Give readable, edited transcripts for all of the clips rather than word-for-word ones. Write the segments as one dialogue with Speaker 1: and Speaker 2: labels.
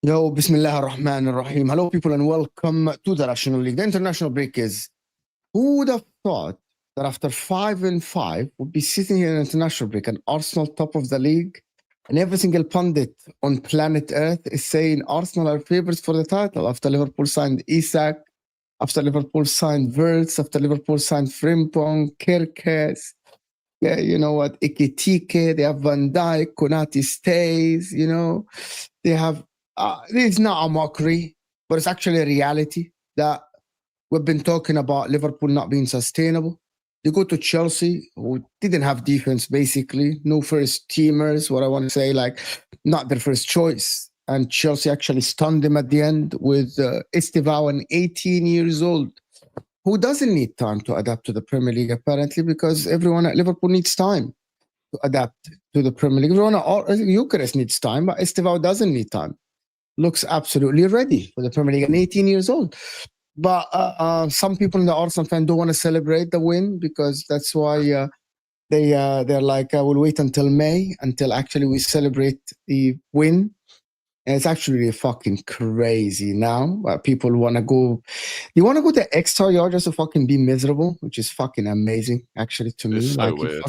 Speaker 1: Yo, Bismillah ar-Rahman ar-Rahim. Hello, people, and welcome to the National League. The international break is. Who would have thought that after 5-5 would be sitting here in international break and Arsenal top of the league, and every single pundit on planet Earth is saying Arsenal are favorites for the title after Liverpool signed Isak, after Liverpool signed Wirtz, after Liverpool signed Frimpong, Kirkes, yeah, you know what, Ikitike, they have Van Dijk, Konate stays, you know, they have. It's not a mockery, but it's actually a reality that we've been talking about Liverpool not being sustainable. You go to Chelsea, who didn't have defense, basically, no first teamers, what I want to say, like not their first choice. And Chelsea actually stunned them at the end with Estevao, an 18 years old, who doesn't need time to adapt to the Premier League, apparently, because everyone at Liverpool needs time to adapt to the Premier League. Everyone at Eucharist needs time, but Estevao doesn't need time. Looks absolutely ready for the Premier League and 18 years old. But some people in the Arsenal fan don't want to celebrate the win because that's why they're like, we'll wait until May until actually we celebrate the win. And it's actually fucking crazy now. People want to go, they want to go the extra yard just to fucking be miserable, which is fucking amazing, actually, to me.
Speaker 2: It's so weird.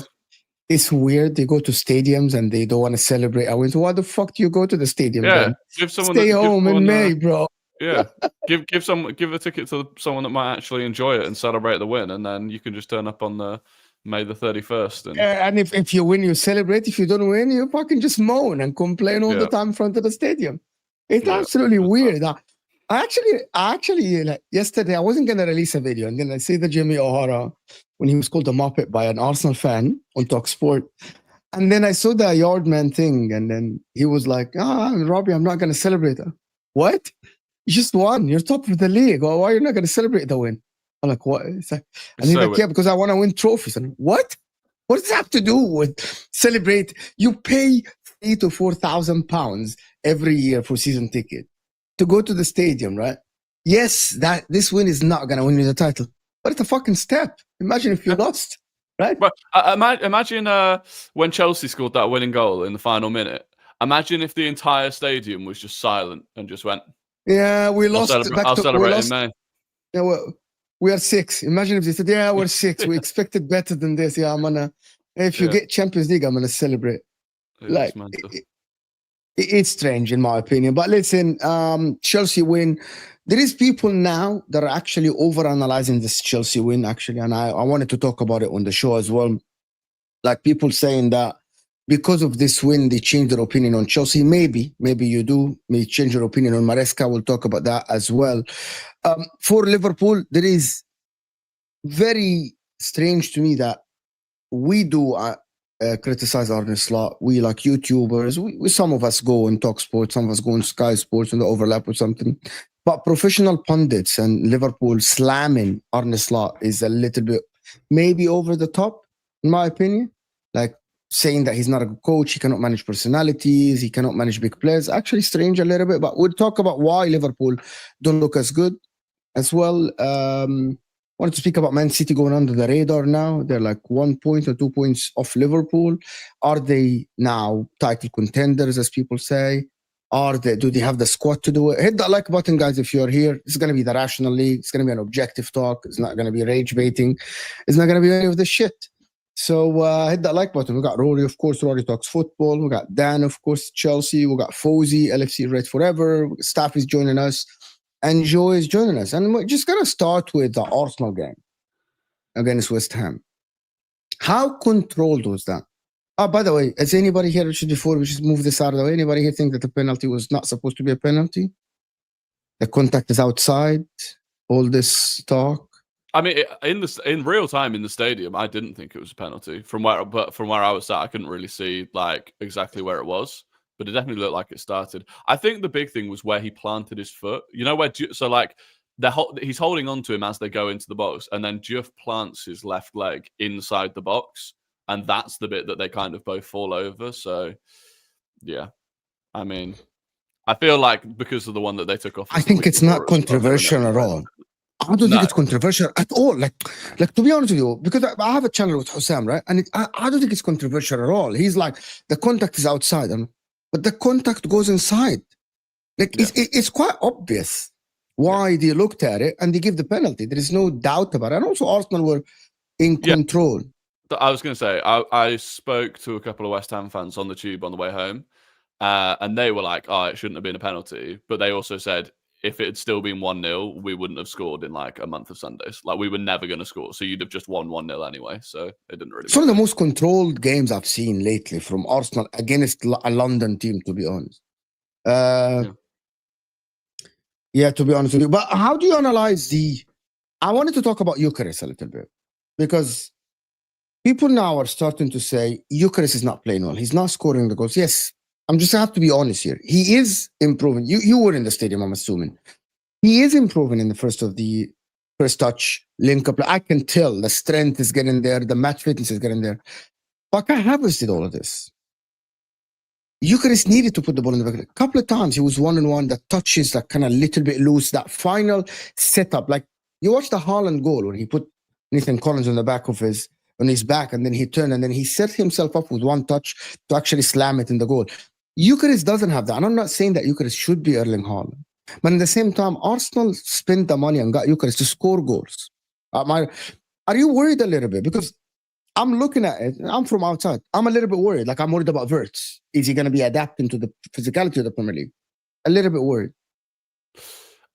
Speaker 1: It's weird. They go to stadiums and they don't want to celebrate a win. So why the fuck do you go to the stadium?
Speaker 2: Yeah,
Speaker 1: then? Stay home in May, bro.
Speaker 2: Yeah, give a ticket to someone that might actually enjoy it and celebrate the win, and then you can just turn up on the May the 31st.
Speaker 1: And if you win, you celebrate. If you don't win, you fucking just moan and complain all the time in front of the stadium. It's absolutely weird. I actually like, yesterday I wasn't gonna release a video, and then I see the Jimmy O'Hara when he was called a Muppet by an Arsenal fan on TalkSport. And then I saw the Yardman thing, and then he was like, Robbie, I'm not going to celebrate it. What? You just won. You're top of the league. Well, why are you not going to celebrate the win? I'm like, what? And he's like, yeah, because I want to win trophies. And what? What does that have to do with celebrate? You pay £3,000 to £4,000 every year for season ticket to go to the stadium, right? Yes, that this win is not going to win you the title, but it's a fucking step. Imagine if you lost, right?
Speaker 2: But imagine when Chelsea scored that winning goal in the final minute. Imagine if the entire stadium was just silent and just went,
Speaker 1: yeah, we lost.
Speaker 2: I'll celebrate in May.
Speaker 1: Yeah, well, we are 6. Imagine if they said, yeah, we're 6. We expected better than this. Yeah, I'm going to, if you get Champions League, I'm going to celebrate. Like, it's strange in my opinion. But listen, Chelsea win. There is people now that are actually over-analyzing this Chelsea win, actually. And I wanted to talk about it on the show as well. Like people saying that because of this win, they changed their opinion on Chelsea. Maybe you do. May change your opinion on Maresca. We'll talk about that as well. For Liverpool, there is very strange to me that we do criticize Arne Slot. We like YouTubers. We some of us go and talk sports. Some of us go on Sky Sports and the overlap with something. But professional pundits and Liverpool slamming Arne Slot is a little bit maybe over the top, in my opinion. Like saying that he's not a good coach, he cannot manage personalities, he cannot manage big players. Actually strange a little bit, but we'll talk about why Liverpool don't look as good as well. Wanted to speak about Man City going under the radar now. They're like 1 point or 2 points off Liverpool. Are they now title contenders, as people say? Do they have the squad to do it? Hit that like button, guys, if you're here. It's going to be the Rational League. It's going to be an objective talk. It's not going to be rage baiting. It's not going to be any of this shit. So hit that like button. We got Rory, of course. Rory talks football. We got Dan, of course, Chelsea. We got Fozy, LFC Red Forever. Staff is joining us. And Joe is joining us. And we're just going to start with the Arsenal game against West Ham. How controlled was that? Oh, by the way, has anybody here, before we just move this out of the way, anybody here think that the penalty was not supposed to be a penalty? The contact is outside, all this talk.
Speaker 2: I mean, in real time in the stadium, I didn't think it was a penalty. From where I was at, I couldn't really see like exactly where it was, but it definitely looked like it started. I think the big thing was where he planted his foot. You know where? So like he's holding on to him as they go into the box, and then Juff plants his left leg inside the box. And that's the bit that they kind of both fall over. So, yeah. I mean, I feel like because of the one that they took off.
Speaker 1: I think it's not controversial at all. I don't think it's controversial at all. Like to be honest with you, because I have a channel with Hussam, right? And I don't think it's controversial at all. He's like, the contact is outside, but the contact goes inside. Like, yeah. It's quite obvious why they looked at it and they give the penalty. There is no doubt about it. And also Arsenal were in control.
Speaker 2: I was going to say, I spoke to a couple of West Ham fans on the tube on the way home, and they were like, oh, it shouldn't have been a penalty. But they also said, if it had still been 1-0, we wouldn't have scored in like a month of Sundays. Like, we were never going to score. So you'd have just won 1-0 anyway. So it didn't really matter.
Speaker 1: Some of the most controlled games I've seen lately from Arsenal against a London team, to be honest. Yeah, to be honest with you. But how do you analyze I wanted to talk about Eucharist a little bit. Because people now are starting to say Eucharist is not playing well. He's not scoring the goals. Yes, I'm just have to be honest here. He is improving. You were in the stadium, I'm assuming. He is improving in the first touch, link up. I can tell the strength is getting there. The match fitness is getting there. But Kai Havertz did all of this. Eucharist needed to put the ball in the back. A couple of times he was 1-on-1. The touches that kind of little bit loose. That final setup. Like you watch the Haaland goal where he put Nathan Collins on the back of on his back, and then he turned and then he set himself up with one touch to actually slam it in the goal. Eucharist doesn't have that. And I'm not saying that Eucharist should be Erling Haaland. But at the same time, Arsenal spent the money and got Eucharist to score goals. Are you worried a little bit? Because I'm looking at it, I'm from outside. I'm a little bit worried. Like I'm worried about Wirtz. Is he going to be adapting to the physicality of the Premier League? A little bit worried.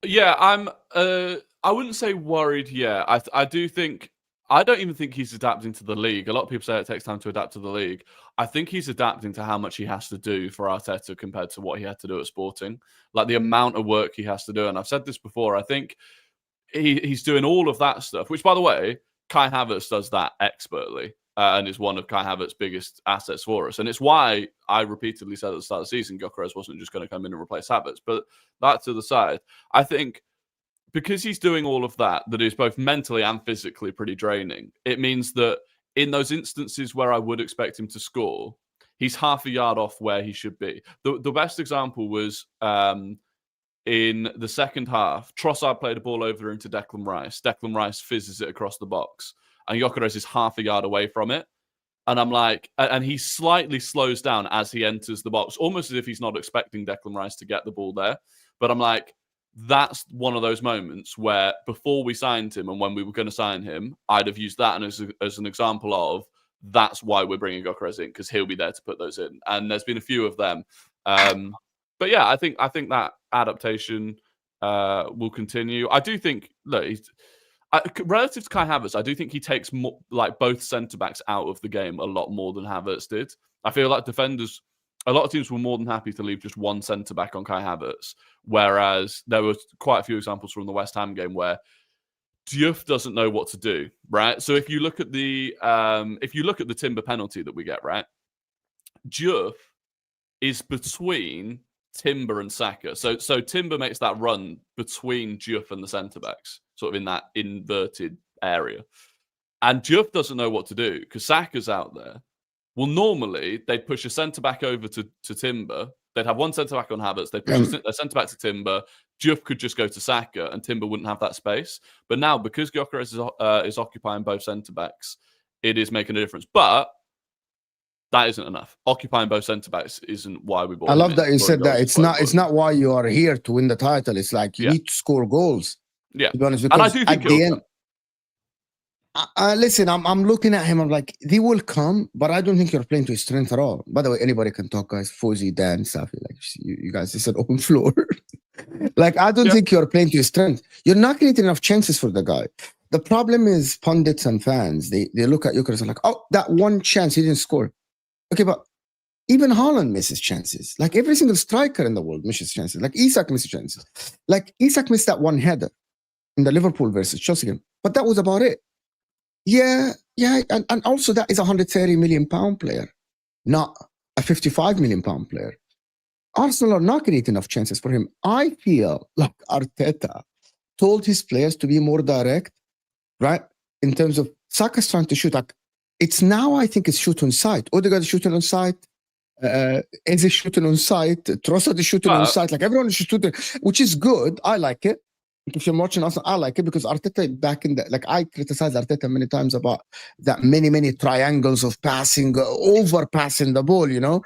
Speaker 2: Yeah, I wouldn't say worried yet. I do think, I don't even think he's adapting to the league. A lot of people say it takes time to adapt to the league. I think he's adapting to how much he has to do for Arteta compared to what he had to do at Sporting. Like the amount of work he has to do. And I've said this before, I think he's doing all of that stuff, which, by the way, Kai Havertz does that expertly and is one of Kai Havertz's biggest assets for us. And it's why I repeatedly said at the start of the season, Gyökeres wasn't just going to come in and replace Havertz. But that to the side, I think because he's doing all of that is both mentally and physically pretty draining. It means that in those instances where I would expect him to score, he's half a yard off where he should be. The best example was in the second half. Trossard played a ball over into Declan Rice. Declan Rice fizzes it across the box, and Gyökeres is half a yard away from it. And I'm like, and he slightly slows down as he enters the box, almost as if he's not expecting Declan Rice to get the ball there. But I'm like, that's one of those moments where before we signed him and when we were going to sign him, I'd have used that as an example of that's why we're bringing Gyökeres in, because he'll be there to put those in. And there's been a few of them. But yeah, I think that adaptation will continue. I do think, look, Relative to Kai Havertz, I do think he takes more, like both centre backs out of the game a lot more than Havertz did. I feel like defenders, a lot of teams were more than happy to leave just one centre back on Kai Havertz, whereas there were quite a few examples from the West Ham game where Diouf doesn't know what to do, right? So if you look at the Timber penalty that we get, right, Diouf is between Timber and Saka. So Timber makes that run between Diouf and the centre backs, sort of in that inverted area. And Diouf doesn't know what to do because Saka's out there. Well, normally they'd push a centre back over to Timber. They'd have one centre back on Havertz. They'd push a centre back to Timber. Diouf could just go to Saka and Timber wouldn't have that space. But now, because Gyökeres is occupying both centre backs, it is making a difference. But that isn't enough. Occupying both centre backs isn't why we bought.
Speaker 1: I love that you said that. It's not why you are here to win the title. It's like you need to score goals.
Speaker 2: Yeah,
Speaker 1: to be honest,
Speaker 2: and I do think
Speaker 1: at the end. Listen, I'm looking at him. I'm like, they will come, but I don't think you're playing to his strength at all. By the way, anybody can talk, guys. Fozzy, Dan, Safi, like you guys, it's an open floor. Like, I don't think you're playing to his strength. You're not creating enough chances for the guy. The problem is pundits and fans. They look at Gyökeres and like, oh, that one chance he didn't score. Okay, but even Haaland misses chances. Like every single striker in the world misses chances. Like Isak misses chances. Like Isak missed that one header in the Liverpool versus Chelsea game, but that was about it. Yeah, and also that is a £130 million player, not a £55 million player. Arsenal are not creating enough chances for him. I feel like Arteta told his players to be more direct, right? In terms of Saka's trying to shoot. Like it's now, I think it's shoot on sight. Odegaard is shooting on sight. Eze is shooting on sight. Trossard is shooting on sight. Like everyone is shooting, which is good. I like it. If you're watching Arsenal, I like it because Arteta back in the, like I criticized Arteta many times about that many triangles of passing, overpassing the ball, you know.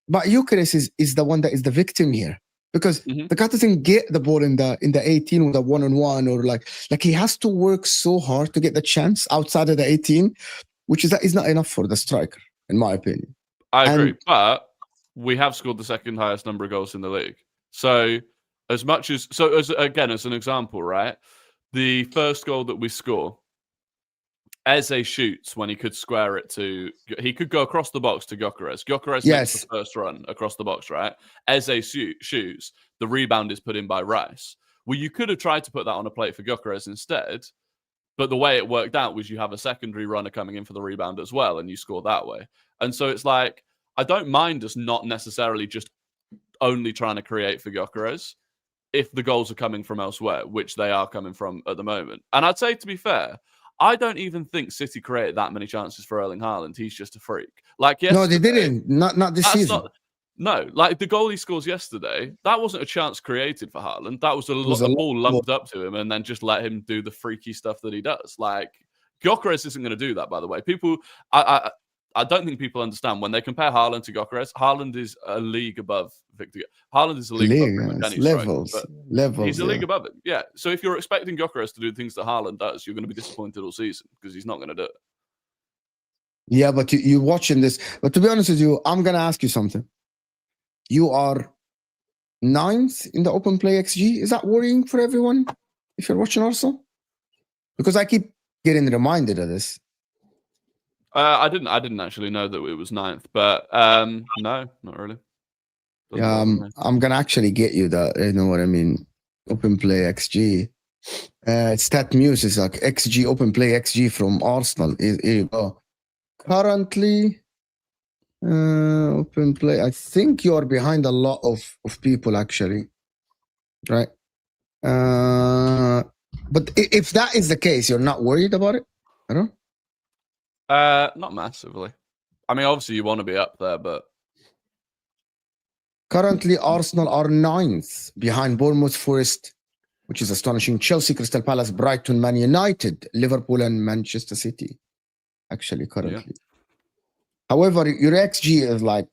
Speaker 1: But Gyökeres is the one that is the victim here because the guy doesn't get the ball in the 18 with a one-on-one or like he has to work so hard to get the chance outside of the 18, which is not enough for the striker, in my opinion.
Speaker 2: I agree, but we have scored the second highest number of goals in the league. So as an example, right? The first goal that we score, Eze shoots when he could square it to. He could go across the box to Gyökeres. Gyökeres makes the first run across the box, right? Eze shoots. The rebound is put in by Rice. Well, you could have tried to put that on a plate for Gyökeres instead, but the way it worked out was you have a secondary runner coming in for the rebound as well, and you score that way. And so it's like, I don't mind us not necessarily just only trying to create for Gyökeres if the goals are coming from elsewhere, which they are coming from at the moment. And I'd say, to be fair, I don't even think City created that many chances for Erling Haaland. He's just a freak. Like yesterday,
Speaker 1: no, they didn't. Not this season.
Speaker 2: No, like the goal he scores yesterday, that wasn't a chance created for Haaland. That was a ball lumped up to him and then just let him do the freaky stuff that he does. Like Gyökeres isn't going to do that, by the way. I don't think people understand when they compare Haaland to Gyökeres. Haaland is a league above Victor. Haaland is a league above him.
Speaker 1: Levels.
Speaker 2: He's a league above it. Yeah. So if you're expecting Gyökeres to do things that Haaland does, you're going to be disappointed all season because he's not going to do it.
Speaker 1: Yeah, but you're watching this. But to be honest with you, I'm going to ask you something. You are 9th in the open play XG. Is that worrying for everyone if you're watching Arsenal? Because I keep getting reminded of this.
Speaker 2: I didn't actually know that it was 9th, but no, not really.
Speaker 1: I'm gonna actually get you that. You know what I mean? Open play XG. StatMuse is like XG open play XG from Arsenal. Here you go. Currently, open play. I think you are behind a lot of people actually, right? But if that is the case, you're not worried about it? I don't know.
Speaker 2: Not massively. I mean, obviously you want to be up there, but
Speaker 1: currently Arsenal are 9th behind Bournemouth, Forest, which is astonishing. Chelsea, Crystal Palace, Brighton, Man United, Liverpool, and Manchester City. Actually, currently. Yeah. However, your XG is like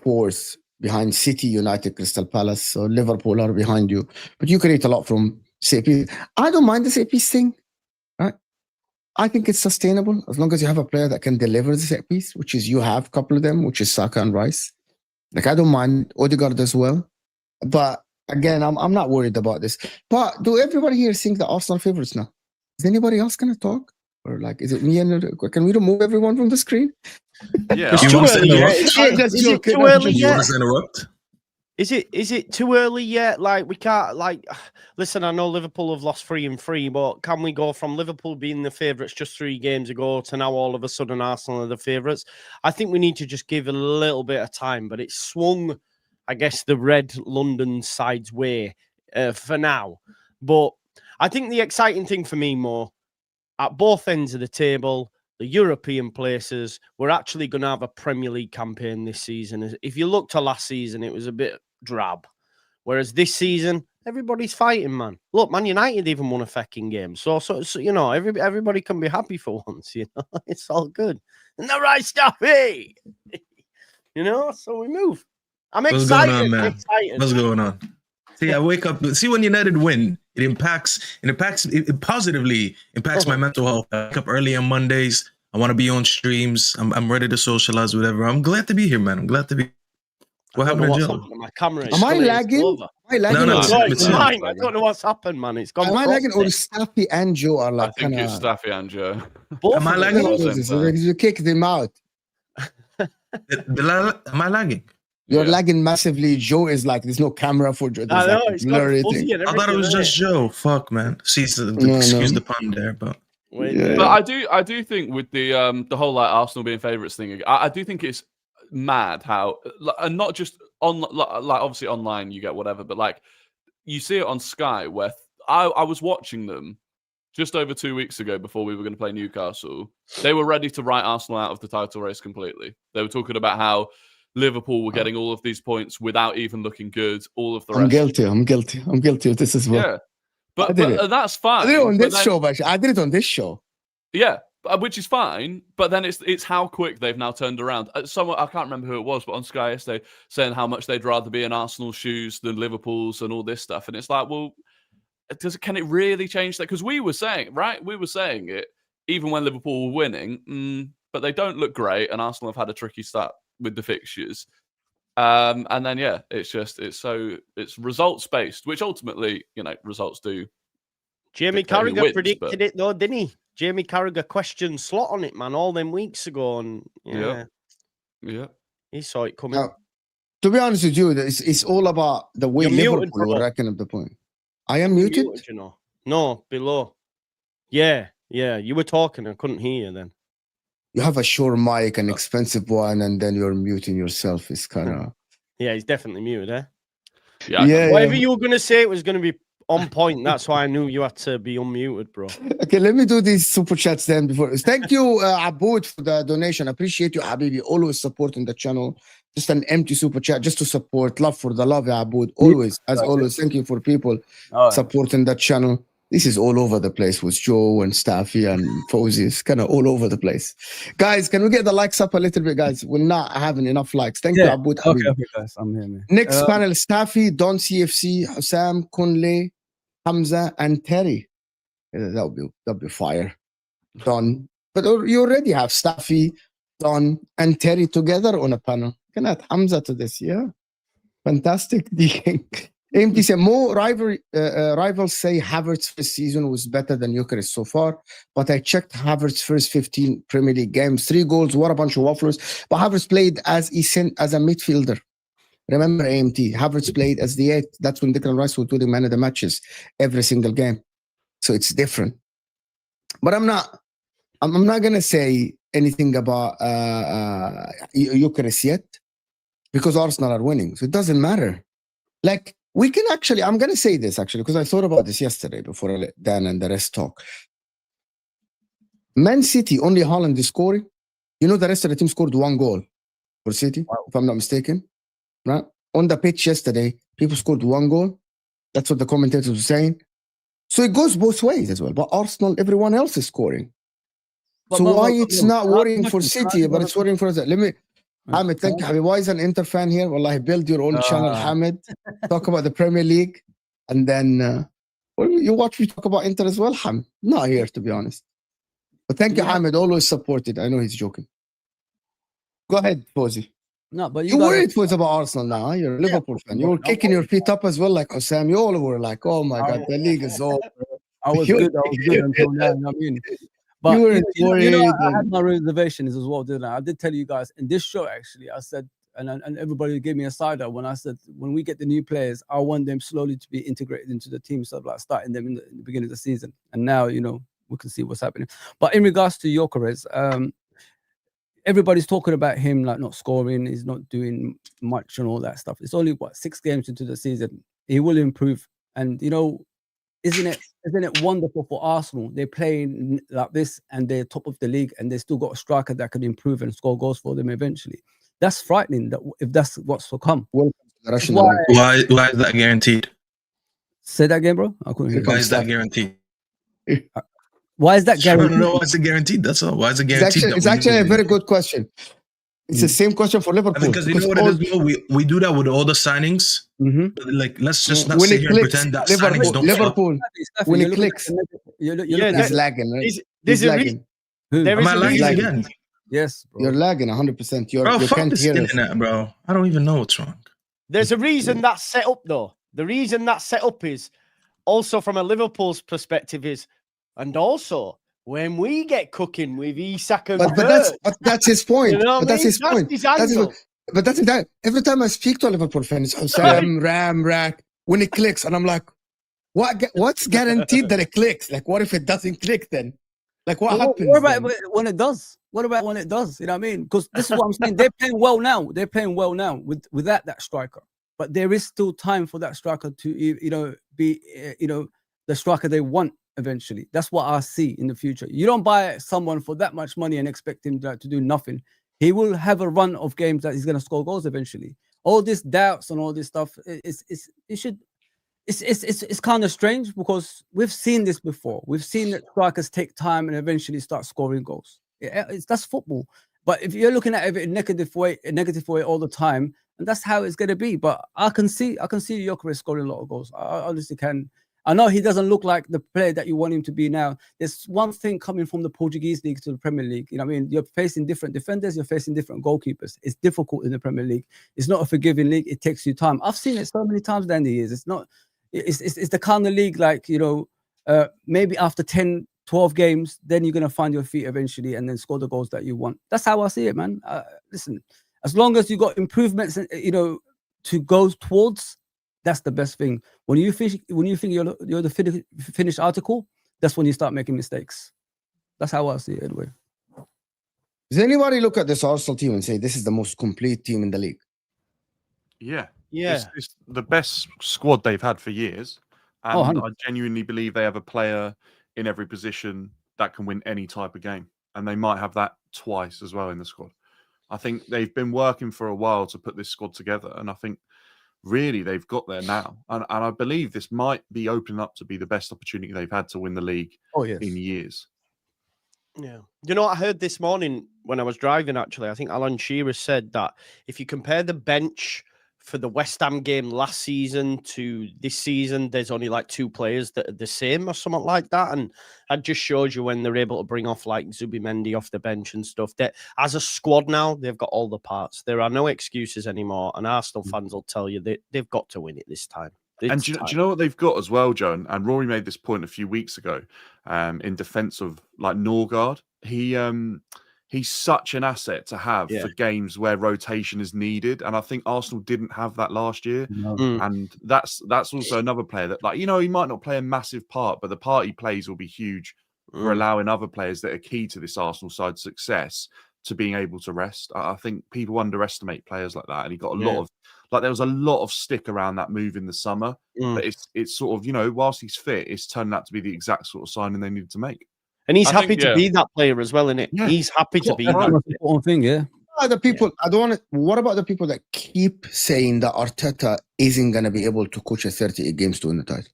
Speaker 1: 4th behind City, United, Crystal Palace. So Liverpool are behind you, but you create a lot from CP. I don't mind the CP thing. Right? I think it's sustainable as long as you have a player that can deliver the set piece, which is you have a couple of them, which is Saka and Rice. Like I don't mind Odegaard as well, but again, I'm not worried about this. But do everybody here think that Arsenal favorites now? Is anybody else gonna talk? Or like, is it me and can we remove everyone from the screen?
Speaker 2: Yeah,
Speaker 3: It's
Speaker 2: I
Speaker 3: too
Speaker 2: want-
Speaker 3: early yet.
Speaker 1: I'm just
Speaker 3: Is it
Speaker 1: joking,
Speaker 3: too
Speaker 1: I'm
Speaker 3: early
Speaker 1: just
Speaker 3: yet?
Speaker 1: joking.
Speaker 3: Want us to interrupt? Is it too early yet? Like, we can't, like, listen, I know Liverpool have lost 3 and 3, but can we go from Liverpool being the favourites just 3 games ago to now all of a sudden Arsenal are the favourites? I think we need to just give a little bit of time, but it's swung, I guess, the red London side's way for now. But I think the exciting thing for me more, at both ends of the table, the European places, we're actually going to have a Premier League campaign this season. If you look to last season, it was a bit drab. Whereas this season, everybody's fighting, man. Look, Man United even won a fucking game. So you know, everybody can be happy for once, you know. It's all good. And the right stuff, hey! You know, so we move. I'm
Speaker 4: What's
Speaker 3: excited.
Speaker 4: going on, man?
Speaker 3: I'm excited.
Speaker 4: What's going on? See, I wake up. See, when United win, it positively impacts my mental health. I wake up early on Mondays. I want to be on streams. I'm ready to socialize, whatever. I'm glad to be here, man. I'm glad to be. What happened to Joe?
Speaker 3: My camera is
Speaker 1: Am I
Speaker 3: still- it's
Speaker 1: lagging?
Speaker 3: over.
Speaker 1: Am I lagging?
Speaker 4: No,
Speaker 1: or-
Speaker 4: it's
Speaker 3: No,
Speaker 4: him,
Speaker 3: it's
Speaker 4: it's him.
Speaker 3: fine. I don't know what's happened, man. It's gone.
Speaker 1: Am I lagging or
Speaker 3: frosty.
Speaker 1: Staffy and Joe are
Speaker 2: I
Speaker 1: like
Speaker 2: think
Speaker 1: kind
Speaker 2: it's
Speaker 1: of?
Speaker 2: Staffy and Joe.
Speaker 3: Both
Speaker 4: Am I
Speaker 3: of them.
Speaker 4: lagging?
Speaker 2: At the same time.
Speaker 1: You kicked them out.
Speaker 4: Am I lagging?
Speaker 1: You're
Speaker 2: Yeah.
Speaker 1: lagging massively. Joe is like, there's no camera for Joe.
Speaker 3: I
Speaker 1: There's
Speaker 3: know,
Speaker 1: like
Speaker 3: it's gone
Speaker 1: blurry
Speaker 3: fuzzy
Speaker 1: thing.
Speaker 3: and
Speaker 4: I thought it was
Speaker 3: everything,
Speaker 4: just Joe. Fuck, man. See,
Speaker 1: No,
Speaker 4: excuse
Speaker 1: no.
Speaker 4: the pun there, but
Speaker 3: Wait,
Speaker 1: Yeah.
Speaker 2: But I do think with the whole like Arsenal being favourites thing, I do think it's mad how, and not just on like obviously online you get whatever, but like you see it on Sky where I was watching them just over 2 weeks ago before we were going to play Newcastle. They were ready to write Arsenal out of the title race completely. They were talking about how Liverpool were getting all of these points without even looking good. All of the rest.
Speaker 1: I'm guilty of this as well.
Speaker 2: Yeah, but
Speaker 1: I did it.
Speaker 2: that's fine.
Speaker 1: I did it on
Speaker 2: But
Speaker 1: this
Speaker 2: then-
Speaker 1: show, but I did it on this show.
Speaker 2: Yeah, which is fine. But then it's how quick they've now turned around. Someone, I can't remember who it was, but on Sky yesterday saying how much they'd rather be in Arsenal's shoes than Liverpool's and all this stuff. And it's like, well, can it really change that? Because we were saying it even when Liverpool were winning, but they don't look great, and Arsenal have had a tricky start with the fixtures. And then it's results based, which ultimately, you know, results do.
Speaker 3: Jamie
Speaker 2: dictate who
Speaker 3: Carragher
Speaker 2: wins,
Speaker 3: predicted
Speaker 2: but-
Speaker 3: it though, didn't he? Jamie Carragher questioned Slot on it, man, all them weeks ago, and yeah,
Speaker 2: Yeah.
Speaker 3: he saw it coming.
Speaker 1: Now, to be honest with you, it's all about the way
Speaker 3: You're muted,
Speaker 1: Liverpool
Speaker 3: bro.
Speaker 1: will reckon up the point. I am muted.
Speaker 3: You know? No, below. Yeah, you were talking. I couldn't hear you then.
Speaker 1: You have a sure mic, an expensive one, and then you're muting yourself. It's kind of
Speaker 3: Yeah, he's definitely muted, eh?
Speaker 2: Yeah.
Speaker 1: yeah.
Speaker 3: Whatever you were going to say, it was going to be on point. That's why I knew you had to be unmuted, bro.
Speaker 1: Okay, let me do these super chats then before. Thank you, Aboud, for the donation. Appreciate you, Habibi. Always supporting the channel. Just an empty super chat just to support. Love for the love, Aboud. Always, as always. Thank you for people supporting the channel. This is all over the place with Joe and Staffy and Fawzi. It's kind of all over the place. Guys, can we get the likes up a little bit, guys? We're not having enough likes. Thank you, Aboud.
Speaker 5: Okay, guys, I'm here, man.
Speaker 1: Next panel, Staffy, Don CFC, Hussam, Kunle, Hamza, and Terry. Yeah, that'll be fire. Don. But you already have Staffy, Don, and Terry together on a panel. Can add Hamza to this, yeah? Fantastic. AMT said, more rivals say Havertz first season was better than Gyökeres so far, but I checked Havertz first 15 Premier League games, 3 goals, what a bunch of wafflers. But Havertz played as a midfielder. Remember, AMT, Havertz played as the 8. That's when Declan Rice would do the man of the matches every single game. So it's different. But I'm not going to say anything about Gyökeres yet because Arsenal are winning. So it doesn't matter. Like, we can actually, I'm going to say this actually, because I thought about this yesterday before I let Dan and the rest talk. Man City, only Haaland is scoring. You know, the rest of the team scored 1 goal for City, if I'm not mistaken. Right? On the pitch yesterday, people scored 1 goal. That's what the commentators were saying. So it goes both ways as well. But Arsenal, everyone else is scoring. So why it's not worrying for City, but it's worrying for us? Let me... Hamid, thank you. Hamid, why is an Inter fan here? Wallahi, build your own channel, Hamid. Talk about the Premier League. And then you watch me talk about Inter as well, Hamid. Not here, to be honest. But thank you, Hamid. Always supported. I know he's joking. Go ahead, Fawzi.
Speaker 5: No, but
Speaker 1: You worried, Fawzi, about Arsenal now. Huh? You're a Liverpool fan. You were kicking your feet up as well, like Osam. You all were like, oh my God, the league is over.
Speaker 5: I was good. I was good until now. You know what I mean? But
Speaker 1: You weren't
Speaker 5: I
Speaker 1: worried.
Speaker 5: had my reservations as well, didn't I? I did tell you guys in this show, actually, I said, and everybody gave me a side eye when I said, when we get the new players, I want them slowly to be integrated into the team, so like starting them in the beginning of the season. And now, you know, we can see what's happening. But in regards to Gyökeres, everybody's talking about him like not scoring, he's not doing much and all that stuff. It's only 6 games into the season. He will improve. And you know, isn't it wonderful for Arsenal? They're playing like this and they're top of the league and they still got a striker that can improve and score goals for them eventually. That's frightening that if that's what's to come.
Speaker 1: Welcome to the Russian
Speaker 5: Why-
Speaker 1: league.
Speaker 4: Why is that guaranteed?
Speaker 5: Say that again, bro. I couldn't hear
Speaker 4: Why
Speaker 5: you.
Speaker 4: is that guaranteed?
Speaker 5: Why is that
Speaker 4: I don't
Speaker 5: guaranteed?
Speaker 4: know why is it guaranteed. That's all. Why is it guaranteed?
Speaker 1: It's actually a very good question. It's the same question for Liverpool.
Speaker 4: Because you know what it is, bro? We do that with all the signings. Like, let's just not
Speaker 1: When
Speaker 4: sit
Speaker 1: it
Speaker 4: here and
Speaker 1: clicks,
Speaker 4: pretend that signings don't
Speaker 1: Liverpool,
Speaker 5: Exactly.
Speaker 1: when
Speaker 5: You're
Speaker 1: it
Speaker 5: looking at
Speaker 1: clicks,
Speaker 5: the you're
Speaker 3: Yeah,
Speaker 5: looking at
Speaker 1: he's lagging, right?
Speaker 3: There's
Speaker 1: He's
Speaker 3: a
Speaker 1: lagging.
Speaker 5: who?
Speaker 3: there
Speaker 4: Am
Speaker 3: is
Speaker 4: I
Speaker 3: a
Speaker 4: lagging
Speaker 3: reason.
Speaker 4: again?
Speaker 5: Yes, bro.
Speaker 1: You're lagging 100%. You
Speaker 4: Bro, fuck
Speaker 1: can't
Speaker 4: this
Speaker 1: hear us.
Speaker 4: internet, bro. I don't even know what's wrong.
Speaker 3: There's a reason that's set up, though. The reason that's set up is also from a Liverpool's perspective is, and also when we get cooking with Isak and
Speaker 1: But
Speaker 3: Wirtz,
Speaker 1: that's his point.
Speaker 3: you know what
Speaker 1: But
Speaker 3: I
Speaker 1: that's
Speaker 3: mean?
Speaker 1: his point.
Speaker 3: His
Speaker 1: That's his
Speaker 3: angle.
Speaker 1: point. But that's that. Every time I speak to a Liverpool fan, it's Sam, Ram, Rack. When it clicks, and I'm like, what's guaranteed that it clicks? Like, what if it doesn't click then? Like, what happens?
Speaker 5: What about
Speaker 1: then?
Speaker 5: when it does? What about when it does? You know what I mean? Because this is what I'm saying. They're playing well now. They're playing well now without that striker. But there is still time for that striker to, you know, be, you know, the striker they want eventually. That's what I see in the future. You don't buy someone for that much money and expect him to do nothing. He will have a run of games that he's going to score goals eventually. All these doubts and all this stuff, it's kind of strange because we've seen this before. We've seen that strikers take time and eventually start scoring goals. That's football. But if you're looking at it in a negative way all the time, and that's how it's going to be. But I can see Gyökeres scoring a lot of goals. I honestly can. I know he doesn't look like the player that you want him to be now. There's one thing coming from the Portuguese league to the Premier League. You know what I mean? You're facing different defenders. You're facing different goalkeepers. It's difficult in the Premier League. It's not a forgiving league. It takes you time. I've seen it so many times down the years. It's not. It's the kind of league like, you know, maybe after 10, 12 games, then you're going to find your feet eventually and then score the goals that you want. That's how I see it, man. Listen, as long as you got improvements, you know, to go towards, that's the best thing. When you think you're the finished article, that's when you start making mistakes. That's how I see it anyway.
Speaker 1: Does anybody look at this Arsenal team and say this is the most complete team in the league?
Speaker 6: Yeah.
Speaker 3: Yeah.
Speaker 6: It's the best squad they've had for years. And
Speaker 5: Oh,
Speaker 6: I genuinely believe they have a player in every position that can win any type of game. And they might have that twice as well in the squad. I think they've been working for a while to put this squad together. And I think really they've got there now. And I believe this might be opening up to be the best opportunity they've had to win the league in years.
Speaker 3: Yeah. You know what I heard this morning when I was driving, actually? I think Alan Shearer said that if you compare the bench for the West Ham game last season to this season, there's only like 2 players that are the same or something like that. And that just shows you when they're able to bring off like Zubimendi off the bench and stuff. That as a squad now, they've got all the parts. There are no excuses anymore. And Arsenal fans will tell you that they've got to win it this time.
Speaker 6: And do you know what they've got as well, Joe? And Rory made this point a few weeks ago in defense of like Norgard. He's such an asset to have for games where rotation is needed. And I think Arsenal didn't have that last year.
Speaker 5: No.
Speaker 6: And that's also another player that, like, you know, he might not play a massive part, but the part he plays will be huge for allowing other players that are key to this Arsenal side success to being able to rest. I think people underestimate players like that. And he got a lot of, like, there was a lot of stick around that move in the summer. But it's sort of, you know, whilst he's fit, it's turned out to be the exact sort of signing they needed to make.
Speaker 3: And he's happy to be that player as well, isn't it?
Speaker 6: Yeah.
Speaker 3: He's happy to be
Speaker 5: That's the
Speaker 3: that.
Speaker 5: most important thing, yeah.
Speaker 1: The people, I don't want to. What about the people that keep saying that Arteta isn't going to be able to coach a 38 games to win the title?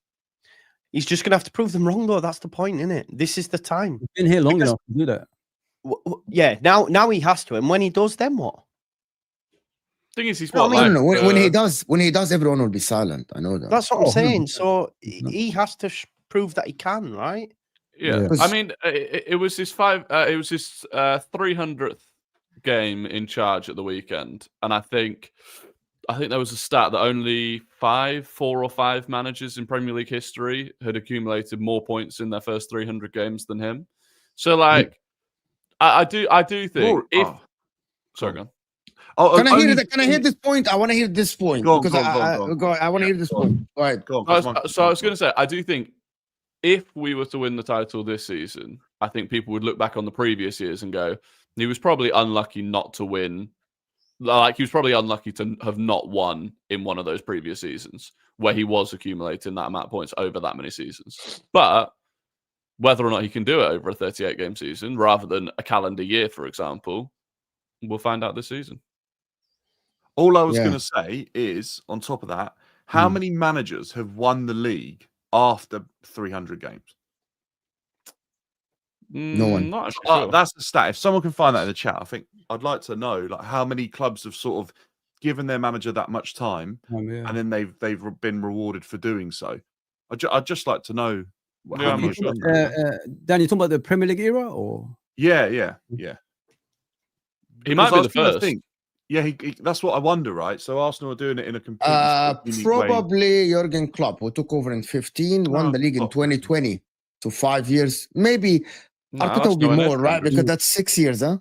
Speaker 3: He's just going to have to prove them wrong, though. That's the point, isn't it? This is the time.
Speaker 5: He's been here long enough to do that.
Speaker 3: Yeah, now he has to. And when he does, then what?
Speaker 2: Thing is, he's
Speaker 1: No,
Speaker 2: what,
Speaker 1: no. When he does, everyone will be silent. I know that.
Speaker 3: That's what I'm saying. So
Speaker 5: No.
Speaker 3: he has to prove that he can, right?
Speaker 2: Yeah,
Speaker 1: Yeah.
Speaker 2: I mean, it was his 300th game in charge at the weekend, and I think I think there was a stat that only 4 or 5 managers in Premier League history had accumulated more points in their first 300 games than him. So, like, I do think if. Sorry, go on.
Speaker 6: Oh,
Speaker 1: Can I hear that? Can I hear this point? I want to hear this point
Speaker 6: Go on,
Speaker 1: because
Speaker 6: go on.
Speaker 1: I want to hear this point. All right.
Speaker 6: Go on,
Speaker 2: So I was going to say, I do think if we were to win the title this season, I think people would look back on the previous years and go, he was probably unlucky not to win. Like, he was probably unlucky to have not won in one of those previous seasons where he was accumulating that amount of points over that many seasons. But whether or not he can do it over a 38-game season rather than a calendar year, for example, we'll find out this season.
Speaker 6: All I was going to say is, on top of that, how many managers have won the league after 300 games?
Speaker 1: No one.
Speaker 2: Not actually sure.
Speaker 6: That's the stat. If someone can find that in the chat, I think I'd like to know like how many clubs have sort of given their manager that much time, and then they've been rewarded for doing so. I'd just like to know.
Speaker 2: Yeah, I'm not sure.
Speaker 5: Dan, you talking about the Premier League era, or?
Speaker 6: Yeah.
Speaker 2: He might be the first.
Speaker 6: Yeah, that's what I wonder, right? So Arsenal are doing it in a completely unique way.
Speaker 1: Probably Jurgen Klopp, who took over in 15, won the league in 2020. So 5 years, maybe. Arteta will be more, right? Because that's 6 years, huh?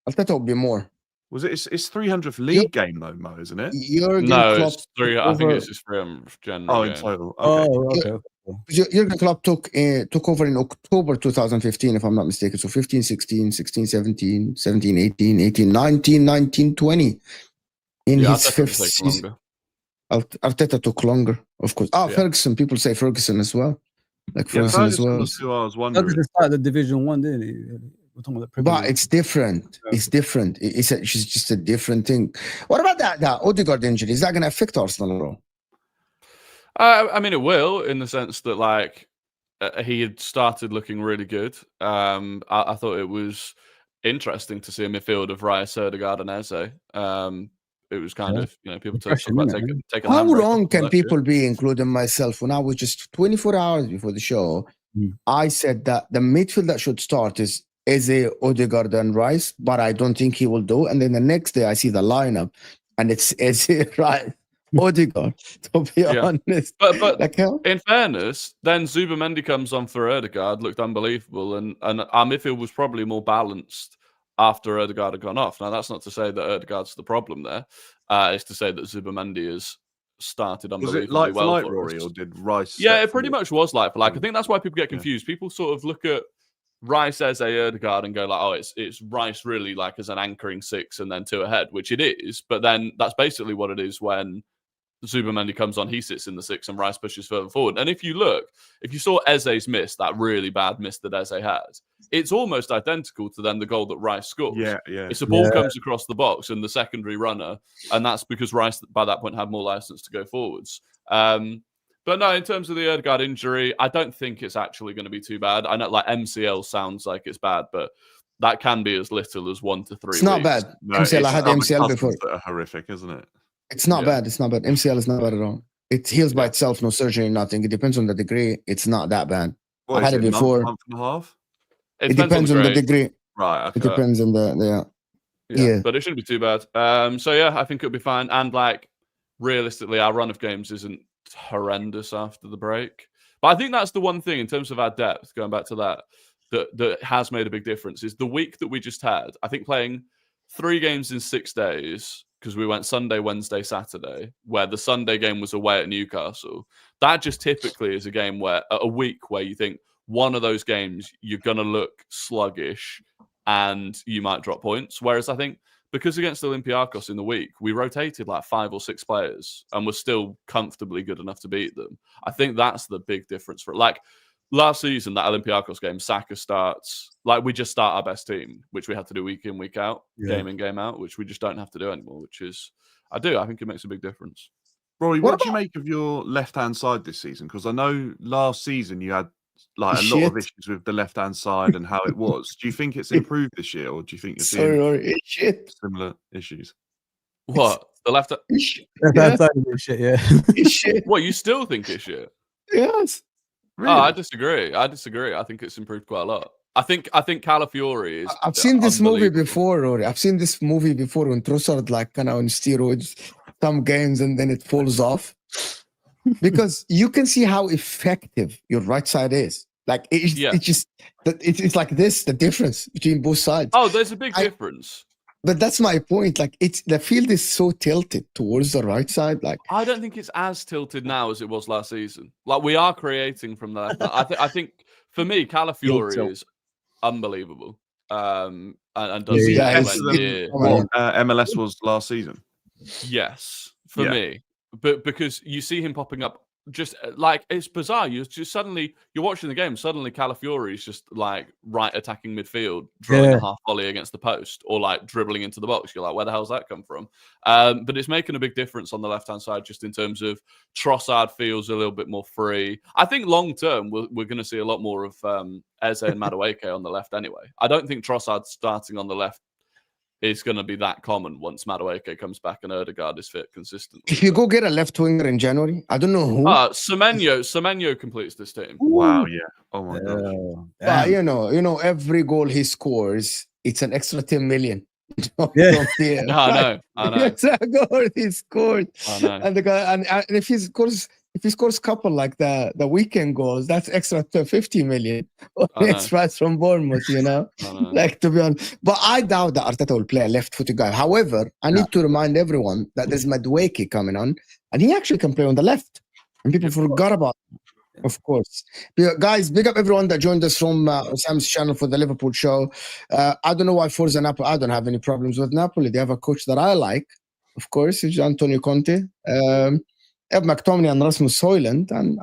Speaker 1: Arteta will be more.
Speaker 6: Was it? It's 300th league game though, Mo, isn't it?
Speaker 1: Jurgen Klopp
Speaker 2: it's 3. I think it's just 300th general.
Speaker 6: Oh, in total. Okay.
Speaker 5: Okay.
Speaker 1: Jurgen Klopp took over in October 2015, if I'm not mistaken. So 15, 16, 16, 17, 17, 18, 18, 19, 19, 20. In his fifth season. Arteta took longer, of course. Ferguson. People say Ferguson as well. Like Ferguson as well.
Speaker 6: Was who I was wondering.
Speaker 5: Ferguson started Division 1, didn't he? We're talking about the Premier
Speaker 1: But
Speaker 5: League.
Speaker 1: it's different. It's different. It's just a different thing. What about that Odegaard injury? Is that going to affect Arsenal at all?
Speaker 2: I mean, it will, in the sense that, like, he had started looking really good. I thought it was interesting to see a midfield of Rice, Ødegaard, and Eze. It was kind of, people talk about taking
Speaker 1: How wrong can people be, including myself? When I was just 24 hours before the show, I said that the midfield that should start is Eze, Ødegaard, and Rice, but I don't think he will do. And then the next day, I see the lineup, and it's Eze, Rice, Ødegaard, to be honest.
Speaker 2: But
Speaker 1: like,
Speaker 2: in fairness, then Zubimendi comes on for Ødegaard, looked unbelievable, and our midfield was probably more balanced after Ødegaard had gone off. Now, that's not to say that Ødegaard's the problem there. It's to say that Zubimendi has started unbelievably well for
Speaker 6: Rory, or did Rice?
Speaker 2: Yeah, it pretty much was like for like. I think that's why people get confused. People sort of look at Rice, Eze, Ødegaard and go like, oh, it's Rice really like as an anchoring 6 and then 2 ahead, which it is. But then that's basically what it is when Zubimendi comes on, he sits in the 6 and Rice pushes further forward. And if you saw Eze's miss, that really bad miss that Eze had, it's almost identical to then the goal that Rice scores.
Speaker 6: Yeah.
Speaker 2: It's a ball comes across the box and the secondary runner, and that's because Rice by that point had more license to go forwards. But no, in terms of the Ødegaard injury, I don't think it's actually going to be too bad. I know like MCL sounds like it's bad, but that can be as little as 1 to 3 weeks.
Speaker 1: It's not bad.
Speaker 6: No,
Speaker 1: MCL, I had MCL before.
Speaker 6: That are horrific, isn't it?
Speaker 1: It's not bad. It's not bad. MCL is not bad at all. It heals by itself, no surgery, nothing. It depends on the degree. It's not that bad. I had it before.
Speaker 6: Month and a half?
Speaker 2: It
Speaker 1: depends on the degree.
Speaker 6: Right. Okay.
Speaker 1: It depends on the
Speaker 2: But it shouldn't be too bad. So yeah, I think it'll be fine. And like realistically, our run of games isn't horrendous after the break. But I think that's the one thing in terms of our depth, going back to that has made a big difference is the week that we just had. I think playing 3 games in 6 days, because we went Sunday, Wednesday, Saturday, where the Sunday game was away at Newcastle. That just typically is a game where a week where you think one of those games you're going to look sluggish and you might drop points. Whereas I think because against Olympiacos in the week, we rotated like 5 or 6 players and were still comfortably good enough to beat them. I think that's the big difference for it. Like last season, that Olympiacos game, Saka starts, like we just start our best team, which we had to do week in, week out, game in, game out, which we just don't have to do anymore, which is, I think it makes a big difference.
Speaker 6: Rory, what do you make of your left-hand side this season? Because I know last season you had like a lot of issues with the left-hand side and how it was. Do you think it's improved this year, or do you think you're seeing similar issues?
Speaker 2: What? The left
Speaker 5: Left-hand side is shit, yeah.
Speaker 1: It's shit.
Speaker 2: What, you still think it's shit?
Speaker 1: Yes.
Speaker 2: Really? Oh, I disagree. I think it's improved quite a lot. I think Calafiori is.
Speaker 1: I've seen this movie before, Rory. I've seen this movie before when Trossard like kind of on steroids. some games and then it falls off. Because you can see how effective your right side is. Like it's just it's like this, the difference between both sides.
Speaker 2: Oh, there's a big difference.
Speaker 1: But that's my point. Like the field is so tilted towards the right side. Like
Speaker 2: I don't think it's as tilted now as it was last season. Like we are creating from the left. I think for me, Calafiori is unbelievable. And does
Speaker 6: what MLS was last season.
Speaker 2: Yes, for me. But because you see him popping up, just like it's bizarre. You're watching the game. Suddenly, Calafiori is just like right attacking midfield, throwing a half volley against the post, or like dribbling into the box. You're like, where the hell's that come from? But it's making a big difference on the left hand side, just in terms of Trossard feels a little bit more free. I think long term we're going to see a lot more of Eze and Madueke on the left. Anyway, I don't think Trossard starting on the left is going to be that common once Madueke comes back and Ødegaard is fit consistently.
Speaker 1: If you go get a left winger in January, I don't know who.
Speaker 2: Semenyo completes this team.
Speaker 6: Wow, yeah. Oh my god.
Speaker 1: But you know, every goal he scores, it's an extra 10 million.
Speaker 2: I know.
Speaker 1: It's a goal he scored.
Speaker 2: I know.
Speaker 1: And the guy, and if he scores a couple like the weekend goals, that's extra 50 million extras from Bournemouth, you know? Like, to be honest. But I doubt that Arteta will play a left-footed guy. However, I need to remind everyone that there's Madueke coming on, and he actually can play on the left. And people forgot about him, of course. Guys, big up everyone that joined us from Sam's channel for the Liverpool show. I don't know why Forza Napoli, I don't have any problems with Napoli. They have a coach that I like, of course, it's Antonio Conte. Eb McTominay and Rasmus Højlund, and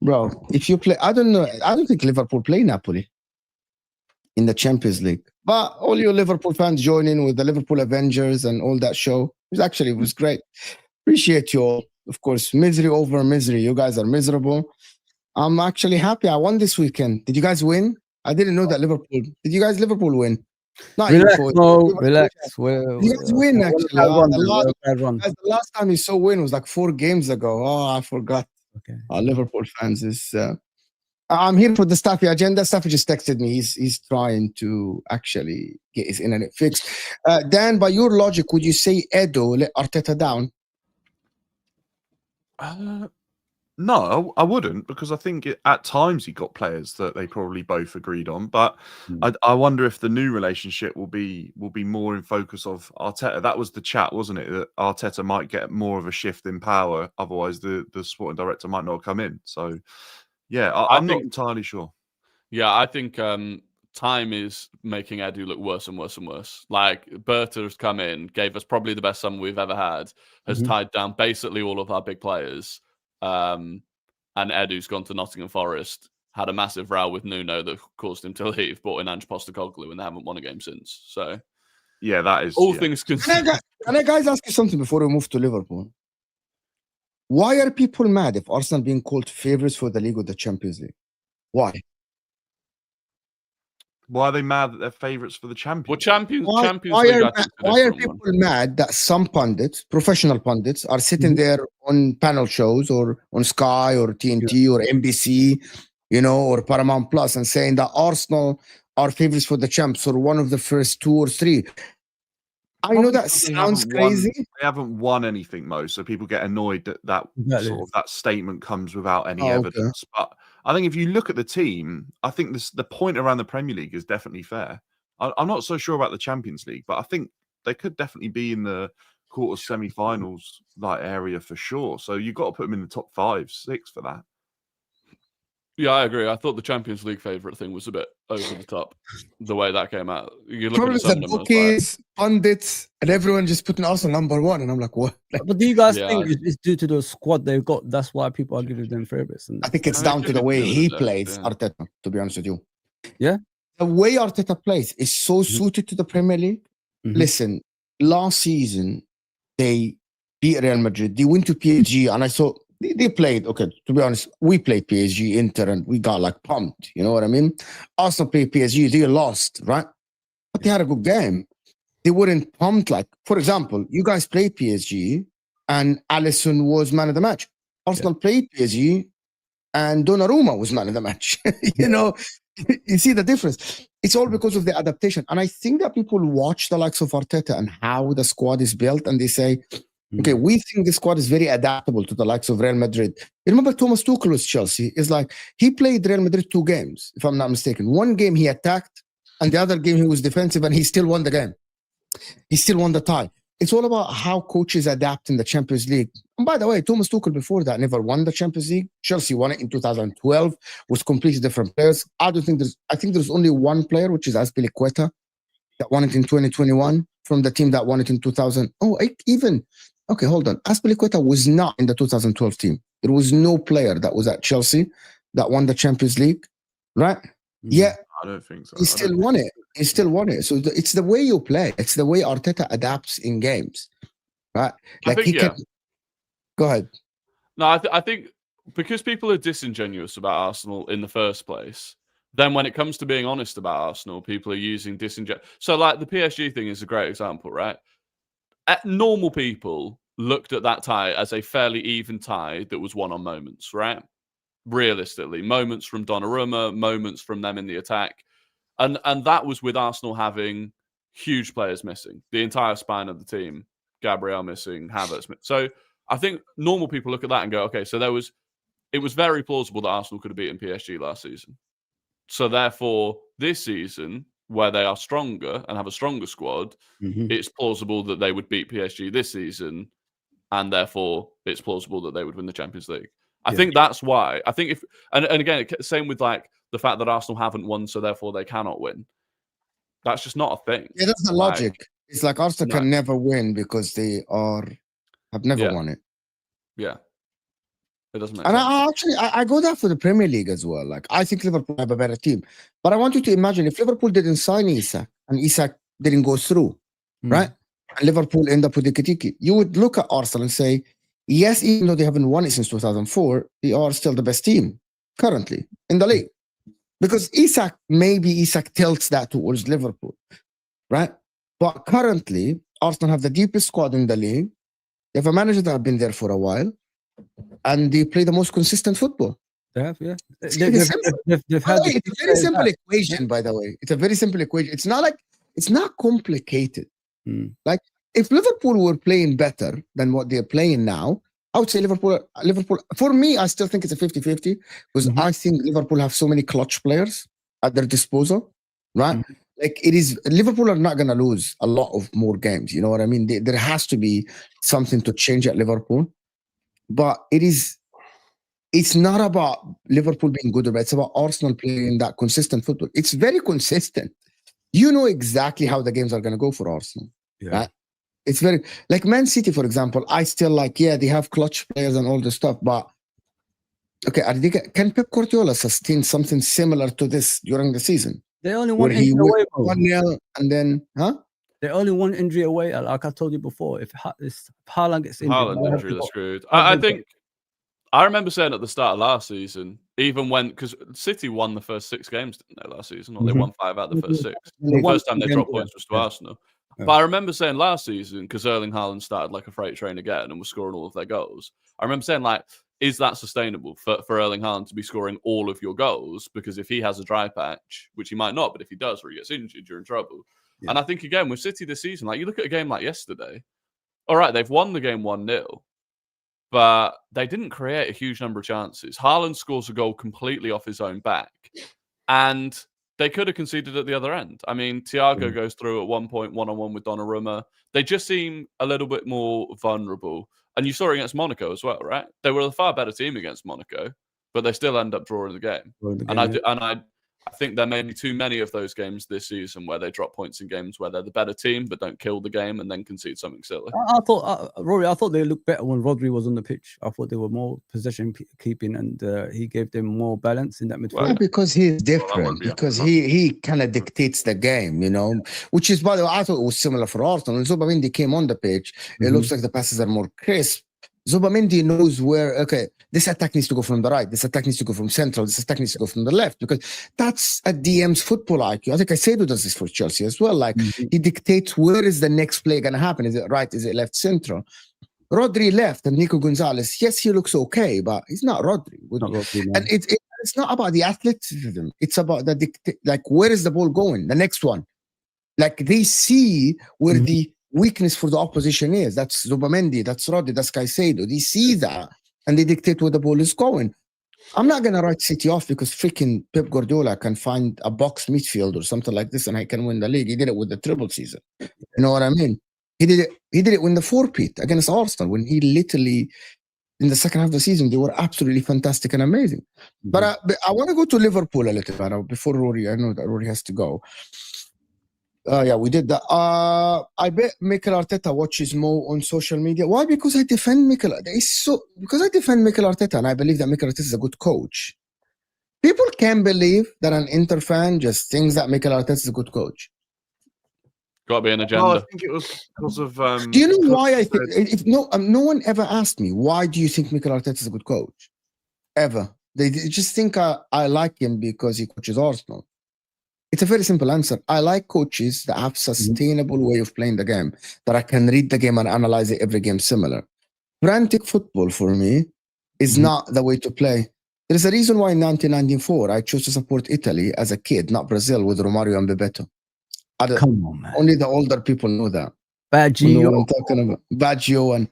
Speaker 1: bro, if you play, I don't think Liverpool play Napoli in the Champions League. But all you Liverpool fans join in with the Liverpool Avengers and all that show. It was great. Appreciate you all. Of course, misery over misery. You guys are miserable. I'm actually happy I won this weekend. Did you guys win? I didn't know that Liverpool. Did you guys Liverpool win? Not
Speaker 5: relax,
Speaker 1: relax.
Speaker 5: You
Speaker 1: guys win, actually. The last time you saw win was like 4 games ago. Oh, I forgot.
Speaker 5: Okay.
Speaker 1: Liverpool fans is. I'm here for the Staffy agenda. Staffy just texted me. He's trying to actually get his internet fixed. Dan, by your logic, would you say Edo let Arteta down?
Speaker 6: No, I wouldn't, because I think at times he got players that they probably both agreed on. But I wonder if the new relationship will be more in focus of Arteta. That was the chat, wasn't it? That Arteta might get more of a shift in power. Otherwise, the sporting director might not come in. So, yeah, I'm not entirely sure.
Speaker 2: Yeah, I think time is making Edu look worse and worse and worse. Like, Berta has come in, gave us probably the best summer we've ever had, has tied down basically all of our big players. And Edu's gone to Nottingham Forest, had a massive row with Nuno that caused him to leave, brought in Ange Postecoglou, and they haven't won a game since. So,
Speaker 6: yeah, that is
Speaker 2: all things considered.
Speaker 1: Can I guys ask you something before we move to Liverpool? Why are people mad if Arsenal being called favourites for the league or the Champions League? Why?
Speaker 6: Why are they mad that they're favourites for the Champions?
Speaker 2: Well, Champions League.
Speaker 1: Why are people mad that some pundits, professional pundits, are sitting there on panel shows or on Sky or TNT or NBC, you know, or Paramount Plus, and saying that Arsenal are favourites for the champs or one of the first 2 or 3? I know that sounds crazy.
Speaker 6: They haven't won anything, Mo, so people get annoyed that sort of that statement comes without any evidence. But I think if you look at the team, I think the point around the Premier League is definitely fair. I'm not so sure about the Champions League, but I think they could definitely be in the quarters, semi-finals like area for sure. So you've got to put them in the top 5, 6 for that.
Speaker 2: Yeah, I agree. I thought the Champions League favourite thing was a bit over the top, the way that came out. You look
Speaker 1: Probably the bookies, pundits, and everyone just putting Arsenal #1, and I'm like, what?
Speaker 5: But do you guys think it's due to the squad they've got? That's why people are giving them favourites.
Speaker 1: I think it's down to the way he plays, Arteta, to be honest with you.
Speaker 5: Yeah?
Speaker 1: The way Arteta plays is so suited to the Premier League. Listen, last season, they beat Real Madrid. They went to PSG, and I saw... They played, okay, to be honest, we played PSG, Inter, and we got like pumped, you know what I mean? Arsenal played PSG, they lost, right? But they had a good game. They weren't pumped like, for example, you guys played PSG and Alisson was man of the match. Arsenal played PSG and Donnarumma was man of the match. You know, you see the difference. It's all because of the adaptation. And I think that people watch the likes of Arteta and how the squad is built and they say, Okay, we think the squad is very adaptable to the likes of Real Madrid. You remember Thomas Tuchel with Chelsea? Is like he played Real Madrid 2 games, if I'm not mistaken. One game he attacked, and the other game he was defensive, and he still won the game. He still won the tie. It's all about how coaches adapt in the Champions League. And by the way, Thomas Tuchel before that never won the Champions League. Chelsea won it in 2012 with completely different players. I think there's only one player, which is Azpilicueta, that won it in 2021 from the team that won it in 2000. Okay, hold on. Azpilicueta was not in the 2012 team. There was no player that was at Chelsea that won the Champions League, right? Yeah,
Speaker 6: I don't think so.
Speaker 1: he still won it. He still won it. So it's the way you play. It's the way Arteta adapts in games, right?
Speaker 2: I think,
Speaker 1: Go ahead.
Speaker 2: No, I think because people are disingenuous about Arsenal in the first place, then when it comes to being honest about Arsenal, people are using disingenuous. So, like the PSG thing is a great example, right? Normal people looked at that tie as a fairly even tie that was won on moments, right? Realistically, moments from Donnarumma, moments from them in the attack. And that was with Arsenal having huge players missing. The entire spine of the team, Gabriel missing, Havertz missing. So I think normal people look at that and go, okay, so it was very plausible that Arsenal could have beaten PSG last season. So therefore, this season, where they are stronger and have a stronger squad, it's plausible that they would beat PSG this season, and therefore it's plausible that they would win the Champions League. I think that's why. I think and again, same with like the fact that Arsenal haven't won, so therefore they cannot win. That's just not a thing.
Speaker 1: Yeah, that's the logic. It's like Arsenal can never win because they have never won it.
Speaker 2: Yeah. It doesn't make
Speaker 1: sense. I go there for the Premier League as well. Like, I think Liverpool have a better team. But I want you to imagine if Liverpool didn't sign Isak and Isak didn't go through, right? And Liverpool end up with Ekitike, you would look at Arsenal and say, yes, even though they haven't won it since 2004, they are still the best team currently in the league. Because maybe Isak tilts that towards Liverpool, right? But currently, Arsenal have the deepest squad in the league. They have a manager that have been there for a while. And they play the most consistent football.
Speaker 5: They have, yeah.
Speaker 1: It's a very simple equation, by the way. It's a very simple equation. It's not complicated. Like, if Liverpool were playing better than what they're playing now, I would say Liverpool, for me, I still think it's a 50-50 because I think Liverpool have so many clutch players at their disposal, right? Like, Liverpool are not going to lose a lot of more games. You know what I mean? There has to be something to change at Liverpool. But it's not about Liverpool being good or bad. It's about Arsenal playing that consistent football. It's very consistent. You know exactly how the games are going to go for Arsenal. Yeah. Right? It's very, like Man City, for example, I still like, they have clutch players and all this stuff. But, okay, can Pep Guardiola sustain something similar to this during the season?
Speaker 5: They only won injury away.
Speaker 1: 1-0 and then,
Speaker 5: They only one injury away, like I told you before. If Haaland gets injured,
Speaker 2: they're screwed. I think I remember saying at the start of last season, even when because City won the first 6 games, didn't they, last season? Or they won 5 out of the first 6. The first time they dropped points was to Arsenal. Yeah. But I remember saying last season, because Erling Haaland started like a freight train again and was scoring all of their goals. I remember saying, like, is that sustainable for Erling Haaland to be scoring all of your goals? Because if he has a dry patch, which he might not, but if he does or he gets injured, you're in trouble. Yeah. And I think, again, with City this season, like you look at a game like yesterday, all right, they've won the game 1-0, but they didn't create a huge number of chances. Haaland scores a goal completely off his own back, and they could have conceded at the other end. I mean, Thiago goes through at one point, one-on-one with Donnarumma. They just seem a little bit more vulnerable. And you saw it against Monaco as well, right? They were a far better team against Monaco, but they still end up drawing the game. I think there may be too many of those games this season where they drop points in games where they're the better team but don't kill the game and then concede something silly.
Speaker 5: I thought, Rory, they looked better when Rodri was on the pitch. I thought they were more possession keeping and he gave them more balance in that midfield.
Speaker 1: Well, because he's different, because he kind of dictates the game, you know, which is, by the way, I thought it was similar for Arsenal. When Zubamendi came on the pitch, it looks like the passes are more crisp. Zubamendi knows where, okay, this attack needs to go from the right, this attack needs to go from central, this attack needs to go from the left, because that's a DM's football IQ. I think Caicedo does this for Chelsea as well. Like, he dictates where is the next play going to happen. Is it right? Is it left, central? Rodri left and Nico Gonzalez, yes, he looks okay, but he's not Rodri. And it's not about the athleticism. It's about the like, where is the ball going? The next one. Like, they see where the weakness for the opposition is. That's Zubamendi, that's Rodri, that's Caicedo. They see that and they dictate where the ball is going. I'm not going to write City off because freaking Pep Guardiola can find a box midfield or something like this and he can win the league. He did it with the treble season. You know what I mean? He did it when the four-peat against Arsenal, when he literally, in the second half of the season, they were absolutely fantastic and amazing. But I want to go to Liverpool a little bit before Rory. I know that Rory has to go. Yeah, we did that. I bet MIkel Arteta watches Mo on social media. Why? Because I defend MIkel. Because I defend MIkel Arteta and I believe that MIkel Arteta is a good coach. People can't believe that an Inter fan just thinks that MIkel Arteta is a good coach.
Speaker 2: Got to be an agenda.
Speaker 6: No, I think it was because of.
Speaker 1: Do you know why I think? If no one ever asked me why do you think MIkel Arteta is a good coach, ever. They just think I like him because he coaches Arsenal. It's a very simple answer. I like coaches that have sustainable way of playing the game, that I can read the game and analyze it every game similar. Frantic football for me is not the way to play. There is a reason why in 1994 I chose to support Italy as a kid, not Brazil with Romario and Bebeto.
Speaker 5: Come on, man.
Speaker 1: Only the older people know that.
Speaker 5: Baggio.
Speaker 1: You know what I'm talking about. Baggio and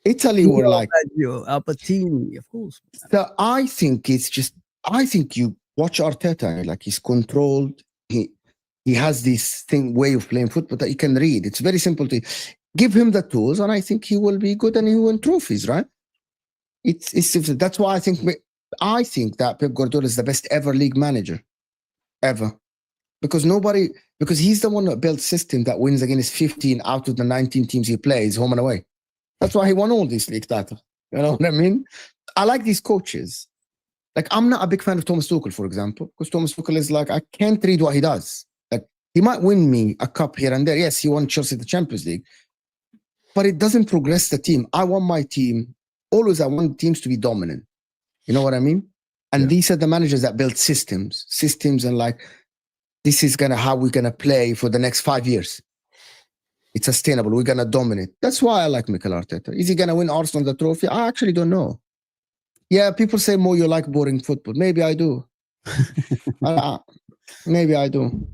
Speaker 1: Italy were like
Speaker 5: Baggio, Albertini, of course.
Speaker 1: So I think you watch Arteta, like he's controlled. He has this way of playing football that you can read. It's very simple to give him the tools, and I think he will be good and he will win trophies, right? It's that's why I think that Pep Guardiola is the best ever league manager, ever, because he's the one that built system that wins against 15 out of the 19 teams he plays home and away. That's why he won all these league titles. You know what I mean? I like these coaches. Like, I'm not a big fan of Thomas Tuchel, for example, because Thomas Tuchel is like, I can't read what he does. Like, he might win me a cup here and there. Yes, he won Chelsea the Champions League, but it doesn't progress the team. I want my team, I want teams to be dominant. You know what I mean? And these are the managers that build systems and like, this is how we're going to play for the next 5 years. It's sustainable. We're going to dominate. That's why I like MIkel Arteta. Is he going to win Arsenal the trophy? I actually don't know. Yeah, people say, Mo, you like boring football. Maybe I do. Maybe I do.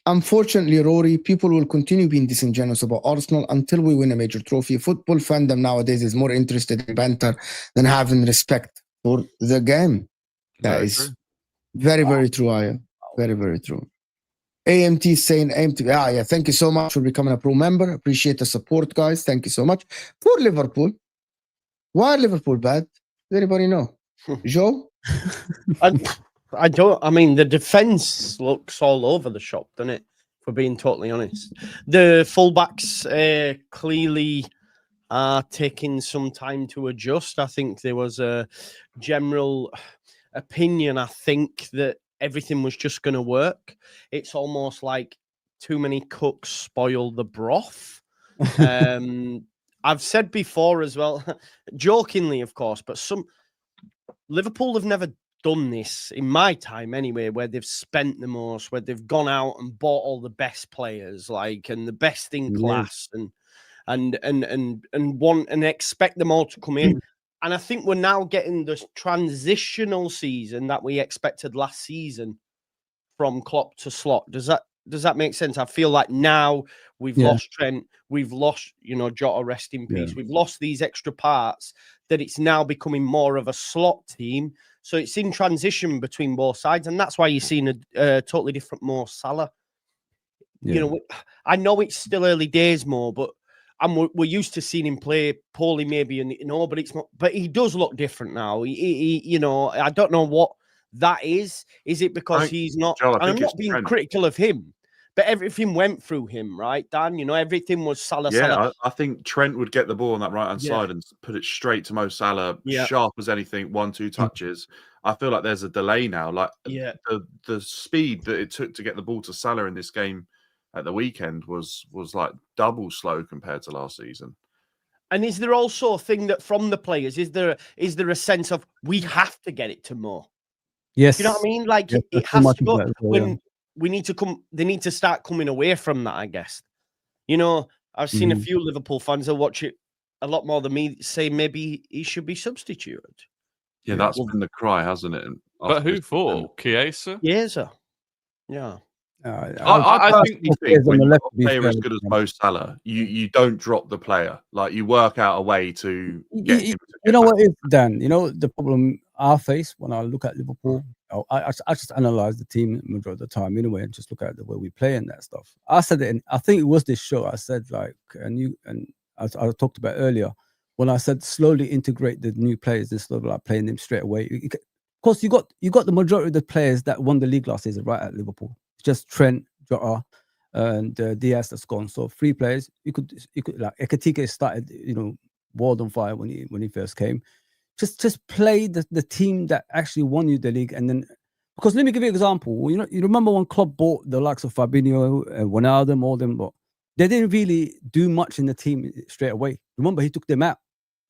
Speaker 1: Unfortunately, Rory, people will continue being disingenuous about Arsenal until we win a major trophy. Football fandom nowadays is more interested in banter than having respect for the game. That is very, very true, Aya. Very, very true. AMT saying, yeah, thank you so much for becoming a pro member. Appreciate the support, guys. Thank you so much. For Liverpool, why Liverpool bad? Does anybody know? Joe?
Speaker 3: I don't. I mean, the defense looks all over the shop, doesn't it? For being totally honest, the fullbacks clearly are taking some time to adjust. I think there was a general opinion, I think, that everything was just going to work. It's almost like too many cooks spoil the broth. I've said before as well, jokingly, of course, but Liverpool have never done this in my time anyway, where they've spent the most, where they've gone out and bought all the best players, and the best in class, and want and expect them all to come in. And I think we're now getting this transitional season that we expected last season from Klopp to Slot. Does that make sense? I feel like now we've lost Trent, we've lost, Jota, rest in peace. We've lost these extra parts, that it's now becoming more of a Slot team. So it's in transition between both sides, and that's why you're seeing a totally different Mo Salah. I know it's still early days, Mo, but we're used to seeing him play poorly, maybe, but it's not. But he does look different now. I don't know what that is. Is it because he's not?
Speaker 6: Joel,
Speaker 3: and I'm not being critical of him, but everything went through him, right, Dan? Everything was Salah.
Speaker 6: Yeah,
Speaker 3: Salah.
Speaker 6: I think Trent would get the ball on that right-hand side and put it straight to Mo Salah, sharp as anything, 1-2 touches. I feel like there's a delay now. Like the speed that it took to get the ball to Salah in this game at the weekend was like double slow compared to last season.
Speaker 3: And is there also a thing that from the players, is there a sense of we have to get it to Mo?
Speaker 5: Yes.
Speaker 3: You know what I mean? Like it has to go when we need to come. They need to start coming away from that, I guess. I've seen a few Liverpool fans that watch it a lot more than me say maybe he should be substituted.
Speaker 6: Yeah, that's been the cry, hasn't it?
Speaker 2: But who for? Chiesa?
Speaker 3: Chiesa. Yeah.
Speaker 2: I think
Speaker 6: personally think when you've got a player as good as Mo Salah, you don't drop the player. Like you work out a way to get him.
Speaker 5: You know what is, Dan? You know the problem I face when I look at Liverpool. I just analyze the team majority of the time anyway, and just look at the way we play and that stuff. I said it, and I think it was this show. I said like, and I talked about earlier when I said slowly integrate the new players instead of like playing them straight away. Of course, you got the majority of the players that won the league last season right at Liverpool. Just Trent, Jota, and Diaz that's gone. So 3 players. You could like Ekatike started, world on fire when he first came. Just play the team that actually won you the league, and then because let me give you an example. You remember when Klopp bought the likes of Fabinho, Wijnaldum, all them, but they didn't really do much in the team straight away. Remember, he took them out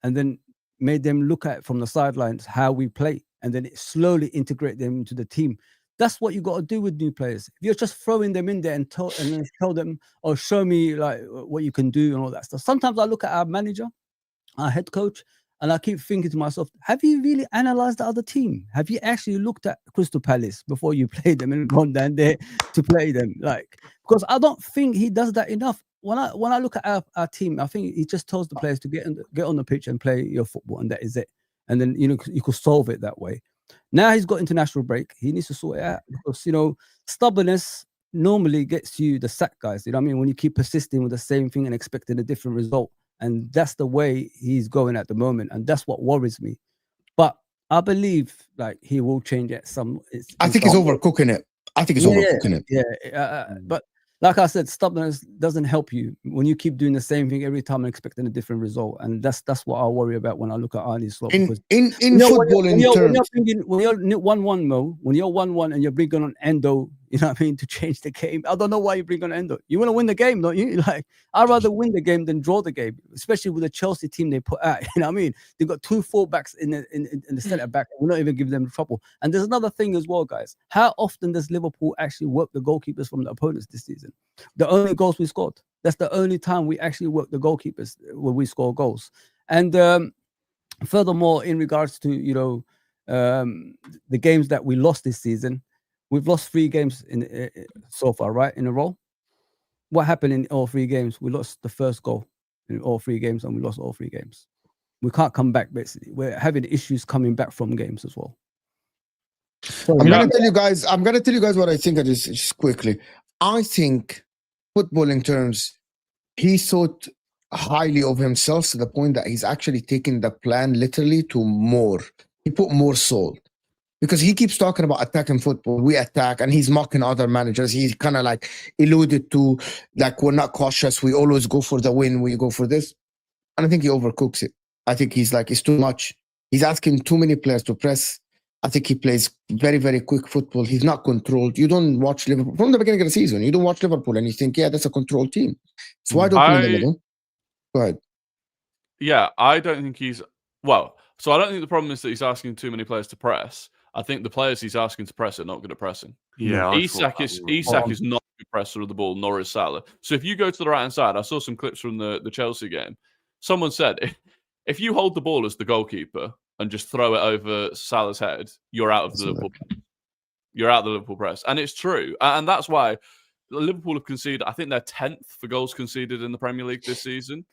Speaker 5: and then made them look at from the sidelines how we play, and then slowly integrate them into the team. That's what you got to do with new players. If you're just throwing them in there and then tell them, "Oh, show me like what you can do" and all that stuff. Sometimes I look at our manager, our head coach, and I keep thinking to myself, have you really analysed the other team? Have you actually looked at Crystal Palace before you play them and gone down there to play them? Like, because I don't think he does that enough. When I look at our team, I think he just tells the players to get on the pitch and play your football, and that is it. And then you could solve it that way. Now he's got international break. He needs to sort it out because stubbornness normally gets you the sack, guys. You know what I mean? When you keep persisting with the same thing and expecting a different result. And that's the way he's going at the moment, and that's what worries me. But I believe like he will change it.
Speaker 1: I think he's overcooking it.
Speaker 5: But like I said, stubbornness doesn't help you when you keep doing the same thing every time and expecting a different result. And that's what I worry about when I look at Arne Slot.
Speaker 1: In football, when you're
Speaker 5: 1-1, Mo, when you're 1-1 and you're bringing on Endo, you know what I mean, to change the game. I don't know why you bring on Endo. You want to win the game, don't you? Like, I'd rather win the game than draw the game, especially with the Chelsea team they put out. You know what I mean? They've got 2 fullbacks in the centre back. We're not even giving them trouble. And there's another thing as well, guys. How often does Liverpool actually work the goalkeepers from the opponents this season? The only goals we scored. That's the only time we actually work the goalkeepers when we score goals. And furthermore, in regards to the games that we lost this season, we've lost 3 games so far, right, in a row. What happened in all 3 games? We lost the first goal in all 3 games, and we lost all 3 games. We can't come back. Basically, we're having issues coming back from games as well.
Speaker 1: I'm gonna tell you guys what I think. Just quickly, I think footballing terms, he thought highly of himself to the point that he's actually taken the plan literally to more. He put more soul. Because he keeps talking about attacking football, we attack, and he's mocking other managers. He's kind of like alluded to, like, we're not cautious. We always go for the win. We go for this. And I think he overcooks it. I think he's like, it's too much. He's asking too many players to press. I think he plays very, very quick football. He's not controlled. You don't watch Liverpool from the beginning of the season. You don't watch Liverpool and you think, yeah, that's a controlled team. It's wide open in the middle. Go ahead.
Speaker 2: Yeah, I don't think he's... Well, so I don't think the problem is that he's asking too many players to press. I think the players he's asking to press are not good at pressing.
Speaker 6: Yeah,
Speaker 2: Isak is not a good presser of the ball, nor is Salah. So if you go to the right hand side, I saw some clips from the Chelsea game. Someone said, if you hold the ball as the goalkeeper and just throw it over Salah's head, you're out of the Liverpool. You're out of the Liverpool press, and it's true. And that's why Liverpool have conceded. I think they're 10th for goals conceded in the Premier League this season.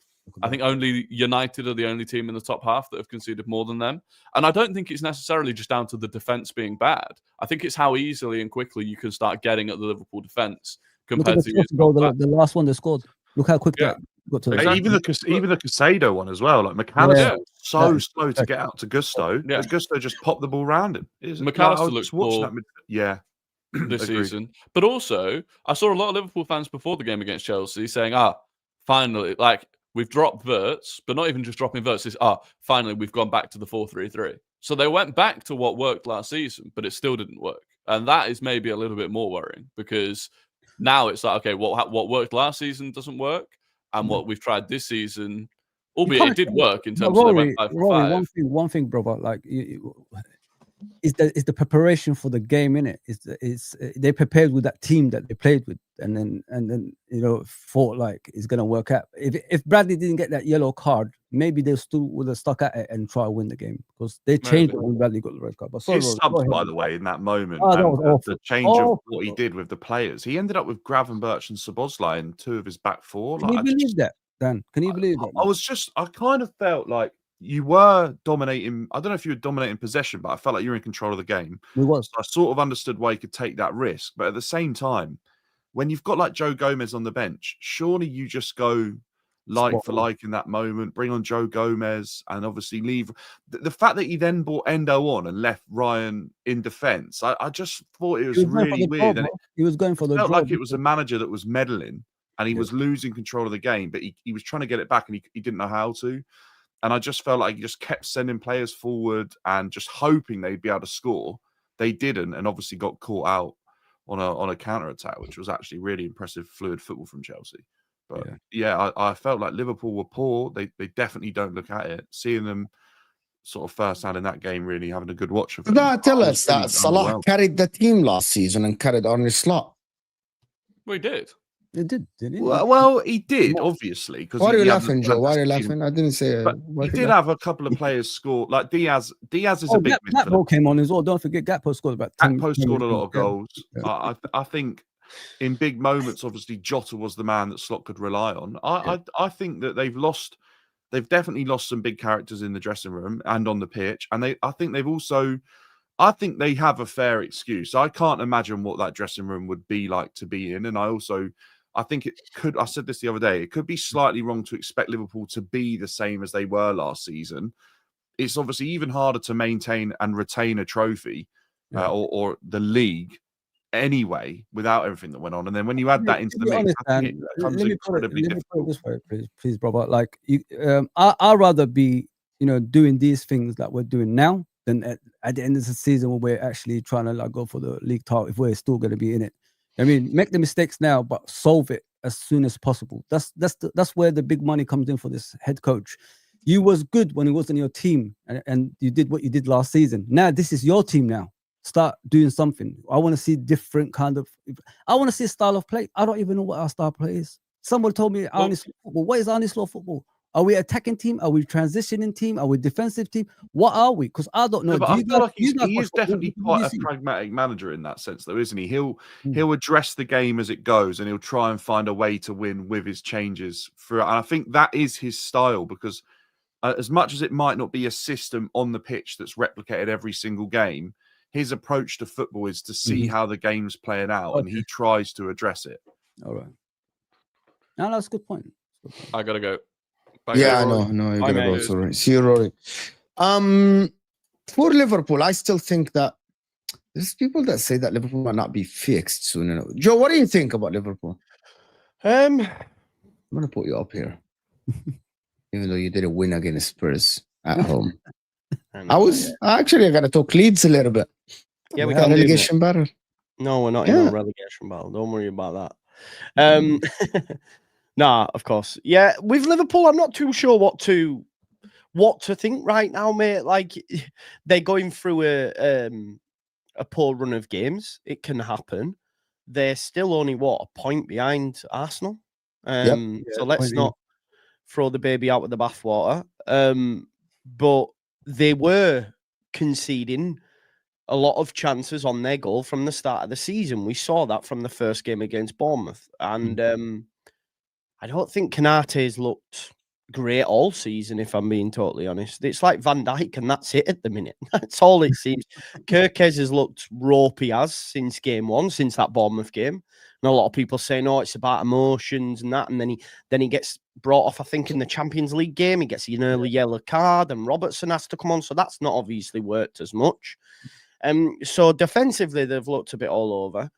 Speaker 2: I think only United are the only team in the top half that have conceded more than them. And I don't think it's necessarily just down to the defence being bad. I think it's how easily and quickly you can start getting at the Liverpool defence compared to
Speaker 5: the last one they scored. Look how quick that got to
Speaker 6: exactly. Even the Casado one as well. Like McAllister, slow to get out to Gusto. Yeah. Gusto just popped the ball around him.
Speaker 2: McAllister looks poor this
Speaker 6: agreed.
Speaker 2: Season. But also, I saw a lot of Liverpool fans before the game against Chelsea saying, finally, like, we've dropped Wirtz, but not even just dropping Wirtz. It's, finally, we've gone back to the 4-3-3. So they went back to what worked last season, but it still didn't work. And that is maybe a little bit more worrying because now it's like, okay, what worked last season doesn't work. And what we've tried this season, albeit it did work in terms of they went 5-5.
Speaker 5: One thing, brother, like, is the preparation for the game, innit? They prepared with that team that they played with, and then thought like it's gonna work out. If Bradley didn't get that yellow card maybe they still would have stuck at it and try to win the game because they changed it when Bradley got the red card. But sorry,
Speaker 6: His
Speaker 5: Rory, go
Speaker 6: subs, by
Speaker 5: ahead.
Speaker 6: the way, in that moment,
Speaker 5: Oh, that
Speaker 6: and
Speaker 5: was awful.
Speaker 6: the change of
Speaker 5: Awful.
Speaker 6: what he did with the players, he ended up with Gravenberch and Szoboszlai in 2 of his back 4.
Speaker 5: Can you believe that, Dan? Can you believe that?
Speaker 6: I kind of felt like you were dominating. I don't know if you were dominating possession, but I felt like you were in control of the game.
Speaker 5: We was.
Speaker 6: So I sort of understood why you could take that risk. But at the same time, when you've got like Joe Gomez on the bench, surely you just go like
Speaker 5: Spot
Speaker 6: for
Speaker 5: on.
Speaker 6: like in that moment, bring on Joe Gomez and obviously leave. The fact that he then brought Endo on and left Ryan in defence, I just thought it was
Speaker 5: He was going for
Speaker 6: really
Speaker 5: the
Speaker 6: weird.
Speaker 5: draw,
Speaker 6: And
Speaker 5: bro. He was going for the
Speaker 6: felt
Speaker 5: draw.
Speaker 6: like it was a manager that was meddling and he
Speaker 5: Yeah.
Speaker 6: was losing control of the game, but he was trying to get it back and he didn't know how to. And I just felt like he just kept sending players forward and just hoping they'd be able to score. They didn't, and obviously got caught out on a counter attack, which was actually really impressive, fluid football from Chelsea. But yeah, I felt like Liverpool were poor. They definitely don't look at it. Seeing them sort of first hand in that game, really having a good watch of them.
Speaker 1: That tell
Speaker 6: I was
Speaker 1: us
Speaker 6: really
Speaker 1: that Salah
Speaker 6: underwhelmed.
Speaker 1: carried the team last season and carried Arne Slot.
Speaker 2: We did.
Speaker 5: They did, didn't he?
Speaker 6: Well, he did, obviously. Because
Speaker 1: Why are you laughing, Joe? Why are you laughing? I didn't say.
Speaker 6: But he did have a couple of players score. Like Diaz is a big midfielder.
Speaker 5: Gakpo came on as well. Don't forget, Gakpo scored about 10.
Speaker 6: Gakpo scored a lot of
Speaker 5: Yeah.
Speaker 6: goals.
Speaker 5: Yeah.
Speaker 6: I think in big moments, obviously, Jota was the man that Slot could rely on. I think that they've definitely lost some big characters in the dressing room and on the pitch. And I think they have a fair excuse. I can't imagine what that dressing room would be like to be in. And I think I said this the other day, it could be slightly wrong to expect Liverpool to be the same as they were last season. It's obviously even harder to maintain and retain a trophy or the league anyway without everything that went on. And then when you add that into the mix, I think it becomes incredibly difficult.
Speaker 5: This way, please, brother. Like, I'd rather be, doing these things that we're doing now than at the end of the season when we're actually trying to like go for the league title if we're still going to be in it. I mean, make the mistakes now, but solve it as soon as possible. That's where the big money comes in for this head coach. You was good when he wasn't your team, and you did what you did last season. Now this is your team. Now start doing something. I want to see different kind of. I want to see a style of play. I don't even know what our style of play is. Someone told me Arne Slot football. What is Arne Slot football? Are we attacking team? Are we transitioning team? Are we defensive team? What are we? Because I don't know.
Speaker 6: Yeah, but I feel like he is definitely quite a pragmatic manager in that sense, though, isn't he? He'll address the game as it goes, and he'll try and find a way to win with his changes throughout. And I think that is his style, because as much as it might not be a system on the pitch that's replicated every single game, his approach to football is to see how the game's playing out, and he tries to address it.
Speaker 5: All right. No, that's a good point.
Speaker 2: I gotta go.
Speaker 1: Yeah, no, you're gonna go. Sorry, see you, Rory. For Liverpool, I still think that there's people that say that Liverpool might not be fixed soon. Joe, what do you think about Liverpool? I'm gonna put you up here, even though you didn't win against Spurs at home. I gotta talk Leeds a little bit.
Speaker 3: Yeah, we
Speaker 1: got
Speaker 3: got
Speaker 1: relegation battle.
Speaker 3: No, we're not in a relegation battle. Don't worry about that. Nah, of course. Yeah, with Liverpool, I'm not too sure what to think right now, mate. Like, they're going through a poor run of games. It can happen. They're still only a point behind Arsenal. So let's not throw the baby out with the bathwater. But they were conceding a lot of chances on their goal from the start of the season. We saw that from the first game against Bournemouth, and I don't think Konate's looked great all season, if I'm being totally honest. It's like Van Dijk, and that's it at the minute. That's all it seems. Kirkez has looked ropey since game one, since that Bournemouth game. And a lot of people say, no, it's about emotions and that. And then he gets brought off, I think, in the Champions League game. He gets an early yellow card, and Robertson has to come on. So that's not obviously worked as much. So defensively, they've looked a bit all over.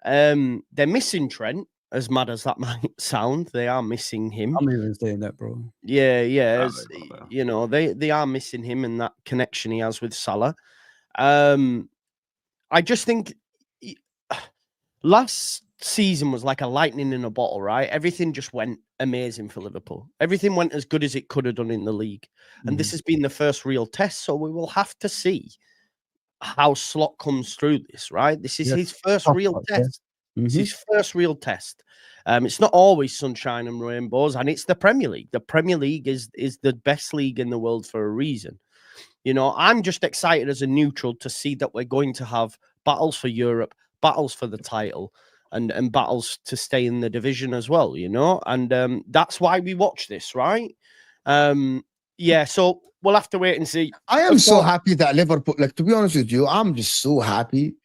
Speaker 3: They're missing Trent. As mad as that might sound, they are missing him.
Speaker 5: I'm even saying that, bro.
Speaker 3: Yeah. They are missing him and that connection he has with Salah. I just think last season was like a lightning in a bottle, right? Everything just went amazing for Liverpool. Everything went as good as it could have done in the league. And this has been the first real test, so we will have to see how Slot comes through this, right? This is his first real test. It's his first real test. It's not always sunshine and rainbows, and it's the Premier League. The Premier League is the best league in the world for a reason. You know, I'm just excited as a neutral to see that we're going to have battles for Europe, battles for the title, and battles to stay in the division as well, you know? And that's why we watch this, right? Yeah, so we'll have to wait and see.
Speaker 1: I am so happy that Liverpool, like, to be honest with you, I'm just so happy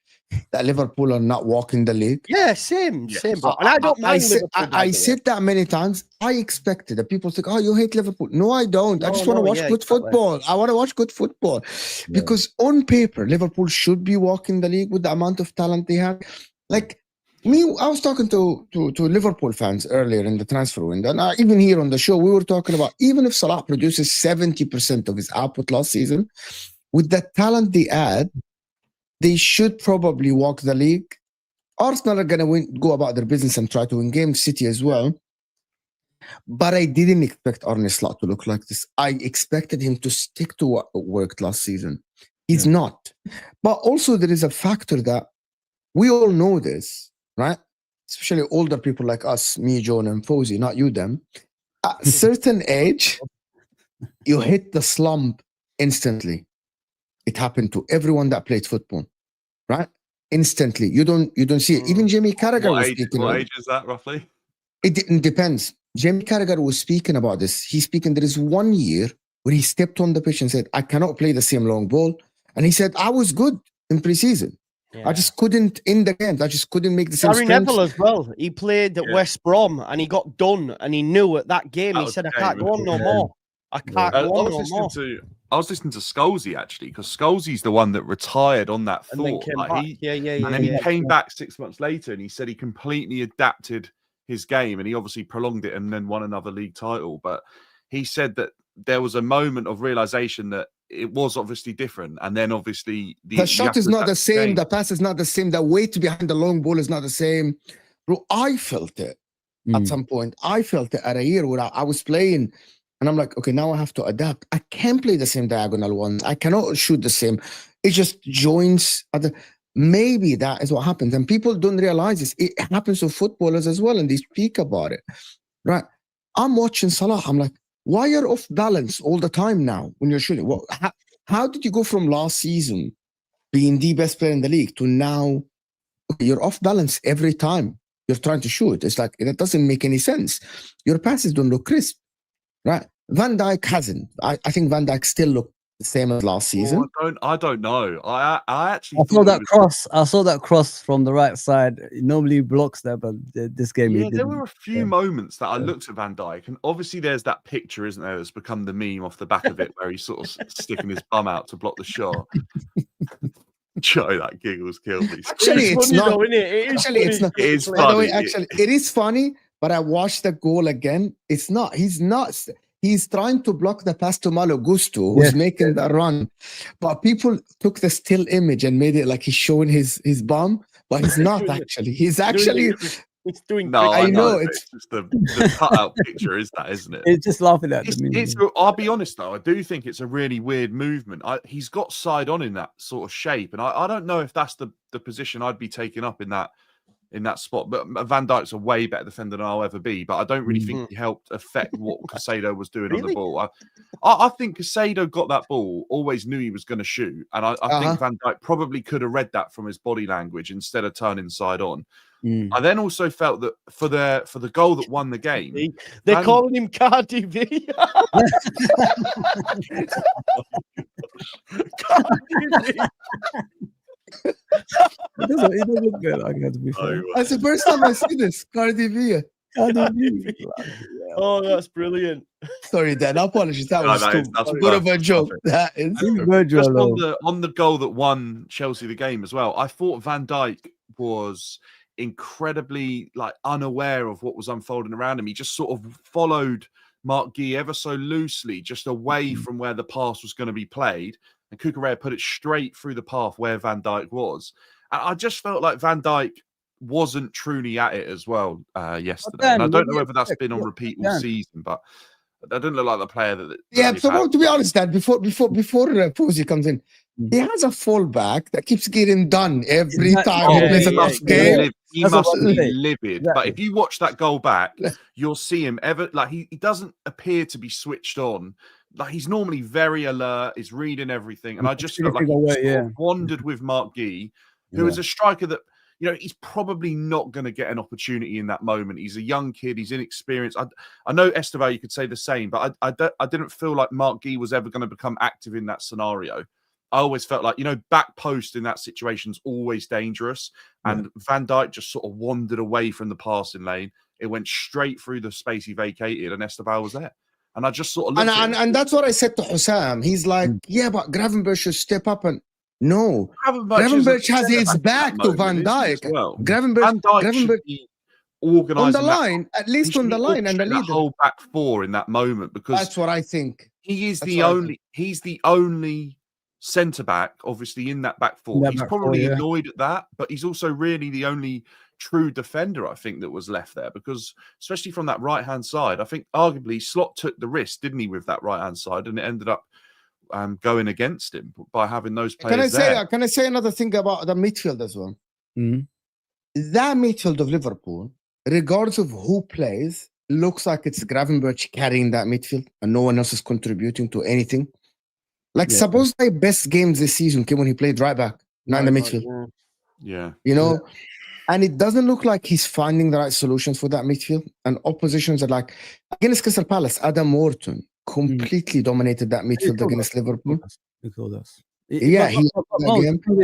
Speaker 1: that Liverpool are not walking the league.
Speaker 3: Yeah, same, bro. And I don't mind Liverpool.
Speaker 1: I said that many times. I expected that people think, oh, you hate Liverpool. No, I don't. I just want to watch good football. I want to watch good football. Because on paper, Liverpool should be walking the league with the amount of talent they have. Like, I was talking to Liverpool fans earlier in the transfer window, and even here on the show, we were talking about even if Salah produces 70% of his output last season, with the talent they add, they should probably walk the league. Arsenal are going to go about their business and try to win games. City as well. But I didn't expect Arne Slot to look like this. I expected him to stick to what worked last season. He's not. But also there is a factor that we all know this, right? Especially older people like us, me, John, and Fawzi, not you, them. At a certain age, you hit the slump instantly. It happened to everyone that played football, right? Instantly. You don't see it. Even Jamie Carragher was speaking.
Speaker 6: What age is that roughly?
Speaker 1: It depends. Jamie Carragher was speaking about this. He's speaking, there is 1 year where he stepped on the pitch and said, I cannot play the same long ball. And he said, I was good in preseason. Yeah. I just couldn't in the games. I just couldn't make the same
Speaker 3: Gary Neville as well. He played at West Brom and he got done and he knew at that game, he said, I can't go on no more. I can't go on no more.
Speaker 6: I was listening to Scholesy actually, because Scholesey's the one that retired on that thought.
Speaker 3: And
Speaker 6: then he came back 6 months later and he said he completely adapted his game and he obviously prolonged it and then won another league title. But he said that there was a moment of realization that it was obviously different. And then obviously
Speaker 1: the shot is not the same. The pass is not the same. The weight behind the long ball is not the same. Bro, I felt it at some point. I felt it at a year where I was playing and I'm like, okay, now I have to adapt. I can't play the same diagonal ones. I cannot shoot the same. It just joins. Maybe that is what happens. And people don't realize this. It happens to footballers as well. And they speak about it, right? I'm watching Salah. I'm like, why are you off balance all the time now when you're shooting? Well, how did you go from last season being the best player in the league to now, okay, you're off balance every time you're trying to shoot? It's like, it doesn't make any sense. Your passes don't look crisp, right? Van Dijk hasn't. I think Van Dijk still looked the same as last season.
Speaker 6: I don't know. I actually
Speaker 5: saw that cross. I saw that cross from the right side. It normally blocks there, but this game,
Speaker 6: yeah, there were a few moments that I looked at Van Dijk, and obviously there's that picture, isn't there? That's become the meme off the back of it, where he's sort of sticking his bum out to block the shot. Joe, that giggles killed me.
Speaker 1: Actually, it's
Speaker 3: funny
Speaker 1: not.
Speaker 3: Though, isn't it?
Speaker 1: It's not.
Speaker 6: It is
Speaker 1: By the
Speaker 6: funny.
Speaker 1: way, actually, it is funny. But I watched the goal again. It's not. He's not. He's trying to block the pass to Malo Gusto, who's making the run. But people took the still image and made it like he's showing his bum, but he's not actually. He's actually.
Speaker 3: It's doing.
Speaker 6: No,
Speaker 1: I know
Speaker 6: it's just the cutout picture, isn't it?
Speaker 5: It's just laughing at the
Speaker 6: I'll be honest though, I do think it's a really weird movement. He's got side on in that sort of shape, and I don't know if that's the position I'd be taking up in that spot. But Van Dijk's a way better defender than I'll ever be. But I don't really think he helped affect what Caicedo was doing on the ball. I think Caicedo got that ball, always knew he was going to shoot. And I think Van Dijk probably could have read that from his body language instead of turning side on. I then also felt that for the goal that won the game,
Speaker 3: they're calling him Cardi B. Cardi B.
Speaker 5: It doesn't look good. I got to be fair.
Speaker 1: That's the first time I see this. Cardi B.
Speaker 3: Oh, that's brilliant.
Speaker 1: Sorry, Dan. Apologies. That was
Speaker 6: that's
Speaker 1: a bit of a joke. That is
Speaker 6: just on the goal that won Chelsea the game as well. I thought Van Dijk was incredibly unaware of what was unfolding around him. He just sort of followed Mark Guy ever so loosely, just away from where the pass was going to be played. And Cucurella put it straight through the path where Van Dijk was. And I just felt like Van Dijk wasn't truly at it as well yesterday. And I don't know whether that's been on repeat all season, but I don't look like the player that.
Speaker 1: Yeah, so to be honest, Dan, before Fawzi comes in, He has a fullback that keeps getting done every
Speaker 5: Exactly.
Speaker 1: time he
Speaker 3: Yeah,
Speaker 1: plays a
Speaker 3: yeah,
Speaker 1: tough
Speaker 3: yeah.
Speaker 1: game.
Speaker 6: He
Speaker 5: That's what
Speaker 6: must
Speaker 5: I'm
Speaker 6: be
Speaker 5: saying.
Speaker 6: livid. But
Speaker 5: Exactly.
Speaker 6: if you watch that goal back, you'll see him he doesn't appear to be switched on. Like he's normally very alert, he's reading everything. And I just felt like he
Speaker 5: Figure out,
Speaker 6: sort
Speaker 5: yeah.
Speaker 6: of wandered with Mark Gee, who is a striker that, you know, he's probably not going to get an opportunity in that moment. He's a young kid, he's inexperienced. I know Estevao, you could say the same, but I didn't feel like Mark Gee was ever going to become active in that scenario. I always felt like, you know, back post in that situation is always dangerous. And Van Dijk just sort of wandered away from the passing lane. It went straight through the space he vacated, and Estevao was there. And I just sort of looked at him.
Speaker 1: And that's what I said to Hussam. He's like, yeah, but Gravenberch should step up. And no, Gravenberch has his back to Van Dijk.
Speaker 6: Well.
Speaker 1: Gravenberch,
Speaker 6: Van Dijk should be organising
Speaker 1: on the line, at least on the line, and the
Speaker 6: that
Speaker 1: leader.
Speaker 6: whole back four in that moment, because
Speaker 1: That's what I think.
Speaker 6: he's
Speaker 1: That's
Speaker 6: the
Speaker 1: what I think.
Speaker 6: only centre back, obviously, in that back four. He's probably annoyed at that, but he's also really the only true defender, I think, that was left there, because especially from that right hand side, I think arguably Slot took the risk, didn't he, with that right hand side, and it ended up going against him by having those players there.
Speaker 1: Can I say another thing about the midfield as well?
Speaker 5: Mhm.
Speaker 1: That midfield of Liverpool, regardless of who plays, looks like it's Gravenberch carrying that midfield and no one else is contributing to anything. Like, suppose the best games this season came when he played right back, not in the midfield.
Speaker 6: Yeah.
Speaker 1: You know? And it doesn't look like he's finding the right solutions for that midfield. And oppositions are like, against Crystal Palace, Adam Morton completely dominated that midfield against Liverpool.
Speaker 5: He killed us.
Speaker 1: Yeah,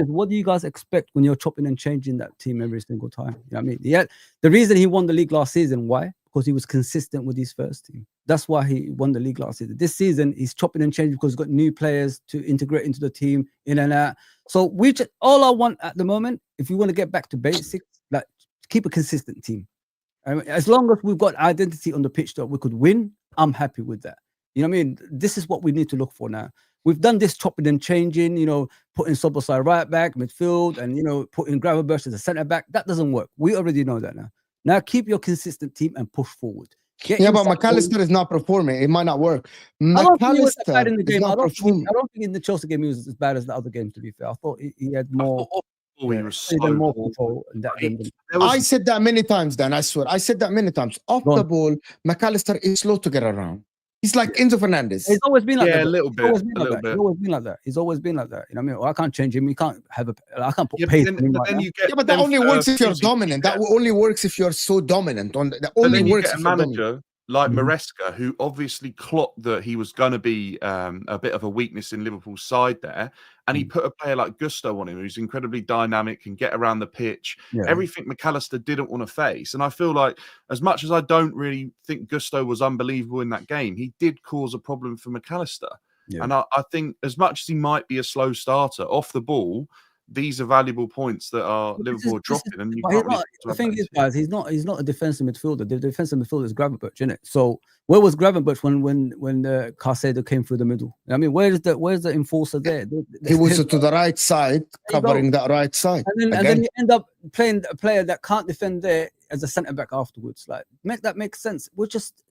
Speaker 5: what do you guys expect when you're chopping and changing that team every single time? You know what I mean? Yeah, the reason he won the league last season, why? Because he was consistent with his first team. That's why he won the league last season. This season, he's chopping and changing because he's got new players to integrate into the team, in and out. So all I want at the moment, if we want to get back to basics, like keep a consistent team. I mean, as long as we've got identity on the pitch that we could win, I'm happy with that. You know what I mean? This is what we need to look for now. We've done this chopping and changing, you know, putting Szoboszlai right back, midfield, and, you know, putting Gravenberch as a centre back. That doesn't work. We already know that now. Now keep your consistent team and push forward. But
Speaker 1: McAllister is not performing. It might not work.
Speaker 5: I don't think he was bad in the game.
Speaker 1: I don't
Speaker 5: think in the Chelsea game he was as bad as the other games, to be fair. I thought he had more.
Speaker 6: He was so
Speaker 5: more control in that game.
Speaker 1: I said that many times, Dan. I swear. I said that many times. Off the ball, McAllister is slow to get around. He's like Enzo Fernandez.
Speaker 5: He's always been like that.
Speaker 6: A little bit.
Speaker 5: He's always been like that. He's always been like that. You know what I mean? Well, I can't change him. You can't have I can't put pace on him right now.
Speaker 1: But that only works if you're dominant. That only works if you're so dominant. That only works if
Speaker 6: you're manager like Maresca, who obviously clocked that he was going to be a bit of a weakness in Liverpool's side there, and he put a player like Gusto on him, who's incredibly dynamic, can get around the pitch. Everything McAllister didn't want to face. And I feel like, as much as I don't really think Gusto was unbelievable in that game, he did cause a problem for McAllister. And I think, as much as he might be a slow starter off the ball, these are valuable points that are Liverpool dropping. And you can't
Speaker 5: the thing is, guys, he's not a defensive midfielder. The defensive midfielder is Gravenberch, isn't it? So where was Gravenberch when Caicedo came through the middle? I mean, where's the enforcer there?
Speaker 1: He was to the right side, covering that right side.
Speaker 5: And then you end up playing a player that can't defend there as a centre back afterwards. Like, that makes sense. We're just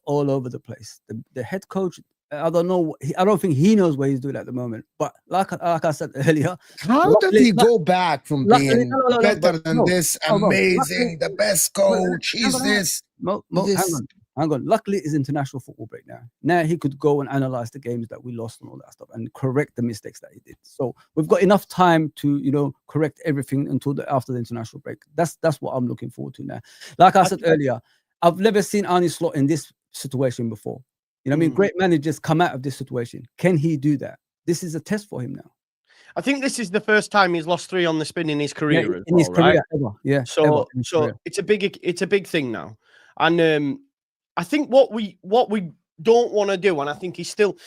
Speaker 5: all over the place. The head coach, I don't know. I don't think he knows what he's doing at the moment. But like I said earlier,
Speaker 1: how did he go back from being better than this? Amazing, the best coach. He's this.
Speaker 5: Hang on. Luckily, it's international football break now. Now he could go and analyze the games that we lost and all that stuff and correct the mistakes that he did. So we've got enough time to, correct everything until after the international break. That's what I'm looking forward to now. Like I said earlier, I've never seen Arne Slot in this situation before. You know what I mean? Great managers come out of this situation. Can he do that? This is a test for him now.
Speaker 3: I think this is the first time he's lost 3 on the spin in his career.
Speaker 5: In his career, ever. Yeah.
Speaker 3: So it's a big thing now. And I think what we don't want to do, and I think he's still,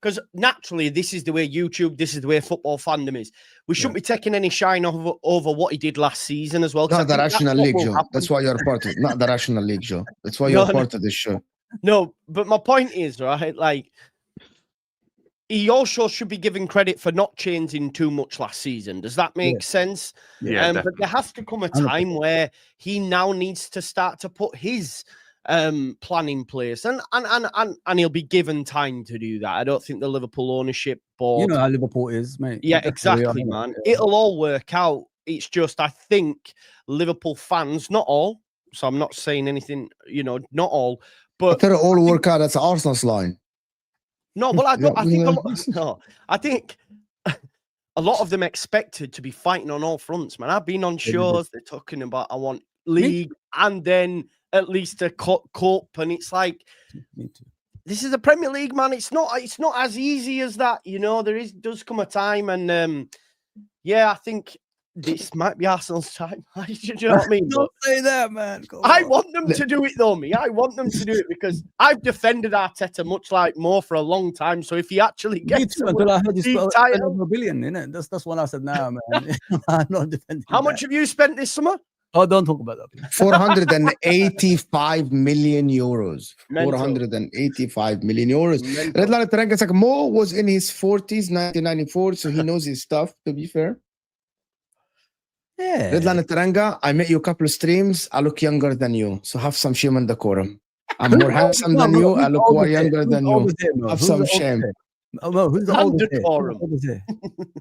Speaker 3: because naturally this is the way YouTube, this is the way football fandom is. We shouldn't be taking any shine over what he did last season as well.
Speaker 1: Not the Rational League, Joe. That's why you're part of it. Not the Rational League, Joe. That's why you're part of this show.
Speaker 3: No, but my point is, right, like, he also should be given credit for not changing too much last season. Does that make sense?
Speaker 6: Yeah,
Speaker 3: but there has to come a time where he now needs to start to put his plan in place, and he'll be given time to do that. I don't think the Liverpool ownership board.
Speaker 5: You know how Liverpool is, mate.
Speaker 3: Yeah,
Speaker 5: That's how we are,
Speaker 3: exactly,
Speaker 5: innit?
Speaker 3: man.
Speaker 5: Yeah.
Speaker 3: It'll all work out. It's just I think Liverpool fans, not all. So I'm not saying anything, not all, but
Speaker 1: But it'll all work out. That's Arsenal's line.
Speaker 3: no. Well, I don't. I think
Speaker 1: Yeah.
Speaker 3: no. I think a lot of them expected to be fighting on all fronts, man. I've been on shows. They're talking about I want league and then at least a cup, and it's like
Speaker 5: Me too.
Speaker 3: this is a Premier League, man. It's not as easy as that. Does come a time, and yeah, I think this might be Arsenal's time. Do you know what I mean?
Speaker 5: Don't say that, man. Come
Speaker 3: I
Speaker 5: on.
Speaker 3: want them to do it, though, me. I want them to do it because I've defended Arteta much like more for a long time. So if he actually
Speaker 5: Me
Speaker 3: gets
Speaker 5: too, until I heard you
Speaker 3: league
Speaker 5: spell
Speaker 3: title-
Speaker 5: over a billion, innit? That's when I said, nah, man. I'm not defending.
Speaker 3: How
Speaker 5: that.
Speaker 3: much have you spent this summer?
Speaker 5: Oh, don't talk about that. please.
Speaker 1: 485 million euros.
Speaker 3: Mental.
Speaker 1: 485 million euros.
Speaker 3: Mental.
Speaker 1: Red Line Taranga's like Mo was in his 40s, 1994, so he knows his stuff, to be fair.
Speaker 5: Yeah.
Speaker 1: Red Line Taranga, I met you a couple of streams. I look younger than you, so have some shame and decorum. I'm more handsome than you. I look more younger than you. Have some shame.
Speaker 5: Who's the oldest here?
Speaker 3: Decorum.
Speaker 5: Who's the oldest here?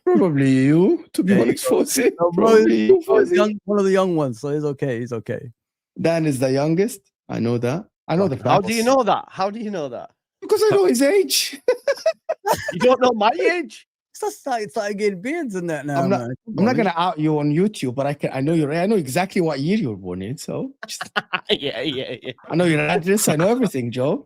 Speaker 1: Probably you, to be
Speaker 5: There you
Speaker 1: honest,
Speaker 5: go.
Speaker 1: Fozzie.
Speaker 5: No, bro,
Speaker 1: Probably you,
Speaker 5: he's
Speaker 1: Fozzie.
Speaker 5: one of the young ones, so he's okay. He's okay.
Speaker 1: Dan is the youngest. I know that. I know the facts.
Speaker 3: How do you know that? How do you know that?
Speaker 1: Because I know his age.
Speaker 3: You don't know my age.
Speaker 5: It's like getting beards and that now,
Speaker 1: I'm not-
Speaker 5: man. Come
Speaker 1: I'm not
Speaker 5: on,
Speaker 1: gonna out you on YouTube, but I know I know exactly what year you were born in. So just,
Speaker 3: yeah.
Speaker 1: I know your address. I know everything, Joe.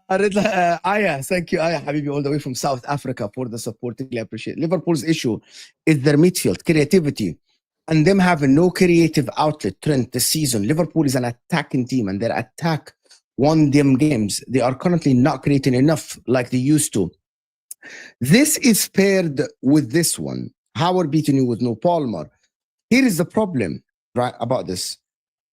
Speaker 1: Aya, thank you, Aya Habibi, all the way from South Africa for the support. Really appreciate it. Liverpool's issue is their midfield creativity and them having no creative outlet. Trent, this season, Liverpool is an attacking team, and their attack won them games. They are currently not creating enough like they used to. This is paired with this one. Howard beating you with no Palmer. Here is the problem, right, about this.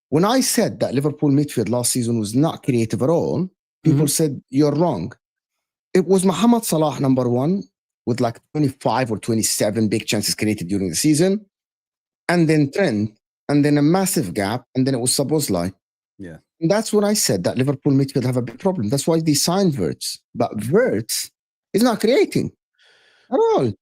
Speaker 1: When I said that Liverpool midfield last season was not creative at all, people said, you're wrong. It was Mohamed Salah, number one, with like 25 or 27 big chances created during the season. And then Trent, and then a massive gap, and then it was Szoboszlai.
Speaker 5: Yeah.
Speaker 1: And that's when I said that Liverpool midfield have a big problem. That's why they signed Wirtz. But Wirtz is not creating at all.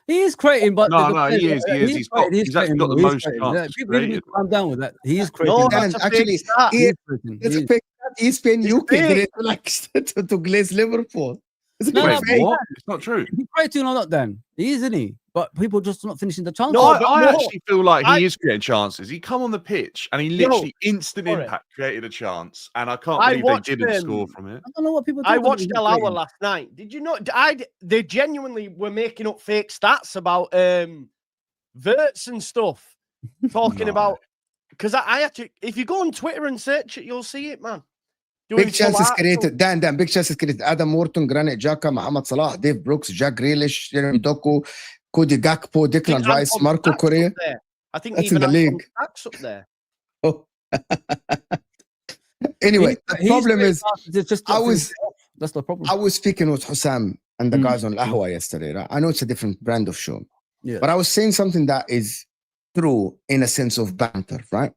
Speaker 5: He is creating, but
Speaker 6: No, he is. He's actually got the most chances
Speaker 5: People need to
Speaker 6: created.
Speaker 5: calm down with that. He is creating.
Speaker 3: No,
Speaker 1: Dan,
Speaker 3: that's a
Speaker 1: actually,
Speaker 3: fake stat.
Speaker 1: he-
Speaker 5: He is creating.
Speaker 1: It's
Speaker 5: He
Speaker 1: a
Speaker 5: is.
Speaker 1: fake. ESPN UK
Speaker 3: fake.
Speaker 1: did it to glaze Liverpool. It's a
Speaker 5: No,
Speaker 1: fake.
Speaker 5: no,
Speaker 6: Wait, what? It's not true.
Speaker 5: He's creating or not, Dan? He is, isn't he? But people just not finishing the chance.
Speaker 3: No,
Speaker 6: I,
Speaker 3: but
Speaker 6: I
Speaker 3: no,
Speaker 6: actually feel like
Speaker 3: I-
Speaker 6: he is creating chances. He come on the pitch and he
Speaker 3: Yo,
Speaker 6: literally instant
Speaker 3: sorry.
Speaker 6: impact created a chance, and I can't
Speaker 3: I
Speaker 6: believe
Speaker 3: watched
Speaker 6: they didn't
Speaker 3: him.
Speaker 6: score from it.
Speaker 5: I don't know what people.
Speaker 3: I
Speaker 5: talk about.
Speaker 3: watched
Speaker 5: He's
Speaker 3: El Hour
Speaker 5: creating.
Speaker 3: last night. Did you know? They genuinely were making up fake stats about Wirtz and stuff, talking
Speaker 6: No.
Speaker 3: about because I had to. If you go on Twitter and search it, you'll see it, man. Doing
Speaker 1: Big
Speaker 3: some
Speaker 1: chances
Speaker 3: actual-
Speaker 1: created. Dan, big chances created. Adam Morton, Granit Xhaka, Mohamed Salah, Dave Brooks, Jack Grealish, Jeremy Doku, Cody Gakpo,
Speaker 3: I think
Speaker 1: Declan Rice,
Speaker 3: Anton
Speaker 1: Marco
Speaker 3: Stack's
Speaker 1: Correa.
Speaker 3: up there. I think
Speaker 1: That's
Speaker 3: even
Speaker 1: in the
Speaker 3: Anton
Speaker 1: league.
Speaker 3: Stack's up there.
Speaker 1: Oh. Anyway, the
Speaker 5: He's
Speaker 1: problem
Speaker 5: creating
Speaker 1: is,
Speaker 5: chances, it's just
Speaker 1: I
Speaker 5: not
Speaker 1: was-
Speaker 5: finishing off. That's the problem.
Speaker 1: I was speaking with Hussam and the
Speaker 5: Mm.
Speaker 1: guys on Lahwa yesterday. Right? I know it's a different brand of show,
Speaker 5: Yeah.
Speaker 1: but I was saying something that is true in a sense of banter, right?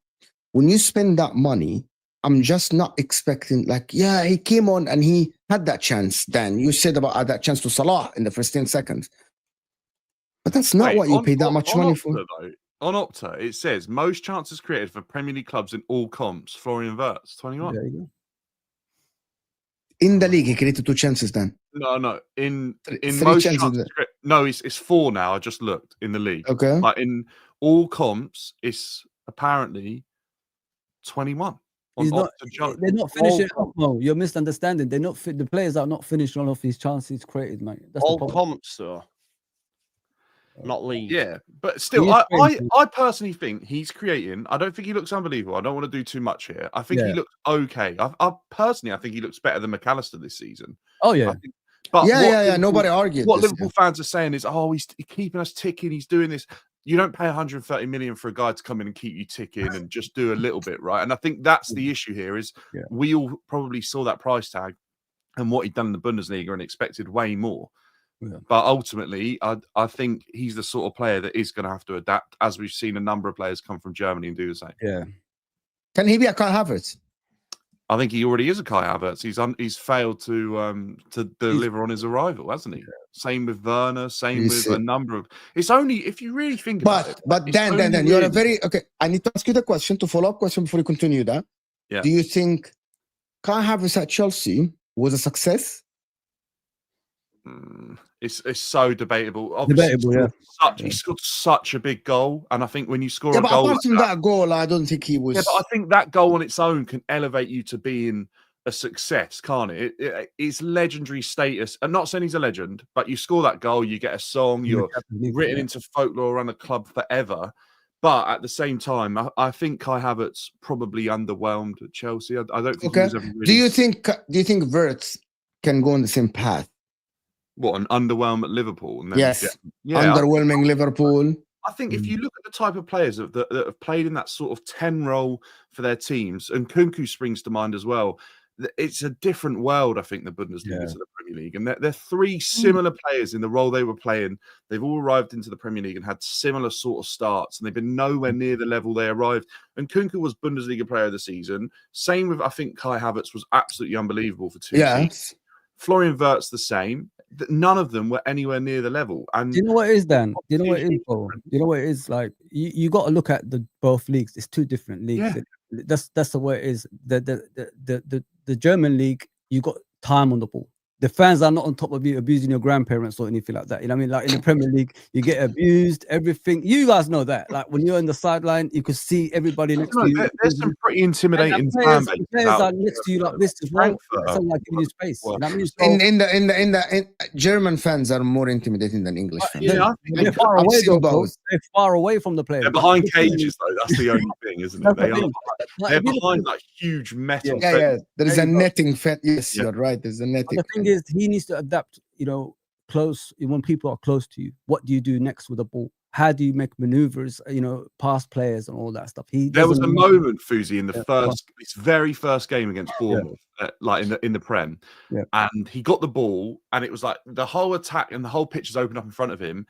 Speaker 1: When you spend that money, I'm just not expecting, like, yeah, he came on and he had that chance, Dan. You said about that chance to Salah in the first 10 seconds. But that's not
Speaker 6: Wait,
Speaker 1: what you
Speaker 6: on-
Speaker 1: paid that
Speaker 6: on-
Speaker 1: much
Speaker 6: on
Speaker 1: money
Speaker 6: Opta,
Speaker 1: for.
Speaker 6: Though, on Opta, it says most chances created for Premier League clubs in all comps. Florian Wirtz, 21.
Speaker 5: There you go.
Speaker 1: In the league, he created 2 chances, Dan.
Speaker 6: No, in
Speaker 1: Three
Speaker 6: most
Speaker 1: chances
Speaker 6: chances.
Speaker 1: there.
Speaker 6: No, it's 4 now. I just looked in the league.
Speaker 1: Okay.
Speaker 6: But in all comps, it's apparently 21. On
Speaker 5: He's not.
Speaker 6: Opta Joe.
Speaker 5: They're not finishing off. No, you're misunderstanding. They're not. The players are not finishing off his chances created, mate. That's the
Speaker 3: All
Speaker 5: problem.
Speaker 3: comps, though. Not league.
Speaker 6: Yeah, but still,
Speaker 5: He is creating.
Speaker 6: I personally think he's creating. I don't think he looks unbelievable. I don't want to do too much here. I think he
Speaker 5: Yeah.
Speaker 6: looks okay. I personally, I think he looks better than McAllister this season.
Speaker 5: Oh
Speaker 6: I
Speaker 5: yeah.
Speaker 6: think, but
Speaker 1: Yeah,
Speaker 6: what
Speaker 1: yeah.
Speaker 6: Liverpool-
Speaker 1: Nobody argued.
Speaker 6: What
Speaker 1: this,
Speaker 6: Liverpool fans are saying is, oh, he's keeping us ticking. He's doing this. You don't pay 130 million for a guy to come in and keep you ticking and just do a little bit, right? And I think that's the issue here is
Speaker 5: Yeah.
Speaker 6: we all probably saw that price tag and what he'd done in the Bundesliga and expected way more.
Speaker 5: Yeah.
Speaker 6: But ultimately, I think he's the sort of player that is going to have to adapt, as we've seen a number of players come from Germany and do the same.
Speaker 5: Yeah.
Speaker 1: Can he be a Kai Havertz?
Speaker 6: I think he already is a Kai Havertz. He's failed to deliver on his arrival, hasn't he? Same with Werner. Same
Speaker 1: You
Speaker 6: with
Speaker 1: see.
Speaker 6: a number of. It's only if you really think about it.
Speaker 1: But
Speaker 6: it's
Speaker 1: Dan,
Speaker 6: only
Speaker 1: you're a
Speaker 6: really-
Speaker 1: very okay. I need to ask you the question to follow up question before you continue that.
Speaker 6: Yeah.
Speaker 1: Do you think Kai Havertz at Chelsea was a success?
Speaker 6: It's so debatable. Obviously,
Speaker 5: Debatable,
Speaker 6: he scored such a big goal, and I think when you score
Speaker 1: Yeah,
Speaker 6: a
Speaker 1: but
Speaker 6: goal,
Speaker 1: apart
Speaker 6: like
Speaker 1: from
Speaker 6: that,
Speaker 1: that goal, I don't think he was.
Speaker 6: yeah, but I think that goal on its own can elevate you to being a success, can't it? It's legendary status. I'm not saying he's a legend, but you score that goal, you get a song, you're written into folklore around the club forever. But at the same time, I think Kai Havertz probably underwhelmed at Chelsea. I don't think he was ever really...
Speaker 1: Do you think Wirtz can go on the same path?
Speaker 6: What, an underwhelm at Liverpool? And then
Speaker 1: Yes.
Speaker 6: yeah,
Speaker 1: Underwhelming Liverpool.
Speaker 6: I think if you look at the type of players that have played in that sort of 10 role for their teams, and Kunku springs to mind as well, it's a different world, I think, the Bundesliga to the Premier League. And they're three similar players in the role they were playing. They've all arrived into the Premier League and had similar sort of starts, and they've been nowhere near the level they arrived. And Kunku was Bundesliga player of the season. Same with, I think, Kai Havertz was absolutely unbelievable for 2 seasons. Florian Wirtz the same. None of them were anywhere near the level. And
Speaker 5: do you know what it is, Dan? Do you know what it is, bro? You know what it is? Like you got to look at both leagues. It's two different leagues.
Speaker 6: Yeah.
Speaker 5: That's the way it is. The German league, you got time on the ball. The fans are not on top of you abusing your grandparents or anything like that. You know what I mean? Like in the Premier League, you get abused, everything. You guys know that. Like when you're on the sideline, you could see everybody next to you.
Speaker 6: There's some pretty intimidating
Speaker 5: players are next to you like this as well. Some like giving you space. You know what I mean? So,
Speaker 1: In the German fans are more intimidating than English fans.
Speaker 6: Yeah,
Speaker 5: they're far away, though. They're far away from the players.
Speaker 6: They're behind cages, though. That's the only thing, isn't it? They're behind like huge metal.
Speaker 1: Yeah. There is a netting fence. Yes, you're right. There's a netting.
Speaker 5: The thing is, he needs to adapt. You know, close when people are close to you. What do you do next with the ball? How do you make maneuvers? You know, past players and all that stuff.
Speaker 6: There was a moment, Fuzi, in the his very first game against Bournemouth, like in the Prem, and he got the ball, and it was like the whole attack and the whole pitch is opened up in front of him,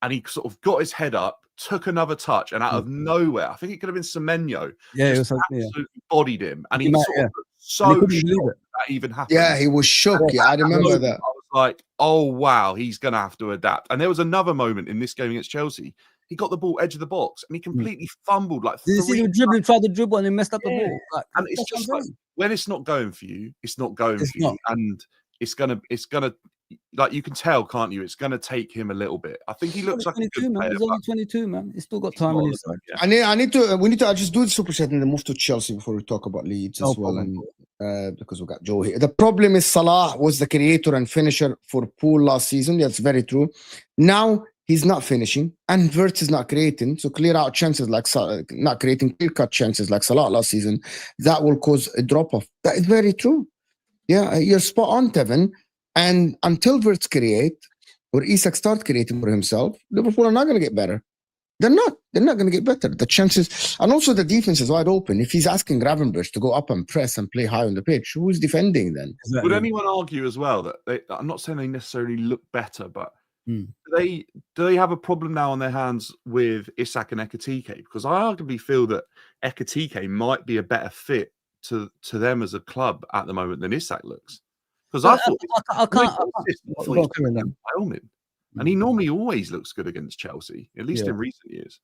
Speaker 6: and he sort of got his head up, took another touch, and out of nowhere, I think it could have been Semenyo, just absolutely bodied him, and he sort of so shocked that even happened.
Speaker 1: Yeah, he was shocked. Yeah, I remember that.
Speaker 6: I was like, oh wow, he's gonna have to adapt. And there was another moment in this game against Chelsea. He got the ball edge of the box and he completely fumbled. Like,
Speaker 5: did you see him dribbling, tried to dribble, and he messed up the ball? Like,
Speaker 6: and it's just like when it's not going for you, it's not going for you, and it's gonna like you can tell, can't you? It's gonna take him a little bit. I think he looks like a good player.
Speaker 5: He's only 22, man. He's still got time on his side.
Speaker 1: We need to just do the super chat and then move to Chelsea before we talk about Leeds as well. And because we got Joe here. The problem is Salah was the creator and finisher for Pool last season. That's very true. Now he's not finishing, and Wirtz is not creating. So clear out chances like not creating clear cut chances like Salah last season. That will cause a drop off. That is very true. Yeah, you're spot on, Tevin. And until Wirtz create or Isak start creating for himself, Liverpool are not going to get better. They're not going to get better. The chances, and also the defense is wide open. If he's asking Gravenberch to go up and press and play high on the pitch, who's defending then?
Speaker 6: Would anyone argue as well that I'm not saying they necessarily look better, but do they have a problem now on their hands with Isak and Ekitike? Because I arguably feel that Ekitike might be a better fit to them as a club at the moment than Isak looks. Because I thought and he normally always looks good against Chelsea, at least in recent years.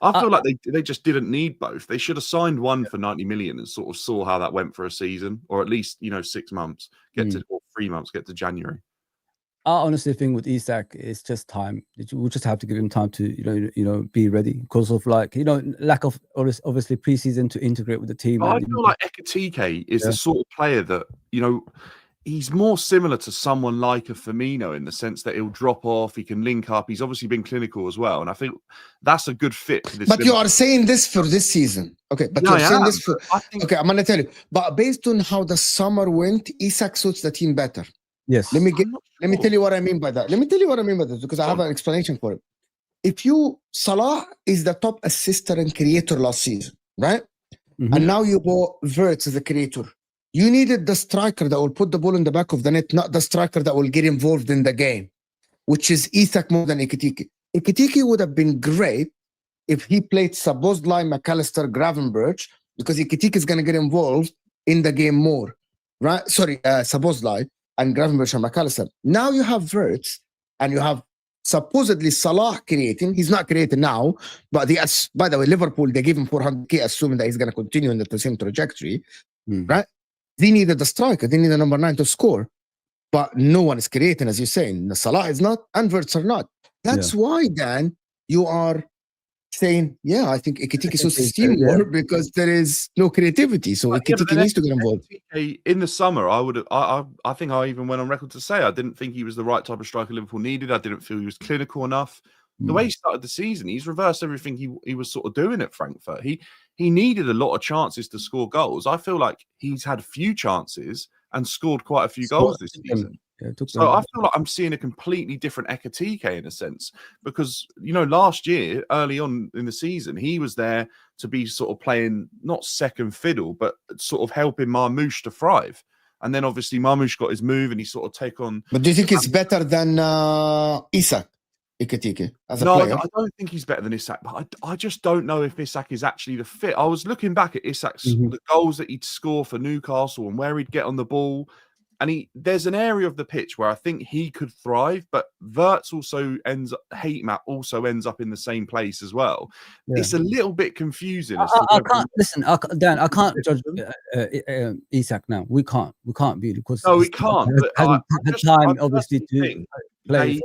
Speaker 6: I feel like they just didn't need both. They should have signed one for 90 million and sort of saw how that went for a season, or at least 6 months, or 3 months, get to January.
Speaker 5: I honestly think with Isak, it's just time. We'll just have to give him time to be ready because of lack of obviously preseason to integrate with the team.
Speaker 6: I feel like Ekitike is the sort of player that he's more similar to someone like a Firmino in the sense that he'll drop off, he can link up. He's obviously been clinical as well, and I think that's a good fit for this.
Speaker 1: But you are saying this for this season, okay? But you're saying this for okay. I'm gonna tell you. But based on how the summer went, Isak suits the team better.
Speaker 5: Yes.
Speaker 1: Let me tell you what I mean by that. Because I have an explanation for it. If Salah is the top assister and creator last season, right? And now you go Wirtz as the creator. You needed the striker that will put the ball in the back of the net, not the striker that will get involved in the game. which is Isak more than Ekitike. Ekitike would have been great if he played Szoboszlai, McAllister, Gravenberch, because Ekitike is going to get involved in the game more. Right? Sorry, Szoboszlai and Gravenberch and McAllister. Now you have Wirtz and you have supposedly Salah creating. He's not creating now, but by the way, Liverpool, they gave him 400k, assuming that he's going to continue in the same trajectory. Right? They needed the striker. They needed a number 9 to score. But no one is creating, as you're saying. Salah is not, and Wirtz are not. That's why, Dan, you are saying, yeah, I think Ekitike should steal more because there is no creativity. So Ekitike needs to get involved.
Speaker 6: In the summer, I think I even went on record to say I didn't think he was the right type of striker Liverpool needed. I didn't feel he was clinical enough. The way he started the season, he's reversed everything he was sort of doing at Frankfurt. He needed a lot of chances to score goals. I feel like he's had few chances and scored quite a few goals this season. So I feel like I'm seeing a completely different Ekitike in a sense, because, you know, last year, early on in the season, he was there to be sort of playing not second fiddle, but sort of helping Marmoush to thrive. And then obviously Marmoush got his move and he sort of take on.
Speaker 1: But do you think it's better than Isak, Ekitike, as a player?
Speaker 6: I don't think he's better than Isak, but I just don't know if Isak is actually the fit. I was looking back at Isak's the goals that he'd score for Newcastle and where he'd get on the ball. And there's an area of the pitch where I think he could thrive, but Wirtz also ends up in the same place as well. Yeah. It's a little bit confusing.
Speaker 5: I can't listen, Dan. I can't judge Isak now. We can't be, because
Speaker 6: we can't.
Speaker 5: Hasn't had the time, obviously, to play.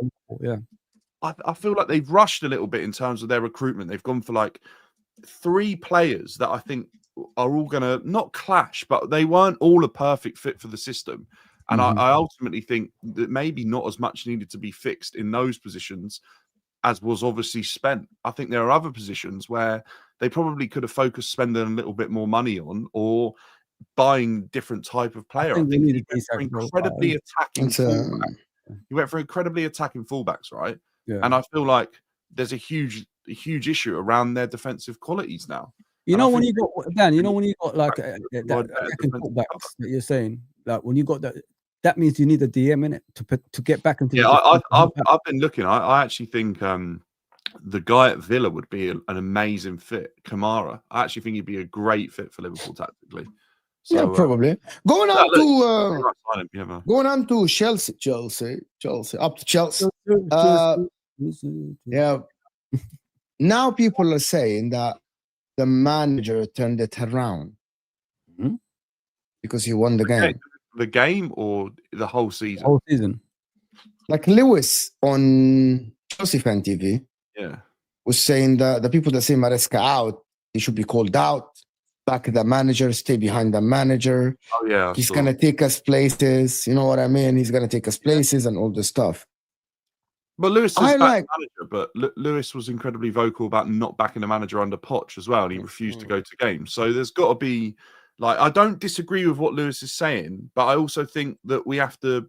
Speaker 6: I feel like they've rushed a little bit in terms of their recruitment. They've gone for like 3 players that I think are all going to not clash, but they weren't all a perfect fit for the system. And I ultimately think that maybe not as much needed to be fixed in those positions as was obviously spent. I think there are other positions where they probably could have focused spending a little bit more money on, or buying different type of player. I think he went for incredibly attacking fullbacks. He went for incredibly attacking fullbacks, right? Yeah. And I feel like there's a huge issue around their defensive qualities now.
Speaker 5: You know, when you got Dan, you know, when you got like attacking fullbacks that you're saying, like when you got that means you need a DM in it to get back into.
Speaker 6: Yeah, I've been looking. I actually think the guy at Villa would be an amazing fit. Kamara, I actually think he'd be a great fit for Liverpool tactically. So,
Speaker 1: yeah, probably. Going on to Chelsea, up to Chelsea. Yeah. Now people are saying that the manager turned it around because he won the game.
Speaker 6: The game or the whole season?
Speaker 5: Whole season.
Speaker 1: Like Lewis on Chelsea Fan TV, was saying that the people that say Maresca out, he should be called out. Back the manager, stay behind the manager.
Speaker 6: Oh yeah,
Speaker 1: he's gonna take us places. You know what I mean? He's gonna take us places and all this stuff.
Speaker 6: But Lewis is back manager, but Lewis was incredibly vocal about not backing the manager under Poch as well, and he refused to go to games. So there's got to be, like, I don't disagree with what Lewis is saying, but I also think that we have to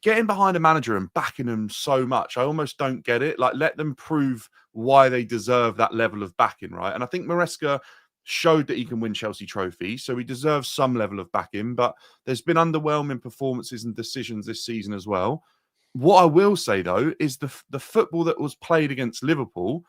Speaker 6: getting behind a manager and backing them so much. I almost don't get it. Like, let them prove why they deserve that level of backing, right? And I think Maresca showed that he can win Chelsea trophies, so he deserves some level of backing, but there's been underwhelming performances and decisions this season as well. What I will say, though, is the football that was played against Liverpool,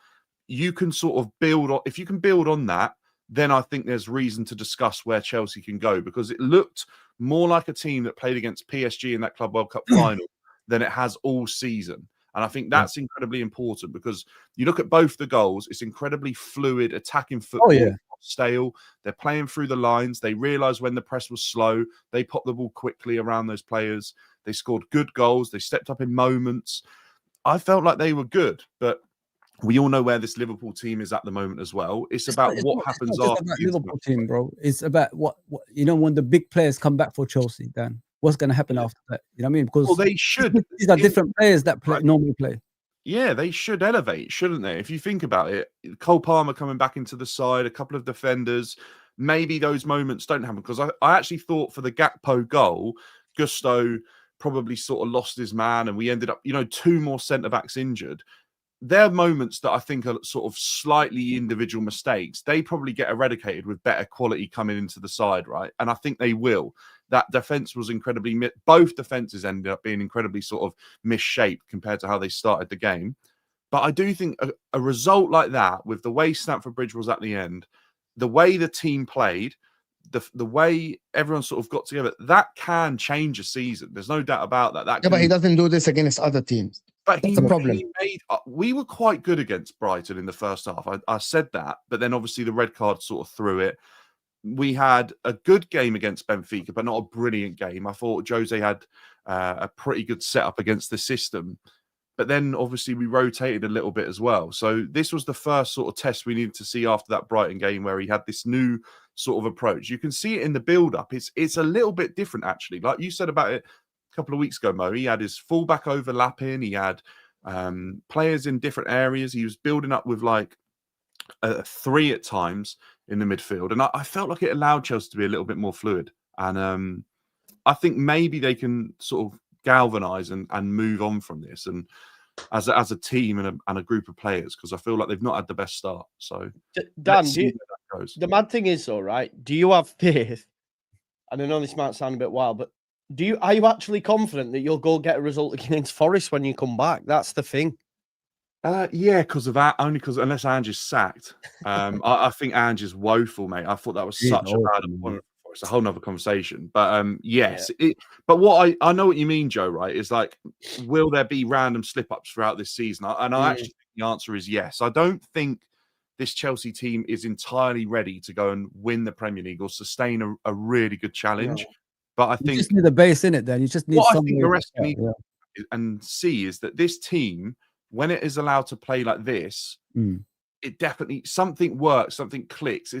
Speaker 6: you can sort of build on. If you can build on that, then I think there's reason to discuss where Chelsea can go, because it looked more like a team that played against PSG in that Club World Cup final than it has all season. And I think that's incredibly important, because you look at both the goals, it's incredibly fluid, attacking football, stale. They're playing through the lines. They realised when the press was slow, they popped the ball quickly around those players. They scored good goals. They stepped up in moments. I felt like they were good, but we all know where this Liverpool team is at the moment as well. It's about what happens after
Speaker 5: the Liverpool team, bro. It's about what you know, when the big players come back for Chelsea, Dan. What's going to happen after that? You know what I mean? Because
Speaker 6: they should.
Speaker 5: These are different players that normally play.
Speaker 6: Yeah, they should elevate, shouldn't they? If you think about it, Cole Palmer coming back into the side, a couple of defenders, maybe those moments don't happen. Because I actually thought for the Gakpo goal, Gusto probably sort of lost his man, and we ended up, 2 more centre-backs injured. They're moments that I think are sort of slightly individual mistakes. They probably get eradicated with better quality coming into the side, right? And I think they will. that defense was incredibly, both defenses ended up being incredibly sort of misshaped compared to how they started the game. But I do think a result like that, with the way Stamford Bridge was at the end, the way the team played, the way everyone sort of got together, that can change a season. There's no doubt about that.
Speaker 1: Yeah, but he doesn't do this against other teams.
Speaker 6: But
Speaker 1: That's the problem.
Speaker 6: We were quite good against Brighton in the first half. I said that, but then obviously the red card sort of threw it. We had a good game against Benfica, but not a brilliant game. I thought Jose had a pretty good setup against the system. But then obviously we rotated a little bit as well. So this was the first sort of test we needed to see after that Brighton game, where he had this new sort of approach. You can see it in the build-up. It's a little bit different, actually. Like you said about it a couple of weeks ago, Mo, he had his fullback overlapping. He had players in different areas. He was building up with like 3 at times in the midfield. And I felt like it allowed Chelsea to be a little bit more fluid. And I think maybe they can sort of galvanise and move on from this, and as a team and a group of players, because I feel like they've not had the best start. So
Speaker 3: Dan, the mad thing is, though, right? Do you have faith? And I know this might sound a bit wild, but are you actually confident that you'll go get a result against Forest when you come back? That's the thing.
Speaker 6: Yeah, because of that. Only because unless Ange is sacked, I think Ange is woeful, mate. I thought that was such a bad appointment. It's a whole nother conversation. But yes, but what I know what you mean, Joe, right? Is like, will there be random slip-ups throughout this season? And I actually think the answer is yes. I don't think this Chelsea team is entirely ready to go and win the Premier League or sustain a really good challenge. No. But I think
Speaker 5: you just need a base in it, then. You just need
Speaker 6: what I think the rest need and see is that this team, when it is allowed to play like this, it definitely, something works, something clicks.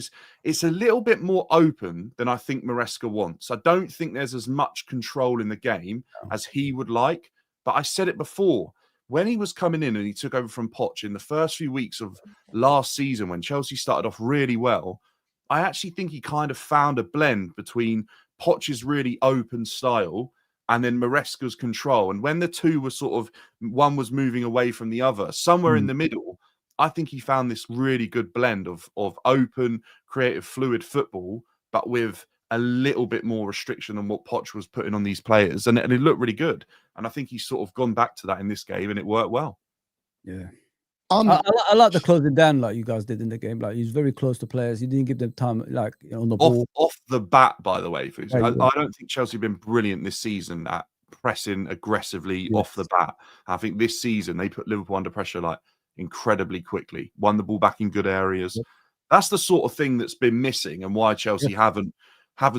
Speaker 6: It's a little bit more open than I think Maresca wants. I don't think there's as much control in the game as he would like. But I said it before, when he was coming in and he took over from Poch in the first few weeks of last season, when Chelsea started off really well, I actually think he kind of found a blend between Poch's really open style and then Maresca's control. And when the two were sort of, one was moving away from the other, somewhere in the middle, I think he found this really good blend of open, creative, fluid football, but with a little bit more restriction than what Poch was putting on these players. And it looked really good. And I think he's sort of gone back to that in this game, and it worked well.
Speaker 5: Yeah. I like the closing down like you guys did in the game. Like, he's very close to players. He didn't give them time, like, on the ball.
Speaker 6: Off the bat, by the way. I don't think Chelsea have been brilliant this season at pressing aggressively off the bat. I think this season they put Liverpool under pressure like incredibly quickly, won the ball back in good areas. That's the sort of thing that's been missing, and why Chelsea haven't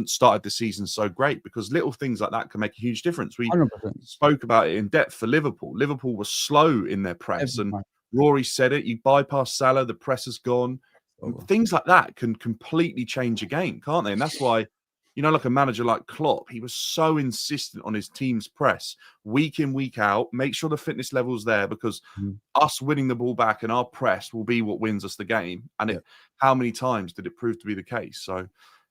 Speaker 6: started the season so great, because little things like that can make a huge difference. We
Speaker 5: 100%.
Speaker 6: spoke about it in depth for Liverpool. Liverpool was slow in their press, and Rory said it. You bypass Salah, the press has gone. Things like that can completely change a game, can't they? And that's why, you know, like a manager like Klopp, he was so insistent on his team's press week in, week out. Make sure the fitness level's there, because us winning the ball back and our press will be what wins us the game. And how many times did it prove to be the case? So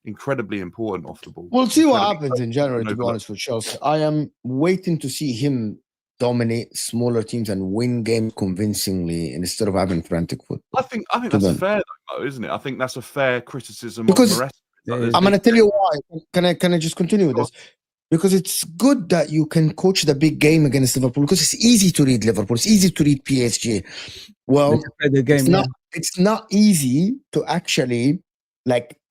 Speaker 6: incredibly important off the ball.
Speaker 1: We'll see what happens in January, to be honest with Chelsea. I am waiting to see him dominate smaller teams and win games convincingly instead of having frantic football.
Speaker 6: I think that's fair, though, isn't it? I think that's a fair criticism
Speaker 1: because
Speaker 6: of the rest.
Speaker 1: I'm going to tell you why. Can I just continue with this? Because it's good that you can coach the big game against Liverpool, because it's easy to read Liverpool. It's easy to read PSG. Well,
Speaker 5: the game,
Speaker 1: it's not easy to actually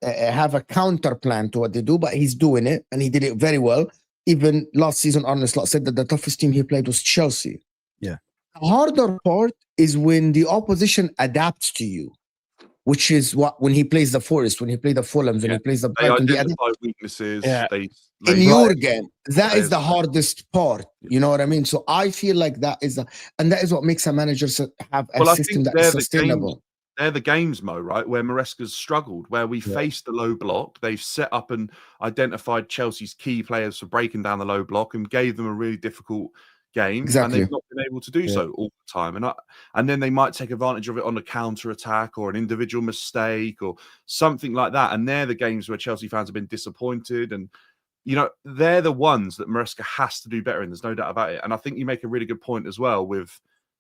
Speaker 1: have a counter plan to what they do, but he's doing it, and he did it very well. Even last season, Arne Slot said that the toughest team he played was Chelsea.
Speaker 5: Yeah.
Speaker 1: The harder part is when the opposition adapts to you, which is when he plays the Forest, when he plays the Fulhams, when he plays the Brighton.
Speaker 6: They identify weaknesses.
Speaker 1: Yeah. In your game, that is the hardest part. You know what I mean? So I feel like that is what makes a manager have a system that is sustainable.
Speaker 6: They're the games, Mo, right, where Maresca's struggled, where we faced the low block. They've set up and identified Chelsea's key players for breaking down the low block and gave them a really difficult game.
Speaker 1: Exactly.
Speaker 6: And they've not been able to do so all the time. And then they might take advantage of it on a counter-attack or an individual mistake or something like that. And they're the games where Chelsea fans have been disappointed. And, you know, they're the ones that Maresca has to do better in. There's no doubt about it. And I think you make a really good point as well with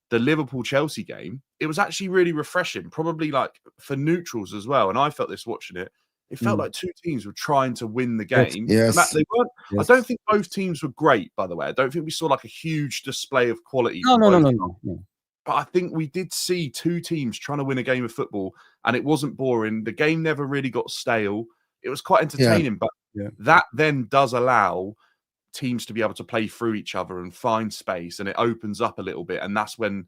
Speaker 6: the Liverpool-Chelsea game. It was actually really refreshing, probably like for neutrals as well. And I felt this watching it. It felt like two teams were trying to win the game.
Speaker 1: Yes.
Speaker 6: And they weren't.
Speaker 5: Yes.
Speaker 6: I don't think both teams were great, by the way. I don't think we saw like a huge display of quality.
Speaker 5: No,
Speaker 6: from
Speaker 5: no, no,
Speaker 6: both
Speaker 5: no,
Speaker 6: teams.
Speaker 5: no.
Speaker 6: But I think we did see two teams trying to win a game of football, and it wasn't boring. The game never really got stale. It was quite entertaining, but that then does allow teams to be able to play through each other and find space, and it opens up a little bit. And that's when,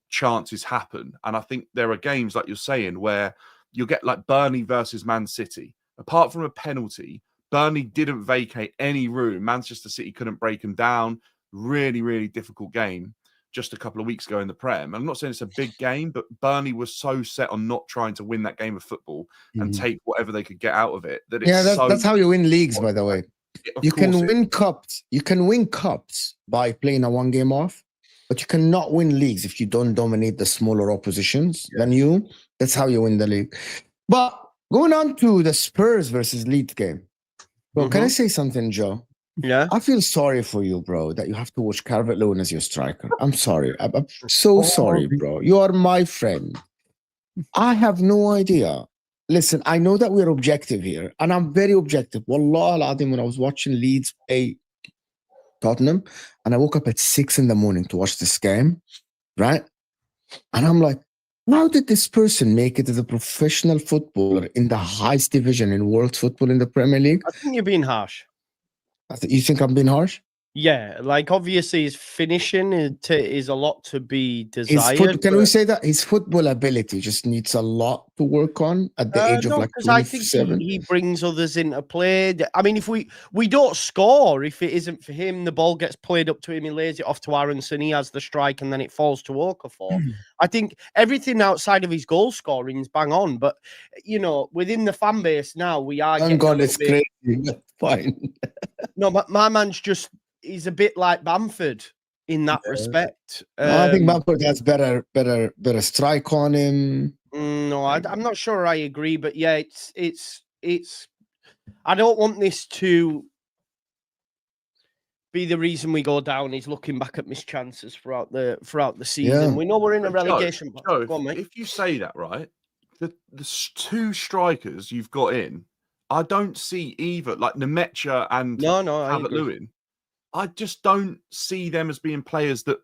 Speaker 6: chances happen. And I think there are games, like you're saying, where you'll get like Burnley versus Man City. Apart from a penalty, Burnley didn't vacate any room. Manchester City couldn't break them down. Really, really difficult game just a couple of weeks ago in the Prem. I'm not saying it's a big game, but Burnley was so set on not trying to win that game of football and take whatever they could get out of it.
Speaker 1: That's how you win leagues, by the way. You can win cups. You can win cups by playing a one game off, but you cannot win leagues if you don't dominate the smaller oppositions than you. That's how you win the league. But going on to the Spurs versus Leeds game. Bro, can I say something, Joe?
Speaker 3: Yeah.
Speaker 1: I feel sorry for you, bro, that you have to watch Calvert-Lewin as your striker. I'm sorry. I'm so sorry, bro. You are my friend. I have no idea. Listen, I know that we're objective here, and I'm very objective. Wallah al-Adim, when I was watching Leeds play Tottenham, and I woke up at 6 a.m. to watch this game, right? And I'm like, how did this person make it as a professional footballer in the highest division in world football in the Premier League?
Speaker 3: I think you're being harsh.
Speaker 1: You think I'm being harsh?
Speaker 3: Yeah, like obviously his finishing is a lot to be desired.
Speaker 1: Can we say that his football ability just needs a lot to work on at the age of like 27?
Speaker 3: I think he brings others into play. I mean, if we don't score, if it isn't for him, the ball gets played up to him, he lays it off to Aronson, he has the strike, and then it falls to Okafor. I think everything outside of his goal scoring is bang on, but within the fan base now, we are.
Speaker 1: Thank God, it's crazy. Fine.
Speaker 3: No, but my man's just. He's a bit like Bamford in that respect.
Speaker 1: I think Bamford has better strike on him.
Speaker 3: No, I'm not sure I agree, but yeah, it's. I don't want this to be the reason we go down. He's looking back at missed chances throughout the season.
Speaker 1: Yeah.
Speaker 3: We know we're in a relegation.
Speaker 6: Joe,
Speaker 3: go on, mate.
Speaker 6: if you say that, right, the two strikers you've got in, I don't see either like Nemecha and Calvert-Lewin. I just don't see them as being players that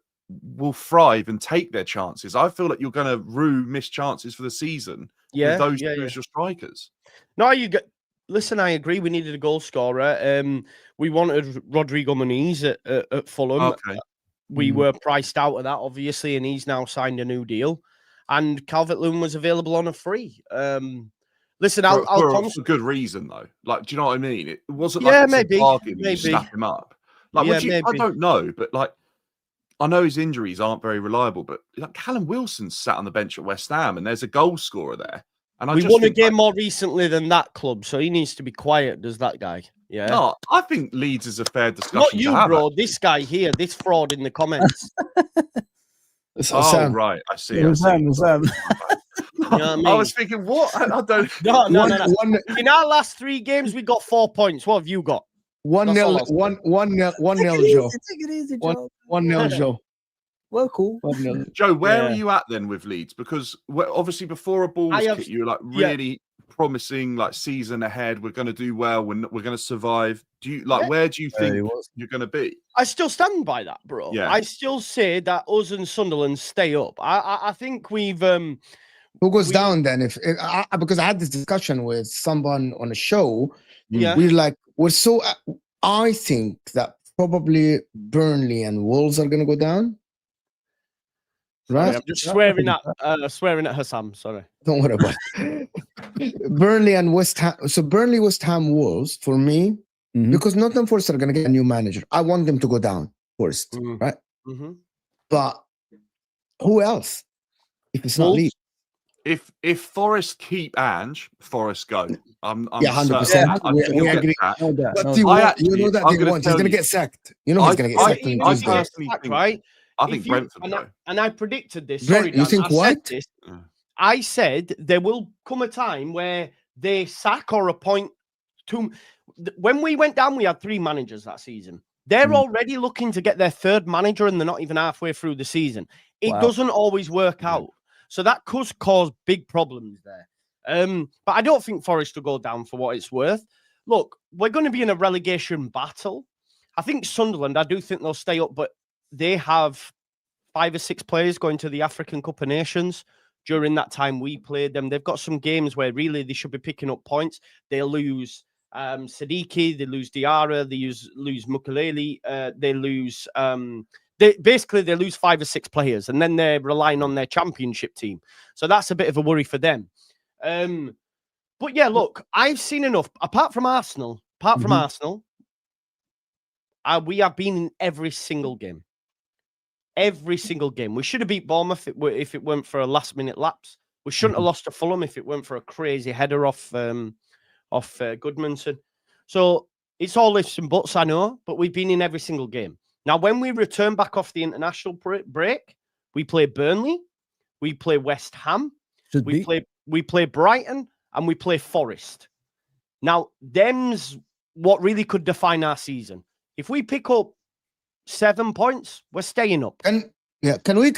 Speaker 6: will thrive and take their chances. I feel like you're going to rue missed chances for the season with those two as your strikers.
Speaker 3: No, listen, I agree. We needed a goal scorer. We wanted Rodrigo Muniz at Fulham.
Speaker 6: Okay.
Speaker 3: We were priced out of that, obviously, and he's now signed a new deal. And Calvert-Lewin was available on a free. Listen,
Speaker 6: for good reason, though. Like, do you know what I mean? It wasn't like
Speaker 3: maybe,
Speaker 6: a bargain. You snap him up. Like, I don't know, but like, I know his injuries aren't very reliable, but like Callum Wilson's sat on the bench at West Ham, and there's a goal scorer there. And
Speaker 3: we won a game more recently than that club, so he needs to be quiet. Does that guy? Yeah.
Speaker 6: No, I think Leeds is a fair discussion.
Speaker 3: Not you,
Speaker 6: bro.
Speaker 3: This guy here, this fraud in the comments.
Speaker 6: Sam. Right, I see.
Speaker 5: Sam.
Speaker 3: You know what I mean?
Speaker 6: I was thinking, what? I don't.
Speaker 3: No. In our last 3 games, we got 4 points. What have you got?
Speaker 1: 1-0, Joe.
Speaker 5: Take it easy, Joe.
Speaker 1: 1-0, Joe.
Speaker 5: Well, cool.
Speaker 1: 1-0.
Speaker 6: Joe, where are you at then with Leeds? Because obviously before a ball's kicked, you were like really promising, like season ahead. We're going to do well. We're going to survive. Do you where do you think you're going to be?
Speaker 3: I still stand by that, bro.
Speaker 6: Yeah.
Speaker 3: I still say that us and Sunderland stay up. I think we've.
Speaker 1: Who goes down then? Because I had this discussion with someone on a show.
Speaker 3: Yeah.
Speaker 1: I think that probably Burnley and Wolves are going to go down. Right?
Speaker 3: I'm just swearing at Hassam. Sorry.
Speaker 1: Don't worry about it. Burnley and West Ham. So Burnley, West Ham, Wolves for me, because Nottingham Forest are going to get a new manager. I want them to go down first, right? Mm-hmm. But who else? If it's not Leeds.
Speaker 6: If Forest keep Ange, Forest go. I'm
Speaker 1: 100%. We agree. But you know that they want. He's going to get sacked. You know he's going to get sacked.
Speaker 3: Right?
Speaker 6: I think Brentford go.
Speaker 3: And I predicted this.
Speaker 1: Sorry, Dan, you think what?
Speaker 3: I said there will come a time where they sack or appoint two. When we went down, we had 3 managers that season. They're already looking to get their 3rd manager, and they're not even halfway through the season. It doesn't always work out. So that could cause big problems there. But I don't think Forest will go down for what it's worth. Look, we're going to be in a relegation battle. I think Sunderland, I do think they'll stay up, but they have 5 or 6 players going to the African Cup of Nations. During that time we played them, they've got some games where really they should be picking up points. They lose Siddiqui, they lose Diarra, they lose Mukulele, they lose... They lose 5 or 6 players, and then they're relying on their championship team. So that's a bit of a worry for them. But yeah, look, I've seen enough. Apart from Arsenal, we have been in every single game. Every single game. We should have beat Bournemouth if it weren't for a last-minute lapse. We shouldn't have lost to Fulham if it weren't for a crazy header off Goodmanson. So it's all ifs and buts, I know, but we've been in every single game. Now, when we return back off the international break, we play Burnley, we play West Ham, we play Brighton, and we play Forest. Now, them's what really could define our season. If we pick up 7 points, we're staying up.
Speaker 1: Can we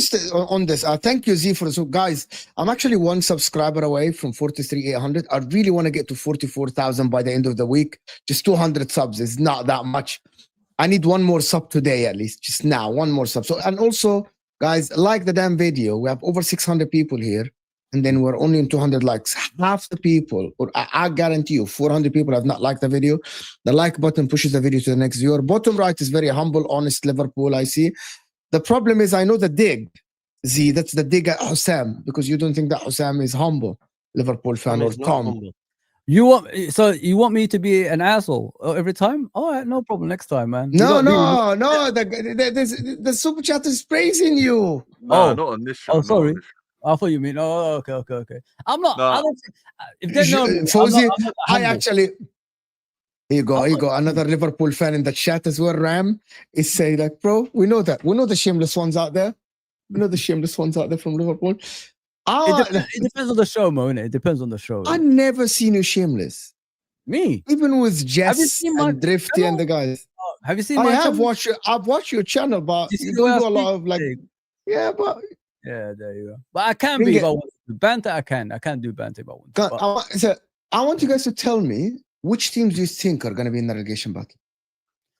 Speaker 1: stay on this? Thank you, Z, for this. So, guys, I'm actually 1 subscriber away from 43,800. I really want to get to 44,000 by the end of the week. Just 200 subs is not that much. I need 1 more sub today, at least, just now, 1 more sub. So, and also, guys, like the damn video. We have over 600 people here, and then we're only in 200 likes. Half the people, or I guarantee you, 400 people have not liked the video. The like button pushes the video to the next viewer. Bottom right is very humble, honest Liverpool, I see. The problem is, I know the dig, Z, that's the dig at Hussam, because you don't think that Hussam is humble, Liverpool fan, or Tom.
Speaker 3: Humble.
Speaker 5: You want me to be an asshole every time? All right, no problem. Next time, man.
Speaker 1: No. The super chat is praising you.
Speaker 6: No, not on this show.
Speaker 5: Oh, sorry. I thought you mean. Oh, okay. I'm not.
Speaker 6: No.
Speaker 5: I don't. If they know me,
Speaker 1: Fawzi,
Speaker 5: I'm not
Speaker 1: I
Speaker 5: humble.
Speaker 1: actually. Here you go. Another Liverpool fan in the chat as well. Ram is saying like, bro, we know that. We know the shameless ones out there. We know the shameless ones out there from Liverpool.
Speaker 5: It depends on the show, Mo. Innit? It depends on the show.
Speaker 1: I never seen you shameless.
Speaker 5: Me?
Speaker 1: Even with Jess
Speaker 5: seen my
Speaker 1: and Drifty and the guys.
Speaker 5: Have you seen
Speaker 1: I
Speaker 5: my
Speaker 1: have
Speaker 5: channel?
Speaker 1: watched. I've watched your channel, but
Speaker 5: You see
Speaker 1: you
Speaker 5: the way
Speaker 1: don't
Speaker 5: I
Speaker 1: do a lot
Speaker 5: speak?
Speaker 1: of like. Yeah, but
Speaker 5: Yeah, there you go. But I can
Speaker 1: Bring
Speaker 5: be
Speaker 1: it.
Speaker 5: if I want to. Banter, I can. I can do banter if I want to.
Speaker 1: God,
Speaker 5: But
Speaker 1: I want you guys to tell me which teams do you think are going to be in the relegation battle.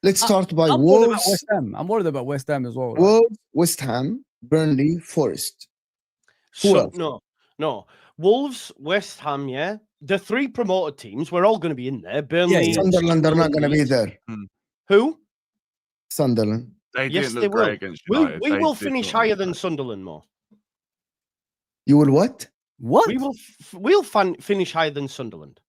Speaker 1: Let's start by
Speaker 5: I'm worried about
Speaker 1: Wolves,
Speaker 5: West Ham. I'm worried about West Ham as well. Right?
Speaker 1: Wolves, West Ham, Burnley, Forest. Who else?
Speaker 3: No. Wolves, West Ham, yeah. The 3 promoted teams, we're all going to be in there. Burnley,
Speaker 1: Sunderland are not going to be there.
Speaker 3: Who?
Speaker 1: Sunderland.
Speaker 6: They
Speaker 3: Yes,
Speaker 6: didn't
Speaker 3: they
Speaker 6: look
Speaker 3: will.
Speaker 6: great against United.
Speaker 3: We
Speaker 6: They
Speaker 3: will
Speaker 6: did
Speaker 3: finish
Speaker 6: not
Speaker 3: higher
Speaker 6: look
Speaker 3: than
Speaker 6: great.
Speaker 3: Sunderland, more.
Speaker 1: You will what?
Speaker 5: What?
Speaker 3: We'll finish higher than Sunderland.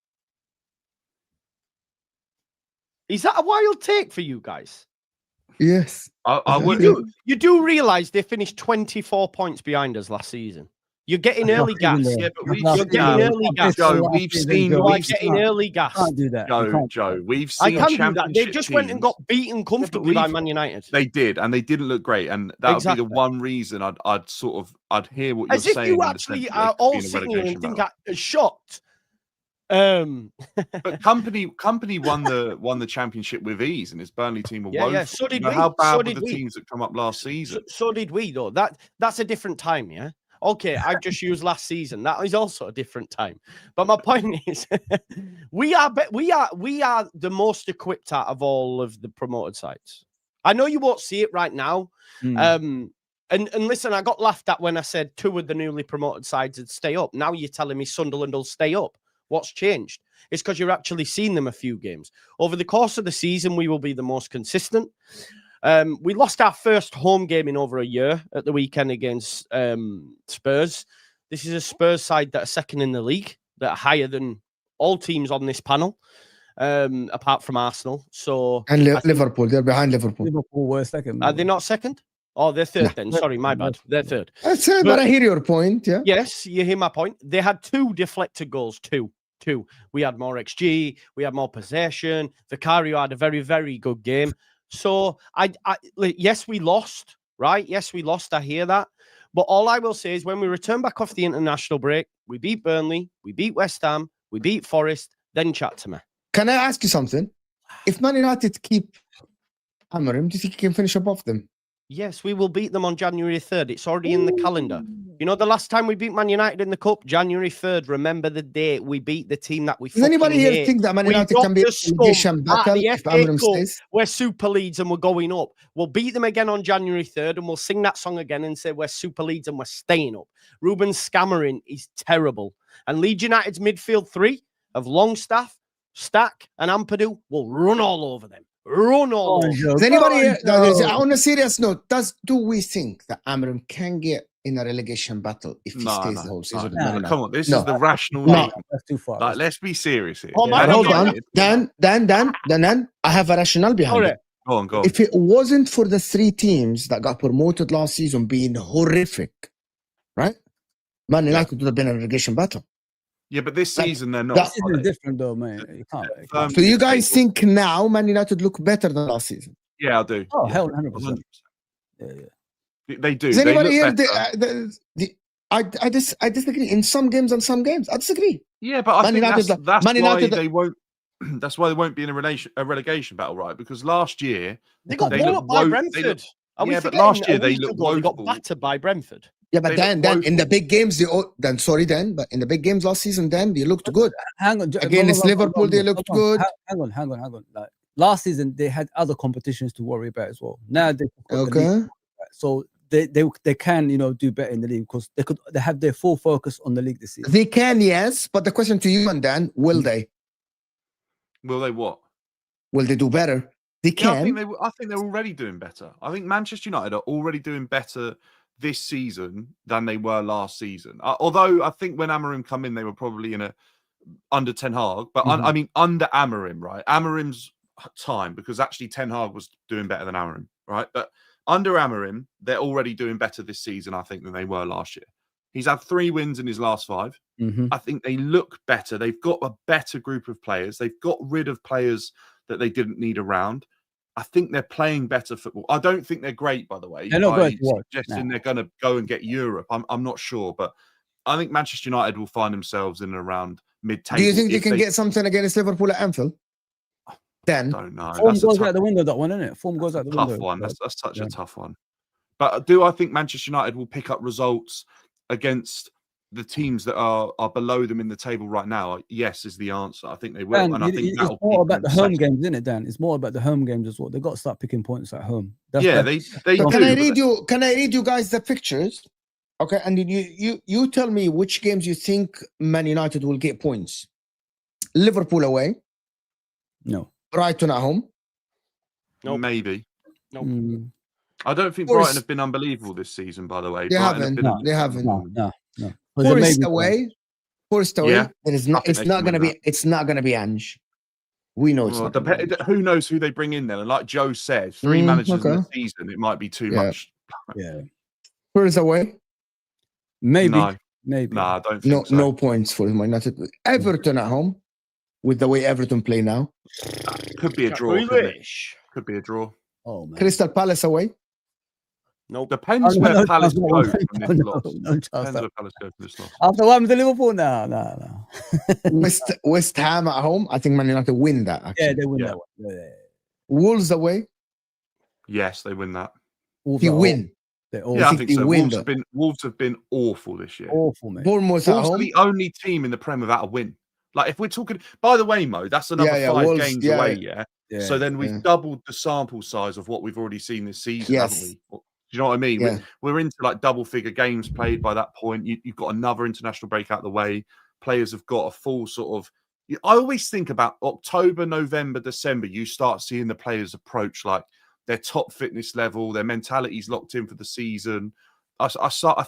Speaker 3: Is that a wild take for you guys?
Speaker 1: Yes.
Speaker 6: I would.
Speaker 3: You do realize they finished 24 points behind us last season. You're getting early gas.
Speaker 6: Yeah, but
Speaker 3: You're getting early gas.
Speaker 6: Joe, we've seen.
Speaker 3: You are
Speaker 6: We've
Speaker 3: getting early gas.
Speaker 5: Can't do that. You can't.
Speaker 6: Joe, we've
Speaker 3: I
Speaker 6: seen.
Speaker 3: can do that. They
Speaker 6: Championship
Speaker 3: just went and
Speaker 6: teams-
Speaker 3: got beaten comfortably by
Speaker 6: we've-
Speaker 3: Man United.
Speaker 6: They did, and they didn't look great, and that would be
Speaker 3: Exactly.
Speaker 6: the one reason I'd hear what you're
Speaker 3: As if
Speaker 6: saying.
Speaker 3: you
Speaker 6: in the
Speaker 3: actually
Speaker 6: sense that
Speaker 3: are
Speaker 6: they could
Speaker 3: all
Speaker 6: be in a
Speaker 3: sitting here
Speaker 6: relegation
Speaker 3: and think
Speaker 6: battle.
Speaker 3: I'm shocked.
Speaker 6: But company won the championship with ease, and his Burnley team were woeful.
Speaker 3: Yeah. So did
Speaker 6: You know,
Speaker 3: we.
Speaker 6: How bad
Speaker 3: So
Speaker 6: were
Speaker 3: did
Speaker 6: the
Speaker 3: we.
Speaker 6: teams that come up last season?
Speaker 3: So did we, though. That's a different time, yeah. Okay, I've just used last season. That is also a different time. But my point is, we are the most equipped out of all of the promoted sides. I know you won't see it right now. And listen, I got laughed at when I said 2 of the newly promoted sides would stay up. Now you're telling me Sunderland will stay up. What's changed? It's because you're actually seeing them a few games. Over the course of the season, we will be the most consistent. We lost our first home game in over a year at the weekend against Spurs. This is a Spurs side that are second in the league, that are higher than all teams on this panel, apart from Arsenal. So
Speaker 1: And Liverpool, they're behind Liverpool.
Speaker 5: Liverpool were second.
Speaker 3: are they not second? Oh, they're third then. Sorry, my bad. They're third.
Speaker 1: That's it, but I hear your point. Yeah.
Speaker 3: Yes, you hear my point. They had 2 deflected goals. Two. We had more XG. We had more possession. Vicario had a very, very good game. So yes, we lost, right? Yes, we lost. I hear that. But all I will say is when we return back off the international break, we beat Burnley, we beat West Ham, we beat Forest, then chat to me.
Speaker 1: Can I ask you something? If Man United keep hammering, do you think you can finish above them?
Speaker 3: Yes, we will beat them on January 3rd. It's already in the calendar. You know, the last time we beat Man United in the Cup, January 3rd, remember the date we beat the team that we
Speaker 1: Does anybody
Speaker 3: fucking
Speaker 1: here
Speaker 3: hate.
Speaker 1: think that Man
Speaker 3: We
Speaker 1: United
Speaker 3: got
Speaker 1: can be a
Speaker 3: the scum
Speaker 1: relegation
Speaker 3: at
Speaker 1: battle
Speaker 3: the
Speaker 1: if
Speaker 3: FA
Speaker 1: Amorim
Speaker 3: Cup.
Speaker 1: stays?
Speaker 3: We're super leads and we're going up. We'll beat them again on January 3rd and we'll sing that song again and say we're super leads and we're staying up. Ruben Scammering is terrible. And Leeds United's midfield three of Longstaff, Stack and Ampadu will run all over them. Run all over them.
Speaker 1: Does anybody here, on a serious note, do we think that Amorim can get in a relegation battle if he stays the whole season?
Speaker 5: no.
Speaker 6: Come on, this
Speaker 1: No.
Speaker 6: is the rational
Speaker 1: No.
Speaker 6: league.
Speaker 5: That's too far.
Speaker 6: Like, let's be serious here.
Speaker 3: Oh,
Speaker 1: But
Speaker 3: Man
Speaker 1: hold
Speaker 3: United.
Speaker 1: on, Dan, I have a rationale behind
Speaker 3: Sorry.
Speaker 1: it.
Speaker 6: Go on.
Speaker 1: If it wasn't for the 3 teams that got promoted last season being horrific, right? Man United would have been a relegation battle.
Speaker 6: Yeah, but this season they're not.
Speaker 5: This is different though, man. You can't.
Speaker 1: So you guys think now Man United look better than last season?
Speaker 6: Yeah, I do.
Speaker 5: Oh,
Speaker 6: Yeah.
Speaker 5: hell, 100%.
Speaker 6: 100%.
Speaker 5: Yeah.
Speaker 6: They do.
Speaker 1: Does
Speaker 6: They
Speaker 1: anybody
Speaker 6: look
Speaker 1: here?
Speaker 6: better.
Speaker 1: I disagree. In some games and some games, I disagree.
Speaker 6: Yeah, but I
Speaker 1: Man
Speaker 6: think
Speaker 1: United-
Speaker 6: that's
Speaker 1: Man
Speaker 6: why
Speaker 1: United-
Speaker 6: they won't. That's why they won't be in a relegation battle, right? Because last year,
Speaker 3: They got
Speaker 6: They
Speaker 3: blown
Speaker 6: look
Speaker 3: up by
Speaker 6: woe- they
Speaker 3: Brentford.
Speaker 6: look-
Speaker 3: Are we
Speaker 6: yeah, but
Speaker 3: forgetting
Speaker 6: last year
Speaker 3: a
Speaker 6: they
Speaker 3: week
Speaker 6: looked
Speaker 3: ago they got
Speaker 6: woeful.
Speaker 3: battered by Brentford?
Speaker 1: Yeah, but
Speaker 6: They look
Speaker 1: Dan, in the
Speaker 6: woeful.
Speaker 1: big games, but in the big games last season, Dan, they looked good.
Speaker 5: Hang on.
Speaker 1: Against Liverpool, they looked good.
Speaker 5: Hang on. Like, last season, they had other competitions to worry about as well. Now they
Speaker 1: Okay.
Speaker 5: so they can do better in the league because they have their full focus on the league this season.
Speaker 1: They can, yes. But the question to you and Dan, will they?
Speaker 6: will they what?
Speaker 1: Will they do better? They
Speaker 6: Yeah,
Speaker 1: can.
Speaker 6: I think they're already doing better. I think Manchester United are already doing better this season than they were last season. Although I think when Amorim come in, they were probably in a under Ten Hag. But I mean, under Amorim, right? Amorim's time, because actually Ten Hag was doing better than Amorim, right? But under Amorim, they're already doing better this season, I think, than they were last year. He's had 3 wins in his last 5.
Speaker 5: Mhm.
Speaker 6: I think they look better. They've got a better group of players. They've got rid of players that they didn't need around. I think they're playing better football. I don't think they're great, by the way.
Speaker 5: They're not
Speaker 6: by
Speaker 5: great to watch,
Speaker 6: suggesting
Speaker 5: no.
Speaker 6: they're going to go and get Europe. I'm not sure, but I think Manchester United will find themselves in and around mid-table.
Speaker 1: Do you think they
Speaker 6: if
Speaker 1: can get something against Liverpool at Anfield? Then
Speaker 6: Don't know.
Speaker 5: Form
Speaker 6: That's a
Speaker 5: goes
Speaker 6: tough,
Speaker 5: out the window. That one, isn't it? Form goes out the
Speaker 6: tough
Speaker 5: window.
Speaker 6: one. That's such
Speaker 5: Yeah.
Speaker 6: a tough one. But do I think Manchester United will pick up results against the teams that are below them in the table right now? Yes, is the answer. I think they will,
Speaker 5: Dan,
Speaker 6: and I think
Speaker 5: it's
Speaker 6: that'll
Speaker 5: more
Speaker 6: keep
Speaker 5: about
Speaker 6: them
Speaker 5: the home
Speaker 6: safe.
Speaker 5: games, isn't it, Dan? It's more about the home games as well. They've got to start picking points at home.
Speaker 6: Yeah,
Speaker 5: that's-
Speaker 6: they
Speaker 1: But
Speaker 6: do.
Speaker 1: can I
Speaker 6: but
Speaker 1: read you? Can I read you guys the pictures? Okay, and then you tell me which games you think Man United will get points. Liverpool away,
Speaker 5: No.
Speaker 1: Brighton at home.
Speaker 3: Nope.
Speaker 6: maybe.
Speaker 3: Nope.
Speaker 5: Mm,
Speaker 6: I don't think
Speaker 1: Forest-
Speaker 6: Brighton have been unbelievable this season, by the way.
Speaker 1: They
Speaker 6: Brighton
Speaker 1: haven't.
Speaker 6: been
Speaker 5: No,
Speaker 1: They haven't.
Speaker 5: no. But they
Speaker 1: Forest
Speaker 5: may be-
Speaker 1: away. Forest away.
Speaker 6: Yeah,
Speaker 1: It is
Speaker 6: I
Speaker 1: not.
Speaker 6: think
Speaker 1: It's
Speaker 6: they
Speaker 1: not
Speaker 6: can
Speaker 1: going to
Speaker 6: win
Speaker 1: be. It's not going to be Ange. We know it's
Speaker 6: Well,
Speaker 1: not. gonna be Ange.
Speaker 6: who knows who they bring in then? And like Joe said, 3 managers in the
Speaker 1: okay.
Speaker 6: season, it might be too
Speaker 1: Yeah.
Speaker 6: much.
Speaker 5: Yeah.
Speaker 1: Spurs away.
Speaker 5: Maybe.
Speaker 6: No,
Speaker 5: Maybe.
Speaker 6: no, I don't
Speaker 1: No,
Speaker 6: think so.
Speaker 1: no points for Man United. Everton at home, with the way Everton play now.
Speaker 6: Could be a
Speaker 3: Jack
Speaker 6: draw. Couldn't it?
Speaker 3: Grealish.
Speaker 6: Could be a draw.
Speaker 5: Oh, man.
Speaker 1: Crystal Palace away.
Speaker 3: Nope.
Speaker 6: Depends
Speaker 5: Oh,
Speaker 6: where
Speaker 5: no,
Speaker 6: Palace
Speaker 5: no,
Speaker 6: go
Speaker 5: no,
Speaker 6: from this
Speaker 5: no,
Speaker 6: loss.
Speaker 5: no chance
Speaker 6: Depends
Speaker 5: that-
Speaker 6: where Palace go from this loss.
Speaker 5: After what happened to Liverpool? No.
Speaker 1: West Ham at home. I think Man United win that.
Speaker 5: Yeah,
Speaker 1: Actually.
Speaker 5: they win
Speaker 6: Yeah.
Speaker 5: that one. Yeah.
Speaker 1: Wolves away.
Speaker 6: Yes, they win that.
Speaker 5: Wolves
Speaker 1: They
Speaker 5: are
Speaker 1: win.
Speaker 5: They're all
Speaker 6: Yeah, I
Speaker 1: think
Speaker 6: think
Speaker 1: they
Speaker 6: so.
Speaker 1: win,
Speaker 6: Wolves
Speaker 1: though.
Speaker 6: have been awful this year.
Speaker 5: awful, man.
Speaker 1: Bournemouth at
Speaker 6: Wolves are
Speaker 1: home.
Speaker 6: the only team in the Prem without a win. Like if we're talking, by the way, Mo, that's another
Speaker 1: Yeah,
Speaker 6: 5
Speaker 1: Wolves,
Speaker 6: games
Speaker 1: yeah.
Speaker 6: away. Yeah.
Speaker 5: Yeah.
Speaker 6: So then we've
Speaker 1: yeah.
Speaker 6: doubled the sample size of what we've already seen this season,
Speaker 1: Yes.
Speaker 6: haven't we? Do you know what I mean?
Speaker 1: Yeah.
Speaker 6: We're into like double figure games played by that point. You've got another international break out the way. Players have got a full sort of. I always think about October, November, December. You start seeing the players approach like their top fitness level, their mentality's locked in for the season. I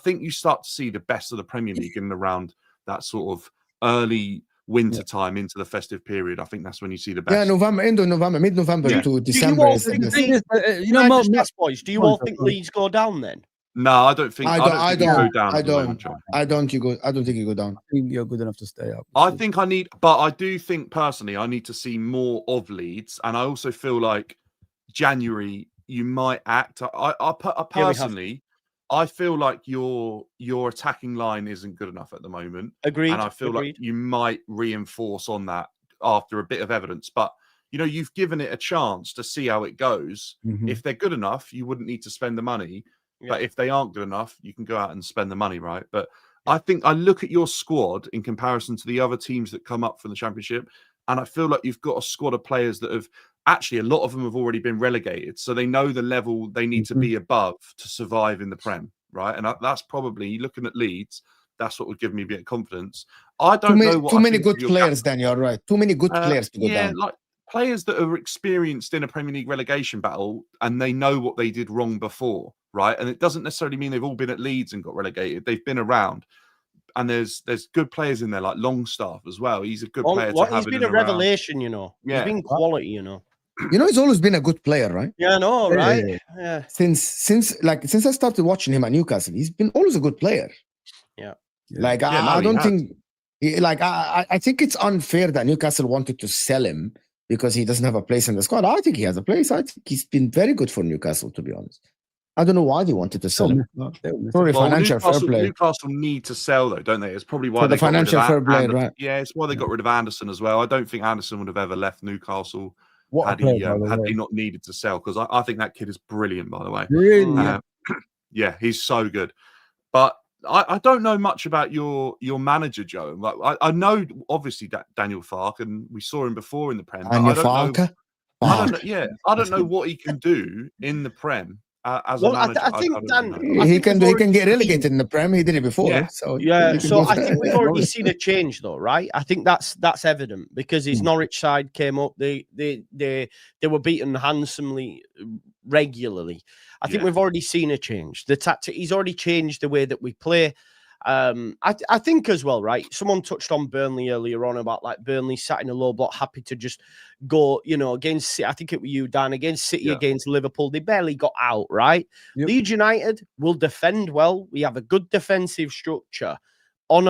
Speaker 6: think you start to see the best of the Premier League in and around that sort of early winter time into the festive period. I think that's when you see the best.
Speaker 1: Yeah, November, end of November, mid-November
Speaker 6: Yeah.
Speaker 1: to
Speaker 3: Do you
Speaker 1: December.
Speaker 3: all
Speaker 1: Is the
Speaker 3: think
Speaker 1: best.
Speaker 3: Leeds-
Speaker 5: You know, Mo,
Speaker 3: boys, do you all think Leeds go down then?
Speaker 6: No, I don't think.
Speaker 1: I
Speaker 6: think you go
Speaker 1: don't.
Speaker 6: down.
Speaker 1: I
Speaker 6: at the moment,
Speaker 1: don't.
Speaker 6: John.
Speaker 1: I don't think you go down.
Speaker 5: I think you're good enough to stay up.
Speaker 6: I think I need, but I do think personally, I need to see more of Leeds, and I also feel like January you might act. I personally, I feel like your attacking line isn't good enough at the moment,
Speaker 3: Agreed.
Speaker 6: and I feel like you might reinforce on that after a bit of evidence. But you've given it a chance to see how it goes.
Speaker 5: Mhm.
Speaker 6: If they're good enough, you wouldn't need to spend the money. But if they aren't good enough, you can go out and spend the money, right? But I think I look at your squad in comparison to the other teams that come up from the Championship, and I feel like you've got a squad of players that have actually, a lot of them have already been relegated. So they know the level they need to be above to survive in the Prem, right? And that's probably, looking at Leeds, that's what would give me a bit of confidence. I don't know what
Speaker 1: too many good players, Dan, you're right. Too many good players to go down.
Speaker 6: Like players that are experienced in a Premier League relegation battle and they know what they did wrong before, right? And it doesn't necessarily mean they've all been at Leeds and got relegated. They've been around. And there's good players in there, like Longstaff as well. He's a good player to have.
Speaker 3: He's been a revelation, you know.
Speaker 6: Yeah.
Speaker 3: He's been quality, you know.
Speaker 1: He's always been a good player, right?
Speaker 3: Yeah, I know, right? Yeah.
Speaker 1: Since I started watching him at Newcastle, he's been always a good player.
Speaker 3: Yeah.
Speaker 1: Like I don't think, I think it's unfair that Newcastle wanted to sell him because he doesn't have a place in the squad. I think he has a place. I think he's been very good for Newcastle, to be honest. I don't know why they wanted to sell him. Probably financial fair play.
Speaker 6: Newcastle need to sell, though, don't they? It's probably why
Speaker 1: the financial fair play, right?
Speaker 6: Yeah, it's why they got rid of Anderson as well. I don't think Anderson would have ever left Newcastle had he not needed to sell, because I think that kid is brilliant, by the way.
Speaker 5: Really?
Speaker 6: Yeah, he's so good. But I don't know much about your manager, Joe. Like I know obviously Daniel Farke, and we saw him before in the Prem.
Speaker 1: Daniel Farke?
Speaker 6: I don't know what he can do in the Prem. As a manager,
Speaker 3: I think Dan,
Speaker 1: he can get relegated in the Prem. He did it before.
Speaker 6: Yeah.
Speaker 3: So I think we've already seen a change, though, right? I think that's evident because his Norwich side came up. They were beaten handsomely, regularly. I think we've already seen a change. The tactic, he's already changed the way that we play. I think as well, right? Someone touched on Burnley earlier on about like Burnley sat in a low block, happy to just go, against City. I think it was you, Dan, against City, against Liverpool. They barely got out, right? Yep. Leeds United will defend well. We have a good defensive structure on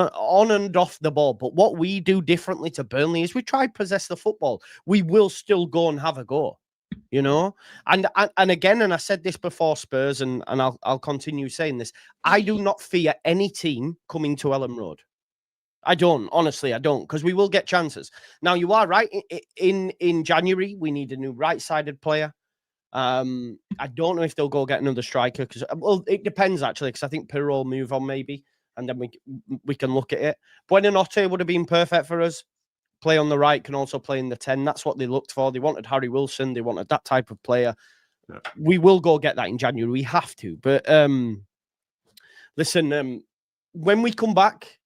Speaker 3: and off the ball. But what we do differently to Burnley is we try to possess the football. We will still go and have a go. And again, and I said this before Spurs, and I'll continue saying this. I do not fear any team coming to Elland Road. I don't, honestly, I don't, because we will get chances. Now, you are right. In January, we need a new right-sided player. I don't know if they'll go get another striker, because it depends actually, because I think Pirro will move on maybe, and then we can look at it. Buonanotte would have been perfect for us. Play on the right, can also play in the 10. That's what they looked for. They wanted Harry Wilson. They wanted that type of player. Yeah. We will go get that in January. We have to. But listen, when we come back,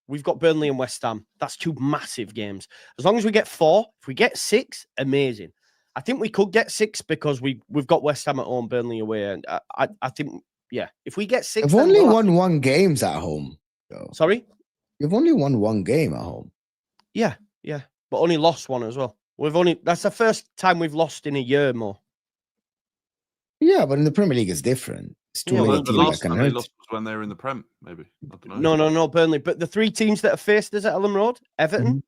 Speaker 3: we've got Burnley and West Ham. That's two massive games. As long as we get 4, if we get 6, amazing. I think we could get 6 because we've got West Ham at home, Burnley away. And I think, if we get 6...
Speaker 1: You've only won 1 game at home. Though.
Speaker 3: Sorry?
Speaker 1: You've only won 1 game at home.
Speaker 3: Yeah, but only lost 1 as well. That's the first time we've lost in a year more.
Speaker 1: Yeah, but in the Premier League it's different. It's too many
Speaker 6: the last time they lost was when they were in the Prem, maybe. I don't know.
Speaker 3: No, Burnley. But the 3 teams that have faced us at Elland Road, Everton,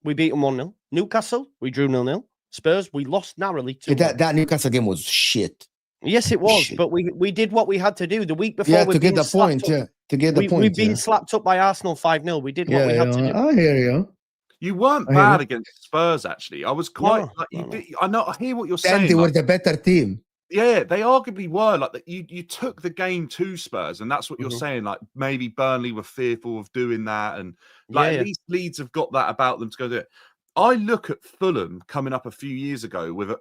Speaker 3: we beat them 1-0. Newcastle, we drew 0-0. Spurs, we lost narrowly 2-1.
Speaker 1: That Newcastle game was shit.
Speaker 3: Yes, it was. But we did what we had to do. The week before,
Speaker 1: to get the point. To get the point.
Speaker 3: We've been slapped up by Arsenal 5-0. We did what we had to do.
Speaker 1: I hear you.
Speaker 6: You weren't bad against Spurs, actually. I was quite. I hear what you're saying.
Speaker 1: They were the better team.
Speaker 6: Yeah, they arguably were. Like you took the game to Spurs, and that's what you're saying. Like maybe Burnley were fearful of doing that, and at least Leeds have got that about them to go do it. I look at Fulham coming up a few years ago with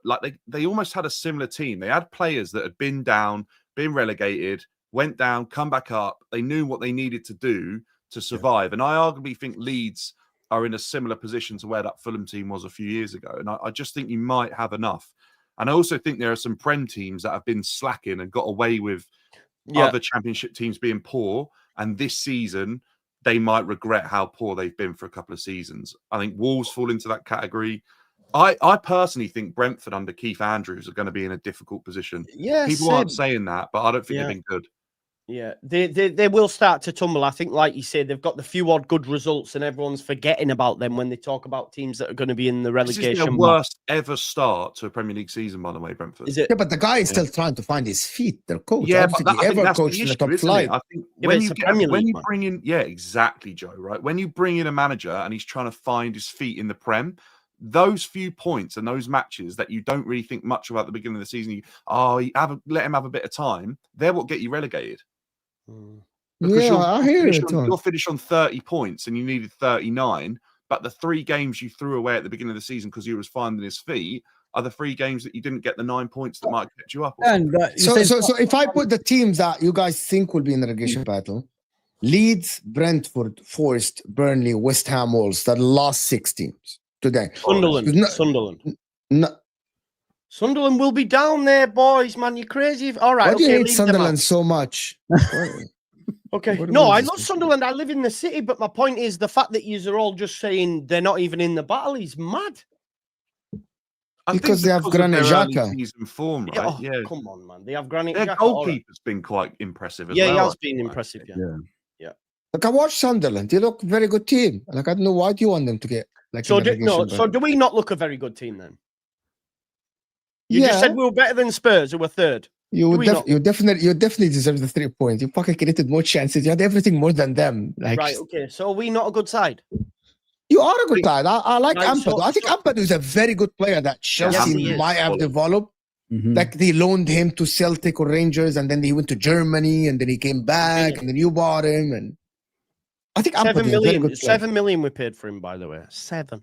Speaker 6: they almost had a similar team. They had players that had been down, been relegated, went down, come back up. They knew what they needed to do to survive, and I arguably think Leeds are in a similar position to where that Fulham team was a few years ago. And I just think you might have enough. And I also think there are some Prem teams that have been slacking and got away with other Championship teams being poor. And this season, they might regret how poor they've been for a couple of seasons. I think Wolves fall into that category. I personally think Brentford under Keith Andrews are going to be in a difficult position.
Speaker 3: Yeah,
Speaker 6: people aren't saying that, but I don't think they've been good.
Speaker 3: Yeah, they will start to tumble. I think, like you said, they've got the few odd good results, and everyone's forgetting about them when they talk about teams that are going to be in the relegation.
Speaker 6: This is the worst ever start to a Premier League season, by the way, Brentford.
Speaker 3: Is it?
Speaker 1: Yeah, but the guy is still trying to find his feet. Their coach,
Speaker 6: yeah,
Speaker 1: but I think that's coached in the top flight.
Speaker 6: I think when you bring in, exactly, Joe. Right, when you bring in a manager and he's trying to find his feet in the Prem, those few points and those matches that you don't really think much about at the beginning of the season, let him have a bit of time, they're what get you relegated. Because
Speaker 1: I hear it.
Speaker 6: you'll finish on 30 points and you needed 39, but the 3 games you threw away at the beginning of the season because you was finding his feet are the 3 games that you didn't get the 9 points that might get you up.
Speaker 5: And
Speaker 1: So if I put the teams that you guys think will be in the relegation battle, Leeds, Brentford, Forest, Burnley, West Ham, Wolves, the last 6 teams today.
Speaker 3: Sunderland will be down there, boys, man. You're crazy. All right.
Speaker 1: Why do you hate Sunderland so much?
Speaker 3: Okay. No, I love Sunderland. I live in the city, but my point is the fact that you are all just saying they're not even in the battle is mad.
Speaker 1: Because they have Granit Xhaka.
Speaker 6: Season form, right?
Speaker 3: Yeah. Come on, man. They have Granit
Speaker 6: Xhaka. Their goalkeeper's been quite impressive as well.
Speaker 3: Yeah, he has been impressive. Yeah.
Speaker 1: Like I watched Sunderland. They look a very good team. Like I don't know why do you want them to get like.
Speaker 3: So do we not look a very good team then? You just said we were better than Spurs, who were 3rd.
Speaker 1: You definitely deserve the 3 points. You fucking created more chances. You had everything more than them. Like,
Speaker 3: right. Okay. So are we not a good side?
Speaker 1: You are a good side. I like Ampadu. I think Ampadu is a very good player that Chelsea might have developed. Like they loaned him to Celtic or Rangers, and then he went to Germany, and then he came back, and then you bought him. And I think Ampadu is a very good player.
Speaker 3: 7 million we paid for him, by the way. 7.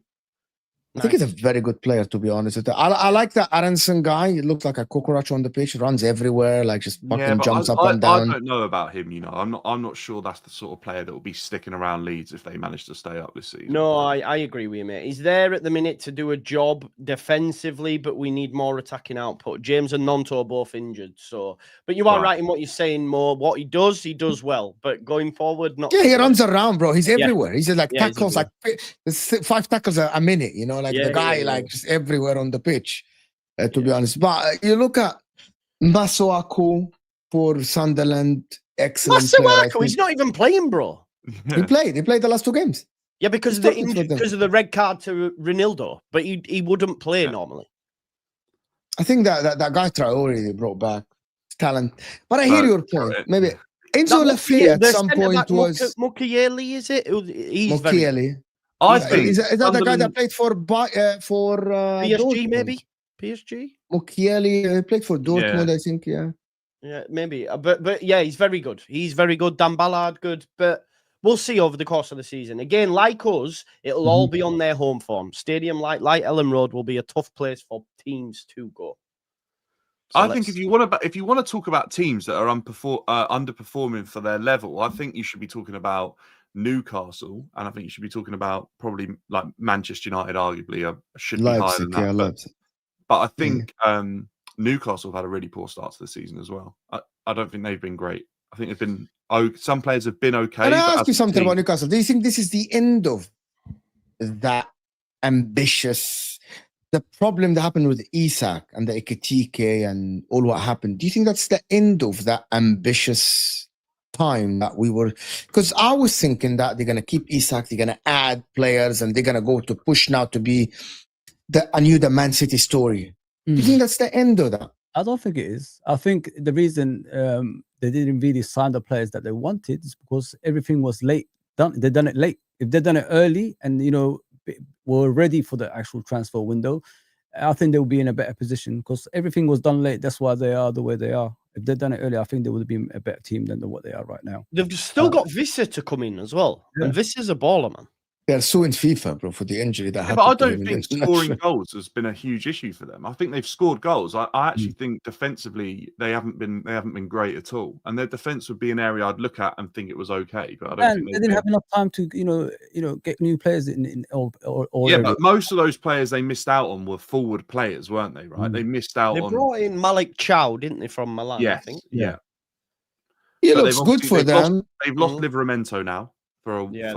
Speaker 1: I think he's a very good player, to be honest with you. I like that Aronson guy. He looks like a cockroach on the pitch, runs everywhere, like just fucking jumps up and down.
Speaker 6: I don't know about him, you know. I'm not sure that's the sort of player that will be sticking around Leeds if they manage to stay up this season.
Speaker 3: No, I agree with you, mate. He's there at the minute to do a job defensively, but we need more attacking output. James and Nonto are both injured, but you are right in what you're saying, Mo. What he does well, but going forward, not.
Speaker 1: Yeah, he runs around, bro. He's everywhere. He's just like tackles, like 5 tackles a minute, you know. Like the guy, like just everywhere on the pitch, to be honest. But you look at Masuaku for Sunderland, excellent.
Speaker 3: Masuaku, he's not even playing, bro.
Speaker 1: He played the last 2 games.
Speaker 3: Yeah, because of the red card to Ronaldo, but he wouldn't play normally.
Speaker 1: I think that guy Traore they brought back talent. But I hear your point. Maybe Enzo Lafayette at some point was
Speaker 3: Mukiele, is it? He's
Speaker 1: Mukiele.
Speaker 6: I think
Speaker 1: is that the guy that played for
Speaker 3: PSG,
Speaker 1: Dortmund?
Speaker 3: maybe PSG.
Speaker 1: Mukiele played for Dortmund, I think.
Speaker 3: Yeah, maybe. But yeah, he's very good. He's very good. Dan Ballard, good. But we'll see over the course of the season. Again, like us, it'll all be on their home form. Stadium like Ellen Road will be a tough place for teams to go.
Speaker 6: So I think if you want to talk about teams that are underperforming for their level, I think you should be talking about Newcastle, and I think you should be talking about probably like Manchester United, arguably should be higher than that. But I think Newcastle have had a really poor start to the season as well. I don't think they've been great. I think they've been some players have been okay.
Speaker 1: Can I ask you something about Newcastle? Do you think this is the end of that ambitious? The problem that happened with Isak and the Ekitike and all what happened. Do you think that's the end of that ambitious time that we were? Because I was thinking that they're going to keep Isak, they're going to add players, and they're going to go to push now to be the Man City story. Do you think that's the end of that?
Speaker 5: I don't think it is. I think the reason they didn't really sign the players that they wanted is because everything was late. They done it late. If they'd done it early and were ready for the actual transfer window, I think they would be in a better position because everything was done late. That's why they are the way they are. If they'd done it earlier, I think they would have been a better team than what they are right now.
Speaker 3: They've still got Vissa to come in as well. Yeah. And Vissa's a baller, man.
Speaker 1: They're suing FIFA, bro, for the injury that happened.
Speaker 6: But I don't think scoring goals has been a huge issue for them. I think they've scored goals. I actually think defensively they haven't been great at all. And their defense would be an area I'd look at and think it was okay. But I don't think
Speaker 5: they didn't have enough time to get new players in all
Speaker 6: yeah, but most of those players they missed out on were forward players, weren't they? Right? They missed out.
Speaker 3: They brought in Malik Chow, didn't they, from Milan?
Speaker 6: Yes,
Speaker 3: I think.
Speaker 6: Yeah.
Speaker 1: He looks good for them.
Speaker 6: They've lost Livramento now. You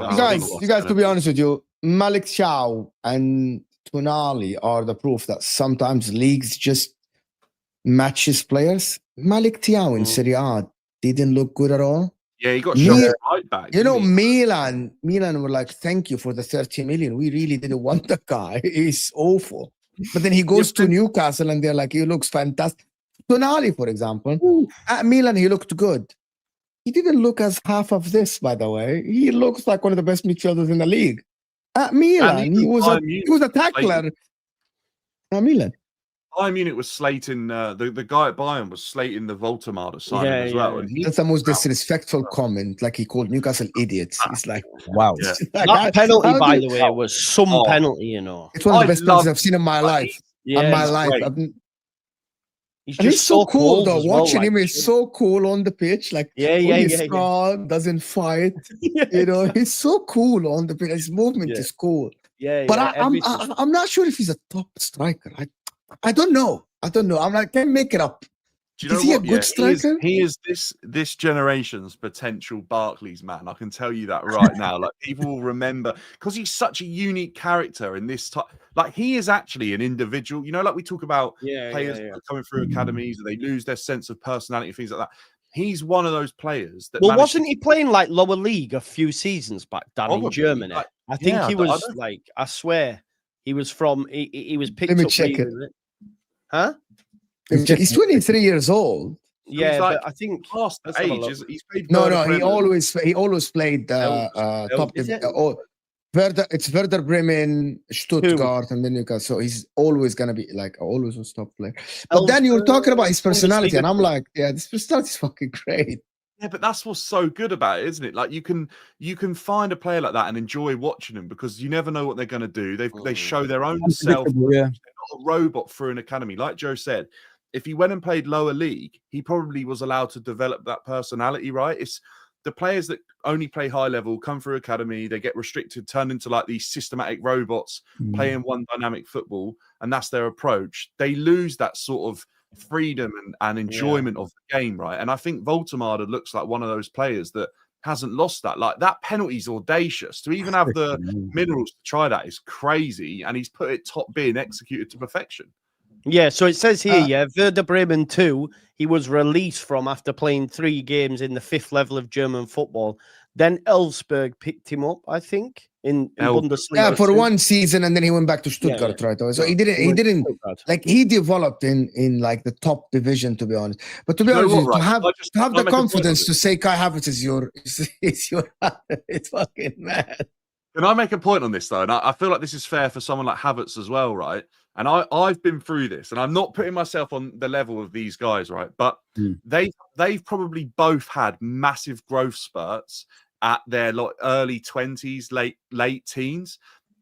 Speaker 1: guys, to be honest with you, Malik Chow and Tonali are the proof that sometimes leagues just matches players. Malik Chow in Serie A didn't look good at all.
Speaker 6: Yeah, he got shot right back.
Speaker 1: Milan were like, thank you for the 30 million. We really didn't want the guy. He's awful. But then he goes to Newcastle and they're like, he looks fantastic. Tonali, for example, at Milan, he looked good. He didn't look as half of this, by the way. He looks like one of the best midfielders in the league. At Milan,
Speaker 6: And
Speaker 1: he
Speaker 6: even
Speaker 1: was
Speaker 6: Bayern Munich
Speaker 1: a tackler. At Milan.
Speaker 6: Bayern Munich was slating the guy at Bayern was slating the Voltemade signing as well, and
Speaker 1: That's the most disrespectful comment. Like he called Newcastle idiots. It's like,
Speaker 3: Wow.
Speaker 6: Yeah.
Speaker 1: like,
Speaker 3: That penalty,
Speaker 1: how
Speaker 3: by
Speaker 1: do-
Speaker 3: the way, was some
Speaker 6: Oh.
Speaker 3: penalty, you know.
Speaker 1: It's one of the
Speaker 6: I
Speaker 1: best
Speaker 6: love-
Speaker 1: penalties I've seen in my life.
Speaker 3: Yeah,
Speaker 1: in my
Speaker 3: he's
Speaker 1: life.
Speaker 6: great.
Speaker 3: He's
Speaker 1: And he's
Speaker 3: just
Speaker 1: so cool though.
Speaker 3: as well,
Speaker 1: Watching
Speaker 3: like,
Speaker 1: him is so cool on the pitch. Like,
Speaker 3: Yeah,
Speaker 1: he's
Speaker 3: yeah.
Speaker 1: calm, doesn't fight.
Speaker 3: Yeah,
Speaker 1: You know, he's so cool on the pitch. His movement
Speaker 3: Yeah.
Speaker 1: is cool.
Speaker 3: yeah,
Speaker 1: But
Speaker 3: yeah,
Speaker 1: I'm not sure if he's a top striker. I don't know. I'm like, can't make it up.
Speaker 6: Do you know
Speaker 1: Is he a
Speaker 6: what?
Speaker 1: good striker?
Speaker 6: He is this generation's potential Barclays man. I can tell you that right now. Like people will remember because he's such a unique character in this type. Like he is actually an individual. You know, like we talk about players coming through academies and they lose their sense of personality, things like that. He's one of those players that.
Speaker 3: Well, wasn't he playing like lower league a few seasons back, Dan, in
Speaker 6: Probably,
Speaker 3: Germany?
Speaker 6: like,
Speaker 3: I think
Speaker 6: yeah,
Speaker 3: he
Speaker 6: I
Speaker 3: was
Speaker 6: don't-
Speaker 3: like, I swear, he was from. He was picked
Speaker 1: Let me
Speaker 3: up.
Speaker 1: check
Speaker 3: leaving Huh?
Speaker 1: He's 23 years old.
Speaker 3: Yeah,
Speaker 6: like,
Speaker 3: but I think
Speaker 6: past the
Speaker 3: let's have a
Speaker 6: age.
Speaker 3: look.
Speaker 6: He's played.
Speaker 1: No,
Speaker 6: Werder
Speaker 1: he
Speaker 6: Bremen.
Speaker 1: always played top.
Speaker 3: Is it?
Speaker 1: It's Werder Bremen, Stuttgart, and then Newcastle. So he's always gonna be like always a top player. But then you were talking about his personality, and I'm like, yeah, this personality is fucking great.
Speaker 6: Yeah, but that's what's so good about it, isn't it? Like you can find a player like that and enjoy watching them because you never know what they're going to do. They show their own self.
Speaker 5: Unpredictable, yeah.
Speaker 6: They're not a robot through an academy, like Joe said. If he went and played lower league, he probably was allowed to develop that personality. Right? It's the players that only play high level, come through academy, they get restricted, turn into like these systematic robots playing one dynamic football, and that's their approach. They lose that sort of freedom and enjoyment of the game, right? And I think Voltemade looks like one of those players that hasn't lost that. Like that penalty's audacious. To even have the minerals to try that is crazy, and he's put it top bin, executed to perfection.
Speaker 3: Yeah, so it says here, Werder Bremen 2, he was released from after playing 3 games in the 5th level of German football. Then Elfsberg picked him up, I think, in Bundesliga.
Speaker 1: Yeah, for
Speaker 3: 2.
Speaker 1: one season, and then he went back to Stuttgart right away. So he didn't like he developed in like the top division, to be honest. But to be honest, to have the confidence to say Kai Havertz is your it's fucking mad.
Speaker 6: Can I make a point on this though? And I feel like this is fair for someone like Havertz as well, right? And I've been through this, and I'm not putting myself on the level of these guys, right? But they've probably both had massive growth spurts at their early 20s, late teens.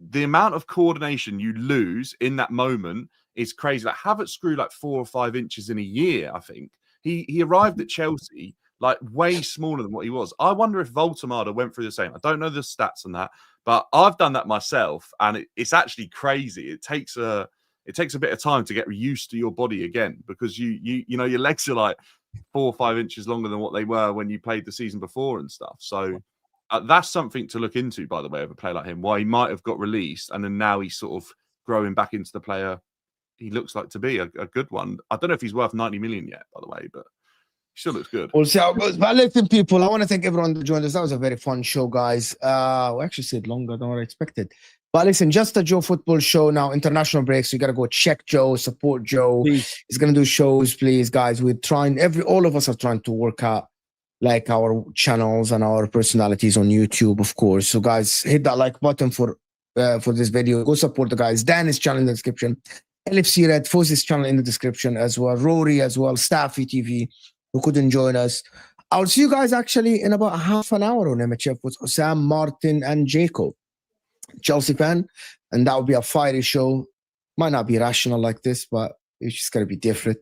Speaker 6: The amount of coordination you lose in that moment is crazy. Like Havertz grew like 4 or 5 inches in a year, I think. He arrived at Chelsea like way smaller than what he was. I wonder if Voltemade went through the same. I don't know the stats on that, but I've done that myself, and it's actually crazy. It takes a bit of time to get used to your body again, because you know your legs are like 4 or 5 inches longer than what they were when you played the season before and stuff. So that's something to look into, by the way, of a player like him, why he might have got released and then now he's sort of growing back into the player he looks like to be, a good one. I don't know if he's worth 90 million yet, by the way, but he still looks good.
Speaker 1: We'll see how it goes. But listen, people, I want to thank everyone that joined us. That was a very fun show, guys. We actually said longer than what I expected. But listen, just a Joe football show now, international break. So you got to go check Joe, support Joe.
Speaker 3: Please.
Speaker 1: He's going to do shows, please, guys. We're trying, all of us are trying to work out like our channels and our personalities on YouTube, of course. So guys, hit that like button for this video. Go support the guys. Dan's channel in the description. LFC Red, Foz's channel in the description as well. Rory as well, Staffy TV, who couldn't join us. I'll see you guys actually in about half an hour on MHF with Sam, Martin, and Jacob. Chelsea fan, and that will be a fiery show. Might not be rational like this, but it's just gonna be different.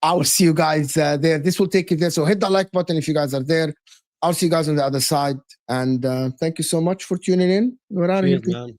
Speaker 1: I will see you guys there. This will take you there. So hit that like button if you guys are there. I'll see you guys on the other side. And thank you so much for tuning in. We're out of here.
Speaker 3: Man.